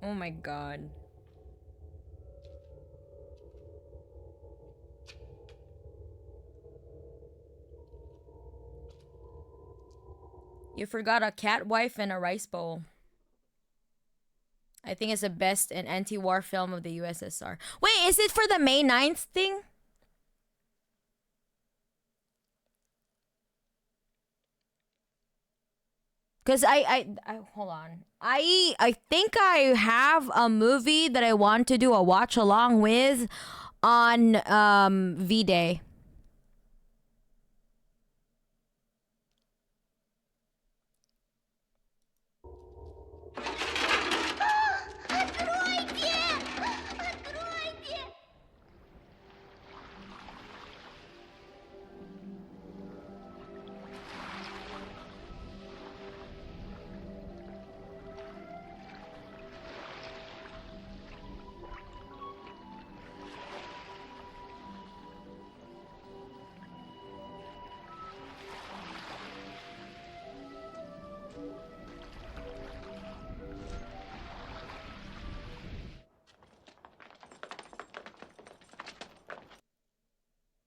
Oh my god. You forgot a cat wife and a rice bowl. I think it's the best and anti-war film of the USSR. Wait, is it for the May 9th thing? Cause I hold on. I think I have a movie that I want to do a watch along with on V-Day.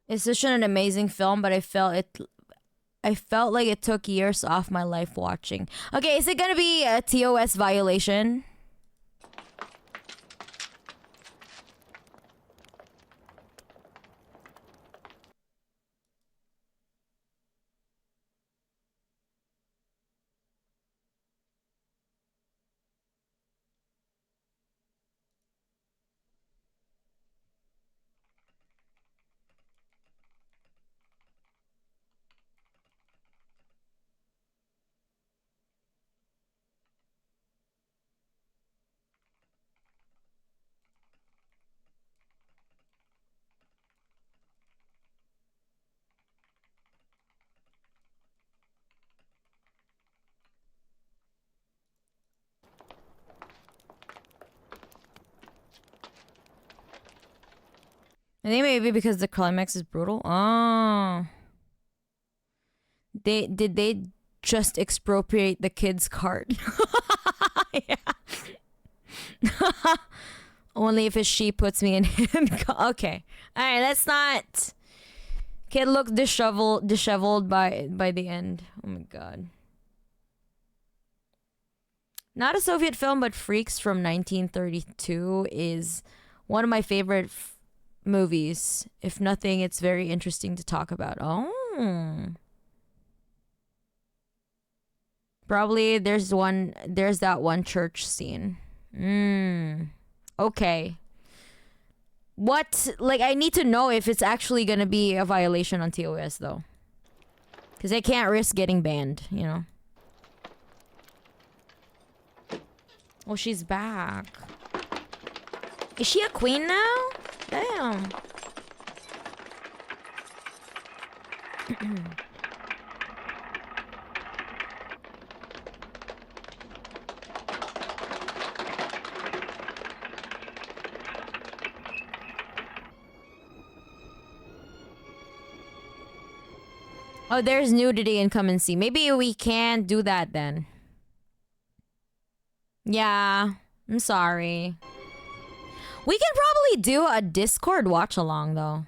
It's such an amazing film, but I felt like it took years off my life watching. Okay, is it gonna be a TOS violation? I think maybe because the climax is brutal. Oh. Did they just expropriate the kid's cart? Yeah. Only if she puts me in. Okay. Alright, let's not. Kid looks disheveled by the end. Oh my god. Not a Soviet film, but Freaks from 1932 is one of my favorite movies. If nothing, it's very interesting to talk about. Oh. Probably there's that one church scene. Okay. What, like, I need to know if it's actually gonna be a violation on TOS though. Because I can't risk getting banned, you know. Oh, she's back. Is she a queen now? Damn. Oh, there's nudity in Come and See. Maybe we can't do that then. Yeah, I'm sorry. We can probably do a Discord watch along though.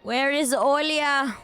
Where is Olia?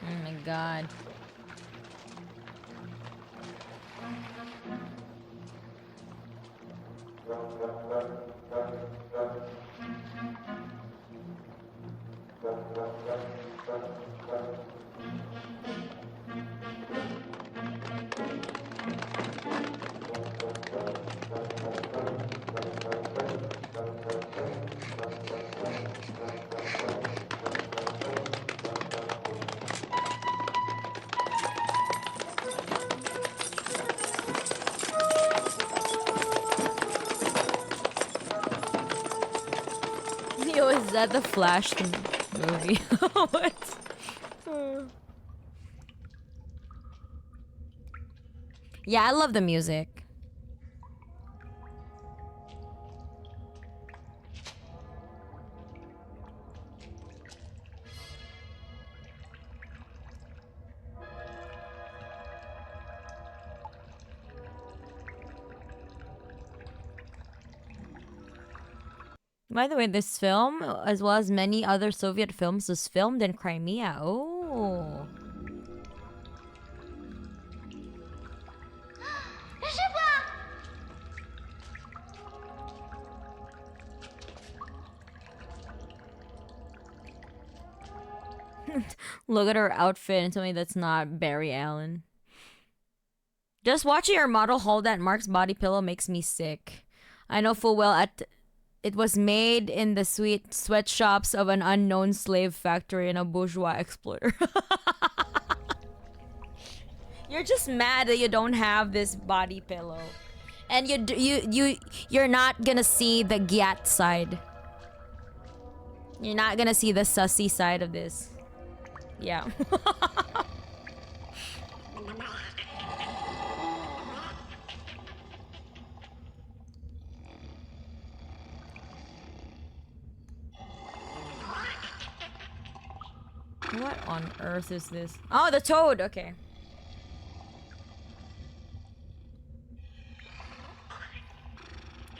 Oh my god. Yo, is that the Flash movie? What? Yeah, I love the music. By the way, this film, as well as many other Soviet films, was filmed in Crimea. Oh. Look at her outfit and tell me that's not Barry Allen. Just watching her model hold that Mark's body pillow makes me sick. I know full well it was made in the sweatshops of an unknown slave factory and a bourgeois exploiter. You're just mad that you don't have this body pillow. And you're not gonna see the gyat side. You're not gonna see the sussy side of this. Yeah. What on earth is this? Oh, the toad. Okay.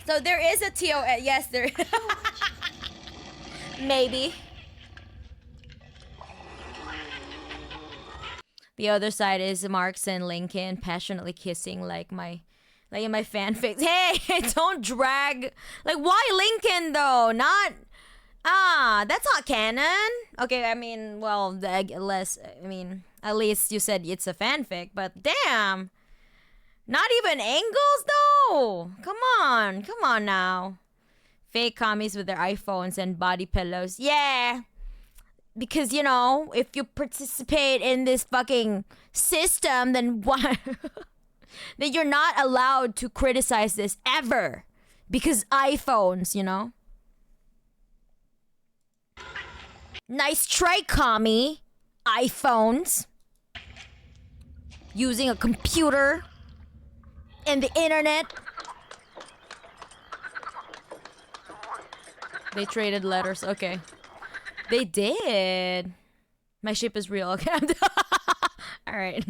So there is a TOS. Yes, there. Maybe. The other side is Marx and Lincoln passionately kissing like in my fanfics. Hey, don't drag. Like, why Lincoln though? Not. That's not canon. Okay, I mean, well, at least you said it's a fanfic, but damn. Not even angles though. Come on now. Fake commies with their iPhones and body pillows. Yeah. Because, you know, if you participate in this fucking system, then why? Then you're not allowed to criticize this ever. Because iPhones, you know? Nice try, commie. iPhones. Using a computer. And the internet. They traded letters. Okay. They did. My ship is real. Okay. Alright.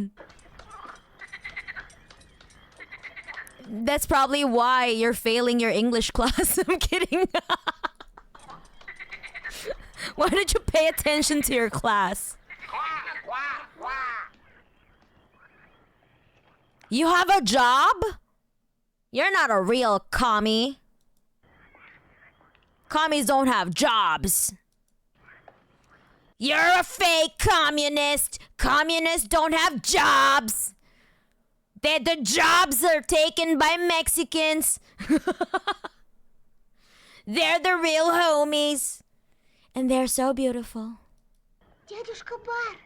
That's probably why you're failing your English class. I'm kidding. Why did you pay attention to your class? You have a job? You're not a real commie. Commies don't have jobs. You're a fake communist. Communists don't have jobs. The jobs are taken by Mexicans. They're the real homies. And they're so beautiful. Дядюшка Бар.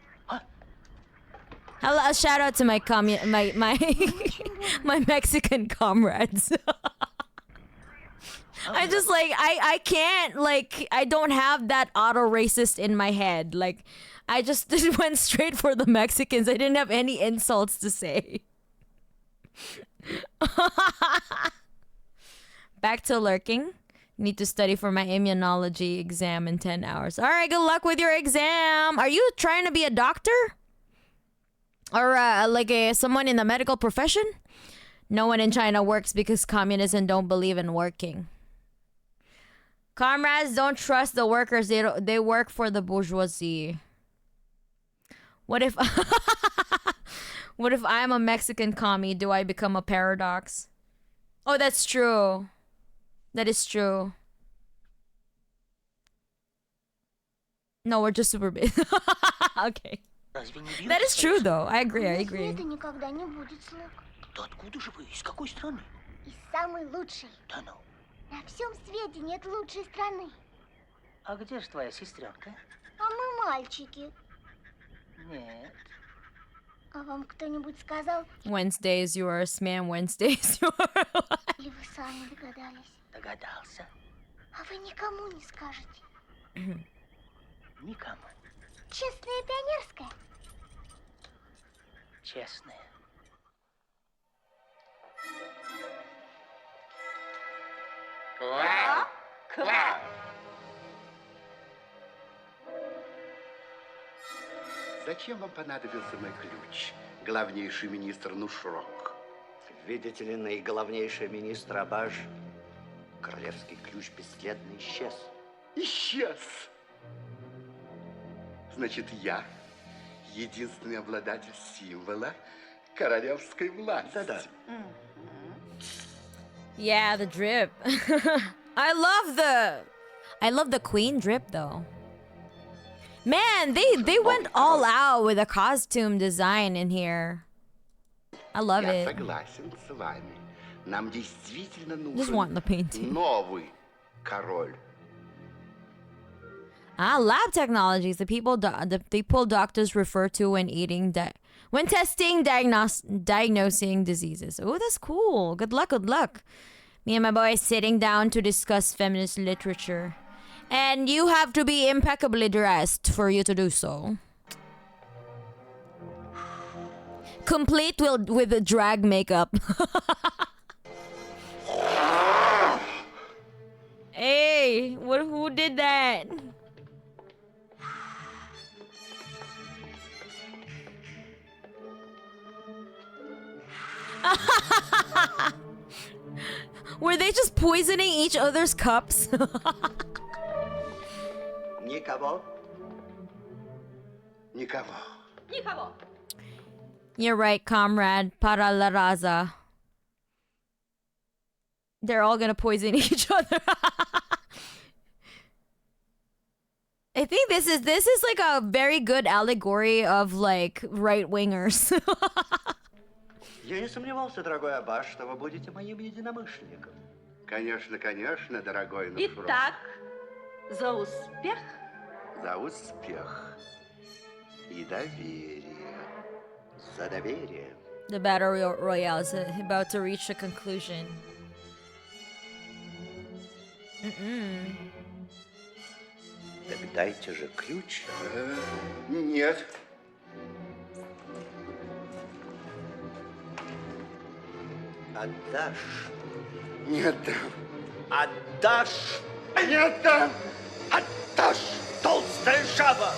Hello, shout out to my my Mexican comrades. I just I can't I don't have that auto racist in my head. Like I just went straight for the Mexicans. I didn't have any insults to say. Back to lurking. Need to study for my immunology exam in 10 hours. All right, good luck with your exam. Are you trying to be a doctor? Or someone in the medical profession? No one in China works because communism don't believe in working. Comrades, don't trust the workers. They work for the bourgeoisie. What if what if I'm a Mexican commie? Do I become a paradox? Oh, that's true. That is true. No, we're just super big. Okay. That is true, though. I agree. Света никогда не будет, Слуг. Да откуда же вы? Из какой страны? Из самой лучшей. Да ну. На всем свете нет лучшей страны. А где же твоя сестренка? А мы мальчики. Нет. А вам кто-нибудь сказал? Wednesdays yours, man. Wednesdays yours. Или вы сами догадались? Догадался. А вы никому не скажете? Никому. Честная пионерская? Честная. Ква! Ква! Зачем вам понадобился мой ключ, главнейший министр Нушрок? Видите ли, наиглавнейший министр Абаш, королевский ключ бесследно исчез. Исчез! Значит, я единственный обладатель символа королевской власти. Да-да. Yeah, the drip. I love the queen drip though. Man, they went all out with the costume design in here. I love Я it. согласен с вами. Нам действительно Just want нужен the painting. новый король. Lab technologies. The people doctors refer to when testing, diagnosing diseases. Oh, that's cool. Good luck. Me and my boy sitting down to discuss feminist literature. And you have to be impeccably dressed for you to do so. Complete with the drag makeup. Hey, who did that? Were they just poisoning each other's cups? Никого? Никого. Никого. You're right, comrade. Para la raza. They're all gonna poison each other. I think this is like a very good allegory of like right wingers. Я не сомневался, дорогой Аббас, что вы будете моим единомышленником. Конечно, конечно, дорогой наш Ром. Итак, за успех. За успех и доверие. За доверие. The battle royale is about to reach a conclusion. Так дайте же ключ. Нет. Отдашь. Не отдам. Отдашь. Не отдам. Отдашь, толстая жаба.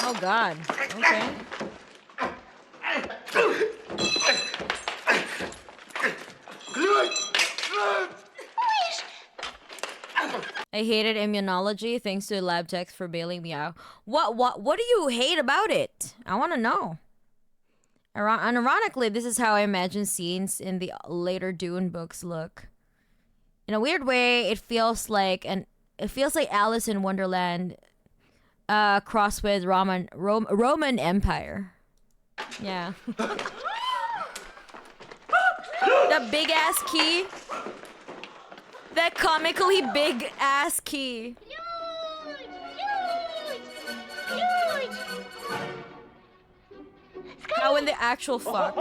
Oh God. Okay. I hated immunology. Thanks to lab techs for bailing me out. What do you hate about it? I want to know. And ironically, this is how I imagine scenes in the later Dune books look. In a weird way, it feels like Alice in Wonderland crossed with Roman Empire. Yeah. The big ass key. That comically big ass key. How in the actual fuck?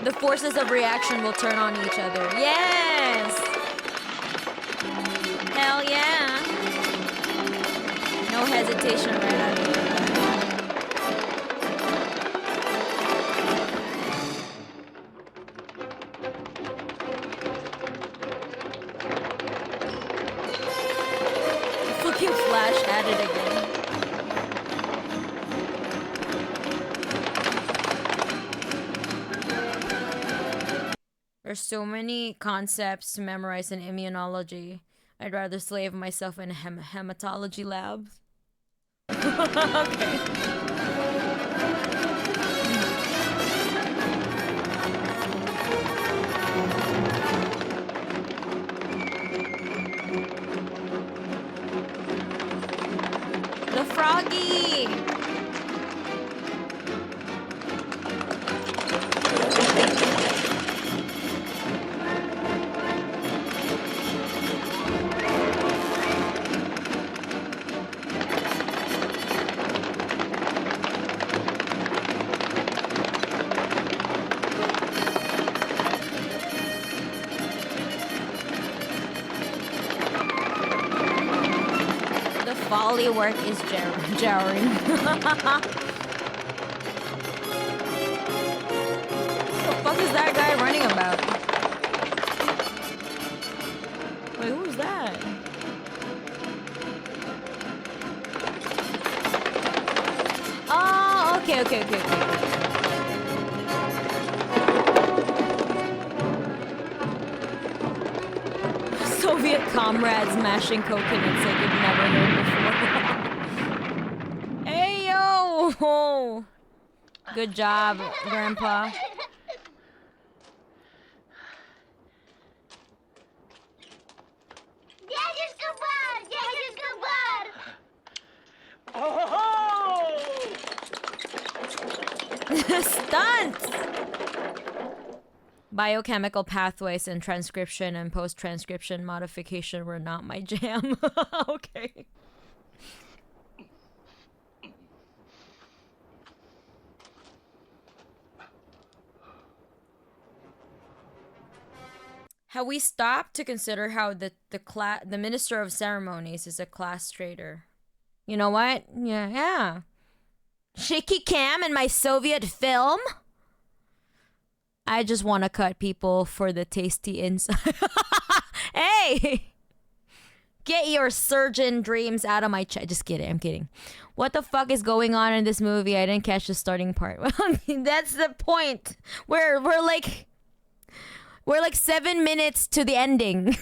The forces of reaction will turn on each other. Yes! Hell yeah! No hesitation right out of here. Fucking Flash at it again. There's so many concepts to memorize in immunology. I'd rather slave myself in hematology labs. Okay. The froggy! Folly work is jarring. What the fuck is that guy running about? Wait, who's that? Oh, okay. Soviet comrades mashing coconuts like you've never heard before. Hey yo! Good job, Grandpa. Дядюшка Бар! Stunt! Biochemical pathways and transcription and post-transcription modification were not my jam. Okay. Have we stopped to consider how the Minister of Ceremonies is a class traitor? You know what? Yeah. Shaky cam in my Soviet film? I just want to cut people for the tasty inside. Hey! Get your surgeon dreams out of my chest. Just kidding. I'm kidding. What the fuck is going on in this movie? I didn't catch the starting part. Well, that's the point. We're like 7 minutes to the ending.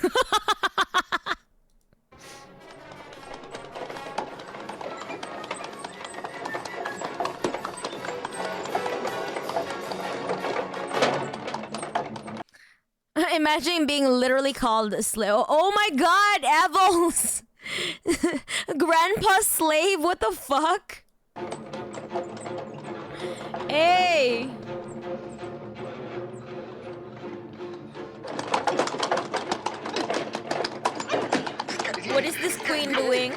Imagine being literally called a slave. Oh my god, Avils! Grandpa's slave? What the fuck? Hey! What is this queen doing?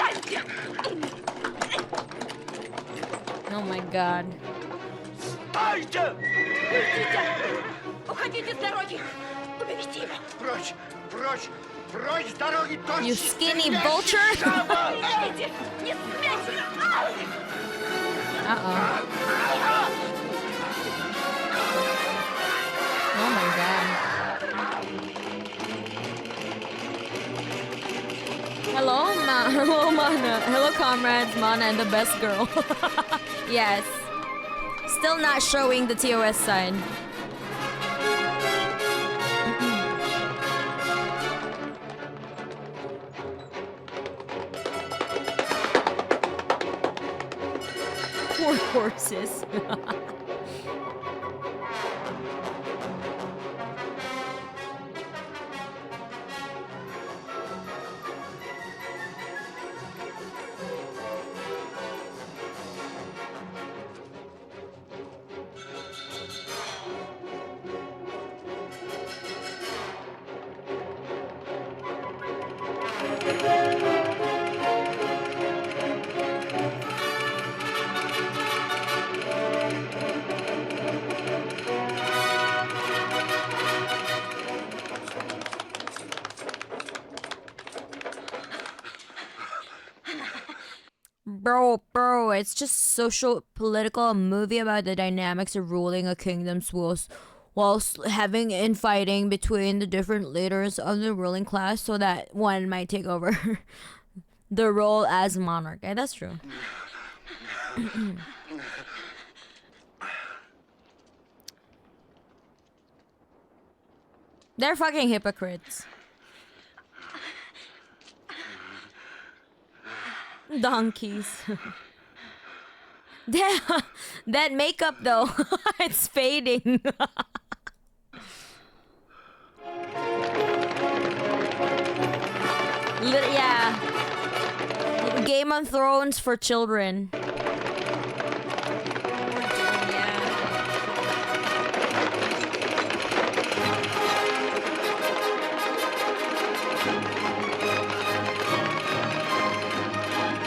Oh my god. Уходите с дороги! Уберите его! Прочь! Прочь! Прочь с дороги! You skinny vulture! Идите! Не смейте! Uh-oh. Oh my god. Hello, hello, Mana. Hello, comrades. Mana and the best girl. Yes. Still not showing the TOS side. Poor horses. Bro, it's just social political, a movie about the dynamics of ruling a kingdom's whilst having infighting between the different leaders of the ruling class so that one might take over the role as monarch. Yeah, that's true. They're fucking hypocrites. Donkeys. That makeup though, it's fading. Yeah. Game of Thrones for children.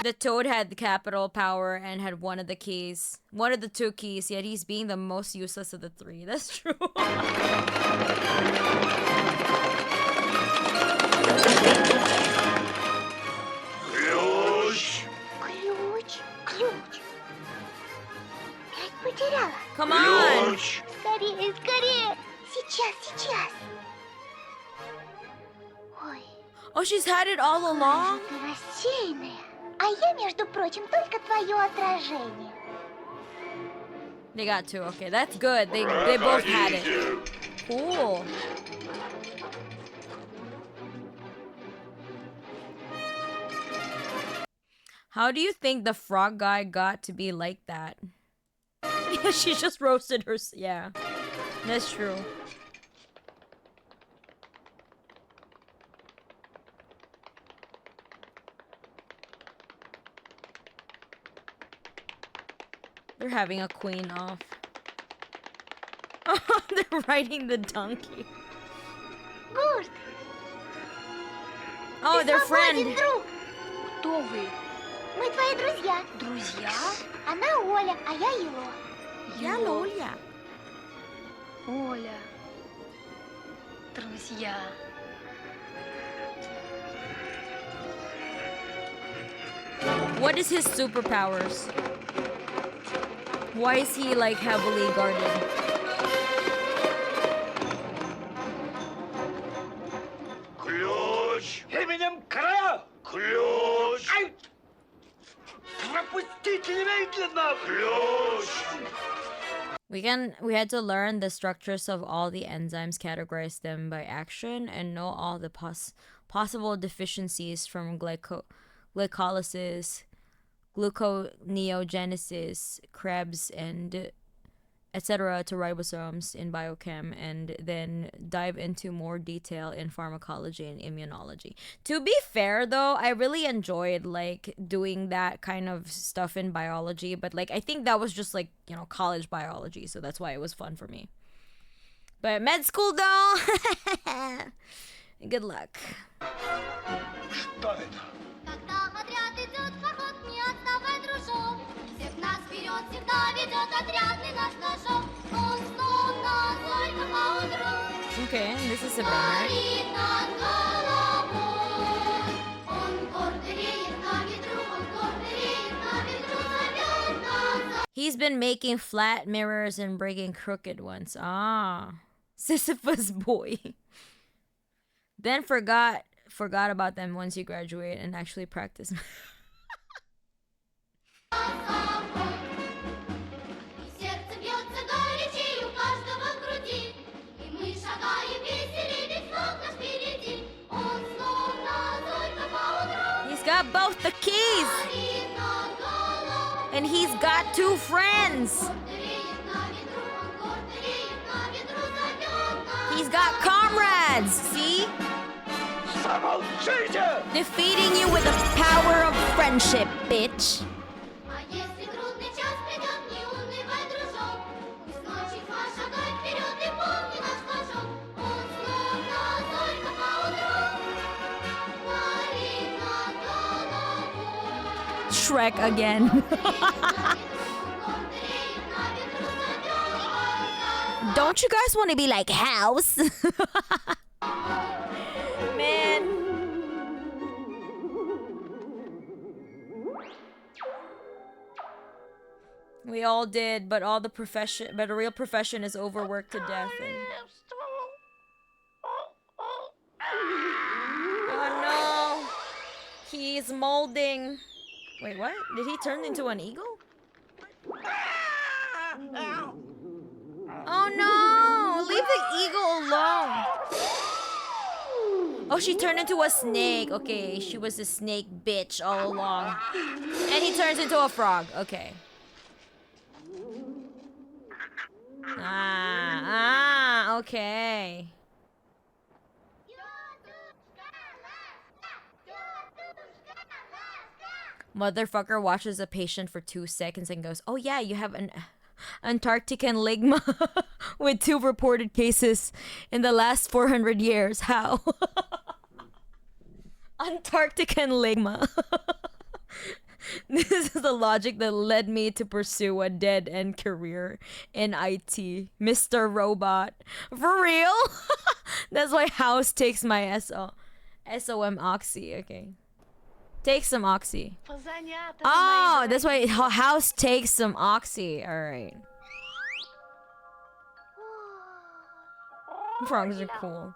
The Toad had the capital power and had one of the keys. One of the two keys, yet he's being the most useless of the three. That's true. Ключ! Ключ! Опять потеряла. Come on! Ключ! Скорее, скорее! Сейчас! Ой. Oh, she's had it all along? Ты рассеянная. А я, между прочим, только твое отражение. They got two. Okay, that's good. They both had it. Cool. How do you think the frog guy got to be like that? She just roasted her. Yeah, that's true. They're having a queen off. They're riding the donkey. Гурт! Oh, their friend. Друг. Кто вы? Мы твои друзья. Друзья? Она Оля, а я Ело. Я Лоля. Оля. Друзья. What is his superpowers? Why is he like heavily guarded? Ключ! Именем короля! Ключ! We had to learn the structures of all the enzymes, categorize them by action, and know all the possible deficiencies from glycolysis, gluconeogenesis, Krebs, and etc. to ribosomes in biochem, and then dive into more detail in pharmacology and immunology. To be fair though, I really enjoyed like doing that kind of stuff in biology, but like I think that was just like, you know, college biology, so that's why it was fun for me. But med school though, good luck. Когда отряд идет в поход, не отставай, дружок. Всех нас вперед всегда ведет отрядный наш флажок. Он словно зорька поутру. Okay, this is a banger. Горит над головой. Он гордо реет на ветру, он гордо реет на ветру, зовет нас. He's been making flat mirrors and breaking crooked ones. Ah, Sisyphus boy. Then forgot about them once you graduate and actually practice. Сердце бьется горячей у каждого в груди. И мы шагаем веселей, ведь слов наш впереди. Он словно зорька поутру. He's got both the keys. And he's got two friends. He's got comrades. See? Defeating you with the power of friendship, bitch. А если трудный час придет, не унывай, дружок. Пусть ночью шагай вперед и помни наш флажок. Он словно зорька поутру. Горит над головой. Shrek again. Don't you guys want to be like House? Man. We all did, but a real profession is overworked to death. Oh no. He's molding. Wait, what? Did he turn into an eagle? Oh no! Leave the eagle alone! Oh, she turned into a snake. Okay, she was a snake bitch all along. And he turns into a frog. Okay. Okay. Motherfucker watches a patient for 2 seconds and goes, "Oh yeah, you have an Antarctican ligma with 2 reported cases in the last 400 years. How?" Antarctican ligma. This is the logic that led me to pursue a dead-end career in IT. Mr. Robot. For real? That's why House takes my SOM Oxy. Okay. Take some Oxy. Oh, that's why House takes some Oxy. Alright. Frogs are cool.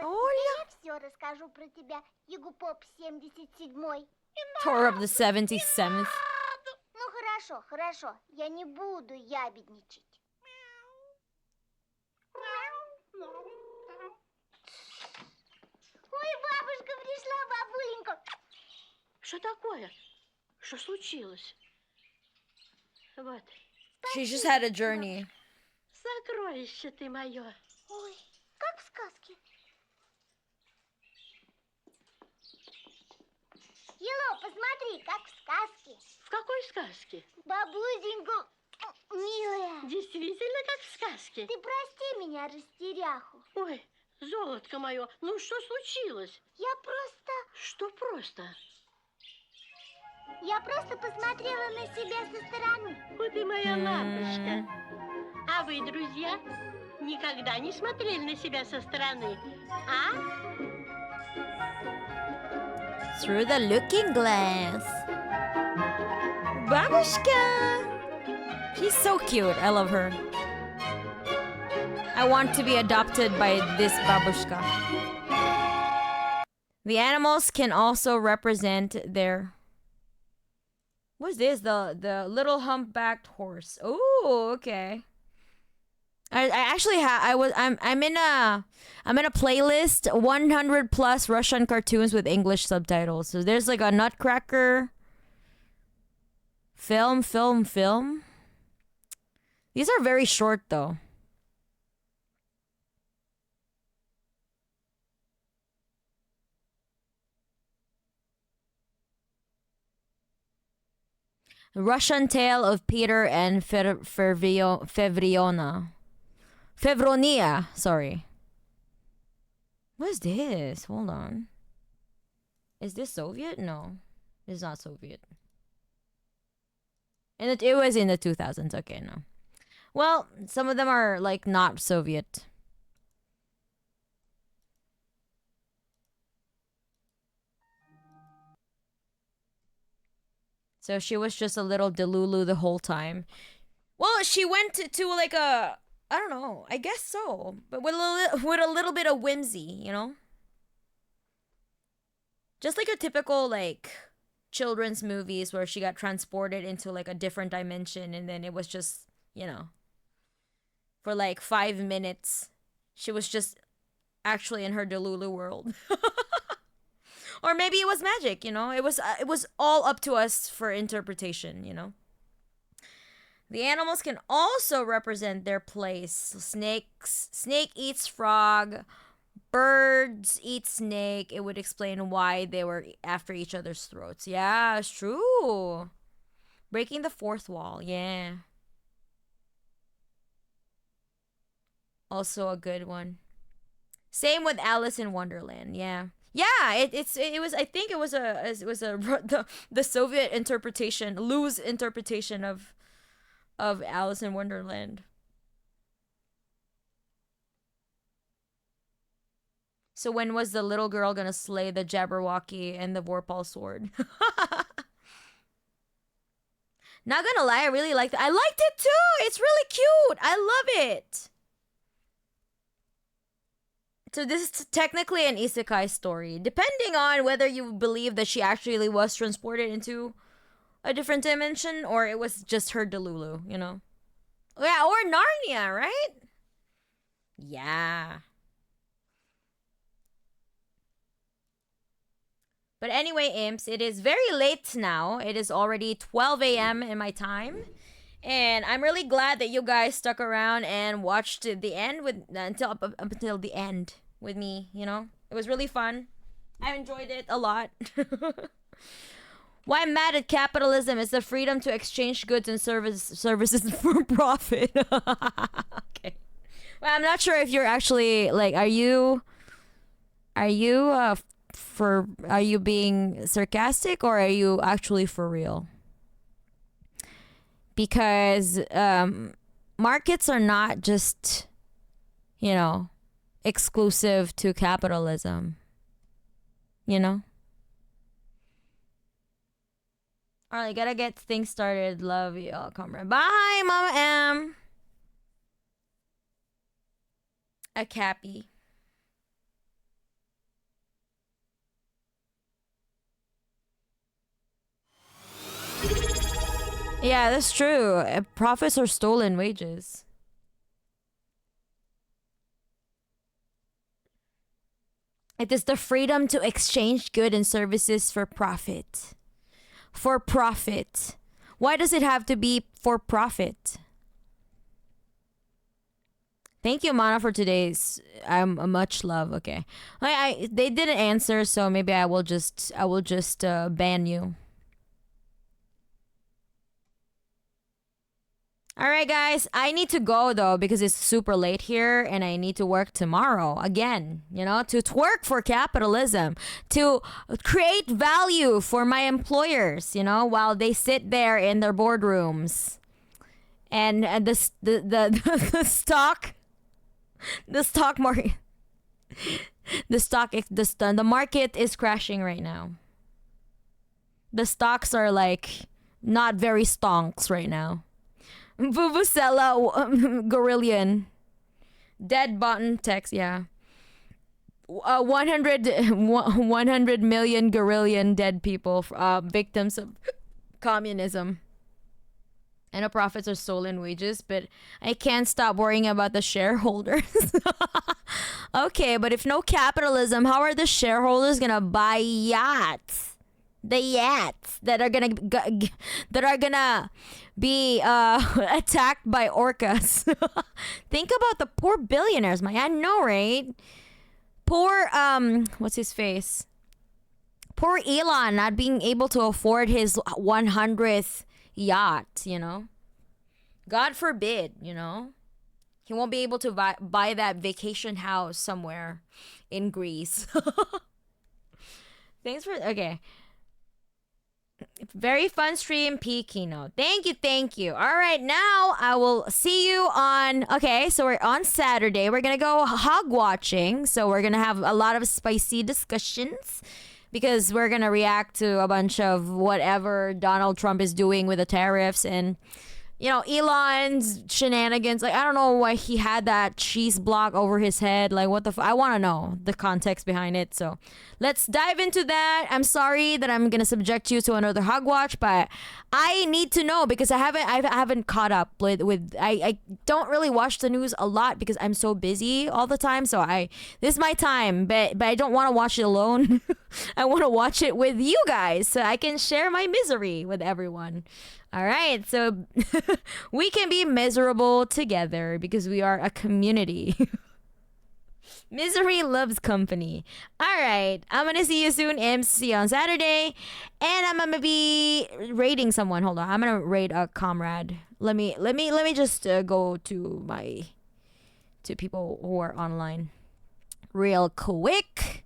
Оля! Все расскажу про тебя, Ягупоп 77-й. Tore up the 77th. Ну хорошо, хорошо, я не буду ябедничать. Ой, бабушка пришла, бабуленька. Что такое? Что случилось? Вот. She just had a journey. Сокровище ты мое. Ой, как в сказке. Ело, посмотри, как в сказке. В какой сказке? Бабусенька, милая. Действительно, как в сказке. Ты прости меня, растеряху. Ой, золотко мое, ну что случилось? Я просто... Что просто? Я просто посмотрела на себя со стороны. Вот и моя лапушка. А вы, друзья, никогда не смотрели на себя со стороны, а? Through the looking glass. Babushka! She's so cute. I love her. I want to be adopted by this babushka. The animals can also represent their... What's this? The little humpbacked horse. Oh, okay. I actually I'm in a playlist 100 plus Russian cartoons with English subtitles. So there's like a Nutcracker film. These are very short though. Russian Tale of Peter and Fevronia, sorry. What is this? Hold on. Is this Soviet? No. It's not Soviet. And it was in the 2000s. Okay, no. Well, some of them are like not Soviet. So she was just a little delulu the whole time. Well, she went to like a... I don't know. I guess so. But with a little bit of whimsy, you know? Just like a typical, like, children's movies where she got transported into, like, a different dimension and then it was just, you know, for, like, 5 minutes, she was just actually in her Delulu world. Or maybe it was magic, you know? It was all up to us for interpretation, you know? The animals can also represent their place. Snake eats frog. Birds eat snake. It would explain why they were after each other's throats. Yeah, it's true. Breaking the fourth wall. Yeah. Also a good one. Same with Alice in Wonderland. Yeah. Yeah, it was. I think it was the Soviet interpretation, Lou's interpretation of Alice in Wonderland. So when was the little girl gonna slay the Jabberwocky and the Vorpal sword? Not gonna lie, I really liked it. I liked it too. It's really cute. I love it. So this is technically an isekai story, depending on whether you believe that she actually was transported into a different dimension or it was just her Delulu, you know? Yeah, or Narnia, right? Yeah. But anyway, imps, it is very late now. It is already 12 a.m. in my time. And I'm really glad that you guys stuck around and watched the end up until the end with me, you know? It was really fun. I enjoyed it a lot. Why I'm mad at capitalism is the freedom to exchange goods and services for profit. Okay. Well, I'm not sure if you're actually like, are you being sarcastic or are you actually for real? Because markets are not just, you know, exclusive to capitalism. You know? Alright, gotta get things started. Love you all, Comrade. Bye, Mama M. A Cappy. Yeah, that's true. Profits are stolen wages. It is the freedom to exchange goods and services for profit. For profit. Why does it have to be for profit? Thank you, Mana, for today's much love. Okay, they didn't answer, so maybe I will just ban you. Alright guys, I need to go though because it's super late here and I need to work tomorrow again, you know, to work for capitalism, to create value for my employers, you know, while they sit there in their boardrooms. And the stock market the market is crashing right now. The stocks are like not very stonks right now. Vuvuzela Gorillion. Dead button text, yeah. 100 million gorillion dead people, victims of communism. I know profits are stolen wages, but I can't stop worrying about the shareholders. Okay, but if no capitalism, how are the shareholders gonna buy yachts? The yachts that are gonna be attacked by orcas. Think about the poor billionaires, man. I know, right? Poor what's his face? Poor Elon not being able to afford his 100th yacht, you know? God forbid, you know? He won't be able to buy that vacation house somewhere in Greece. Thanks for... Okay. Very fun stream, P Keynote. Thank you. All right, now I will see you on... Okay, so we're on Saturday. We're going to go hog watching. So we're going to have a lot of spicy discussions because we're going to react to a bunch of whatever Donald Trump is doing with the tariffs and, you know, Elon's shenanigans. Like, I don't know why he had that cheese block over his head. Like, what the I want to know the context behind it. So let's dive into that. I'm sorry that I'm going to subject you to another hog watch, but I need to know because I haven't caught up with I don't really watch the news a lot because I'm so busy all the time. So this is my time, but I don't want to watch it alone. I want to watch it with you guys so I can share my misery with everyone. All right, so we can be miserable together because we are a community. Misery loves company. All right, I'm gonna see you soon, Imps. See you on Saturday, and I'm gonna be raiding someone. Hold on, I'm gonna raid a comrade. Let me just go to people who are online real quick.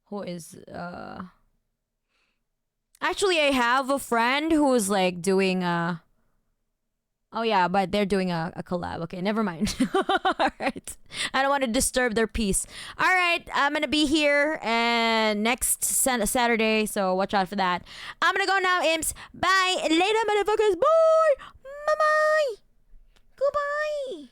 Who is actually I have a friend who is like doing oh yeah, but they're doing a collab. Okay, never mind. All right, I don't want to disturb their peace. All right, I'm gonna be here and next Saturday, so watch out for that. I'm gonna go now, Imps. Bye later, motherfuckers. Bye. Bye. Goodbye.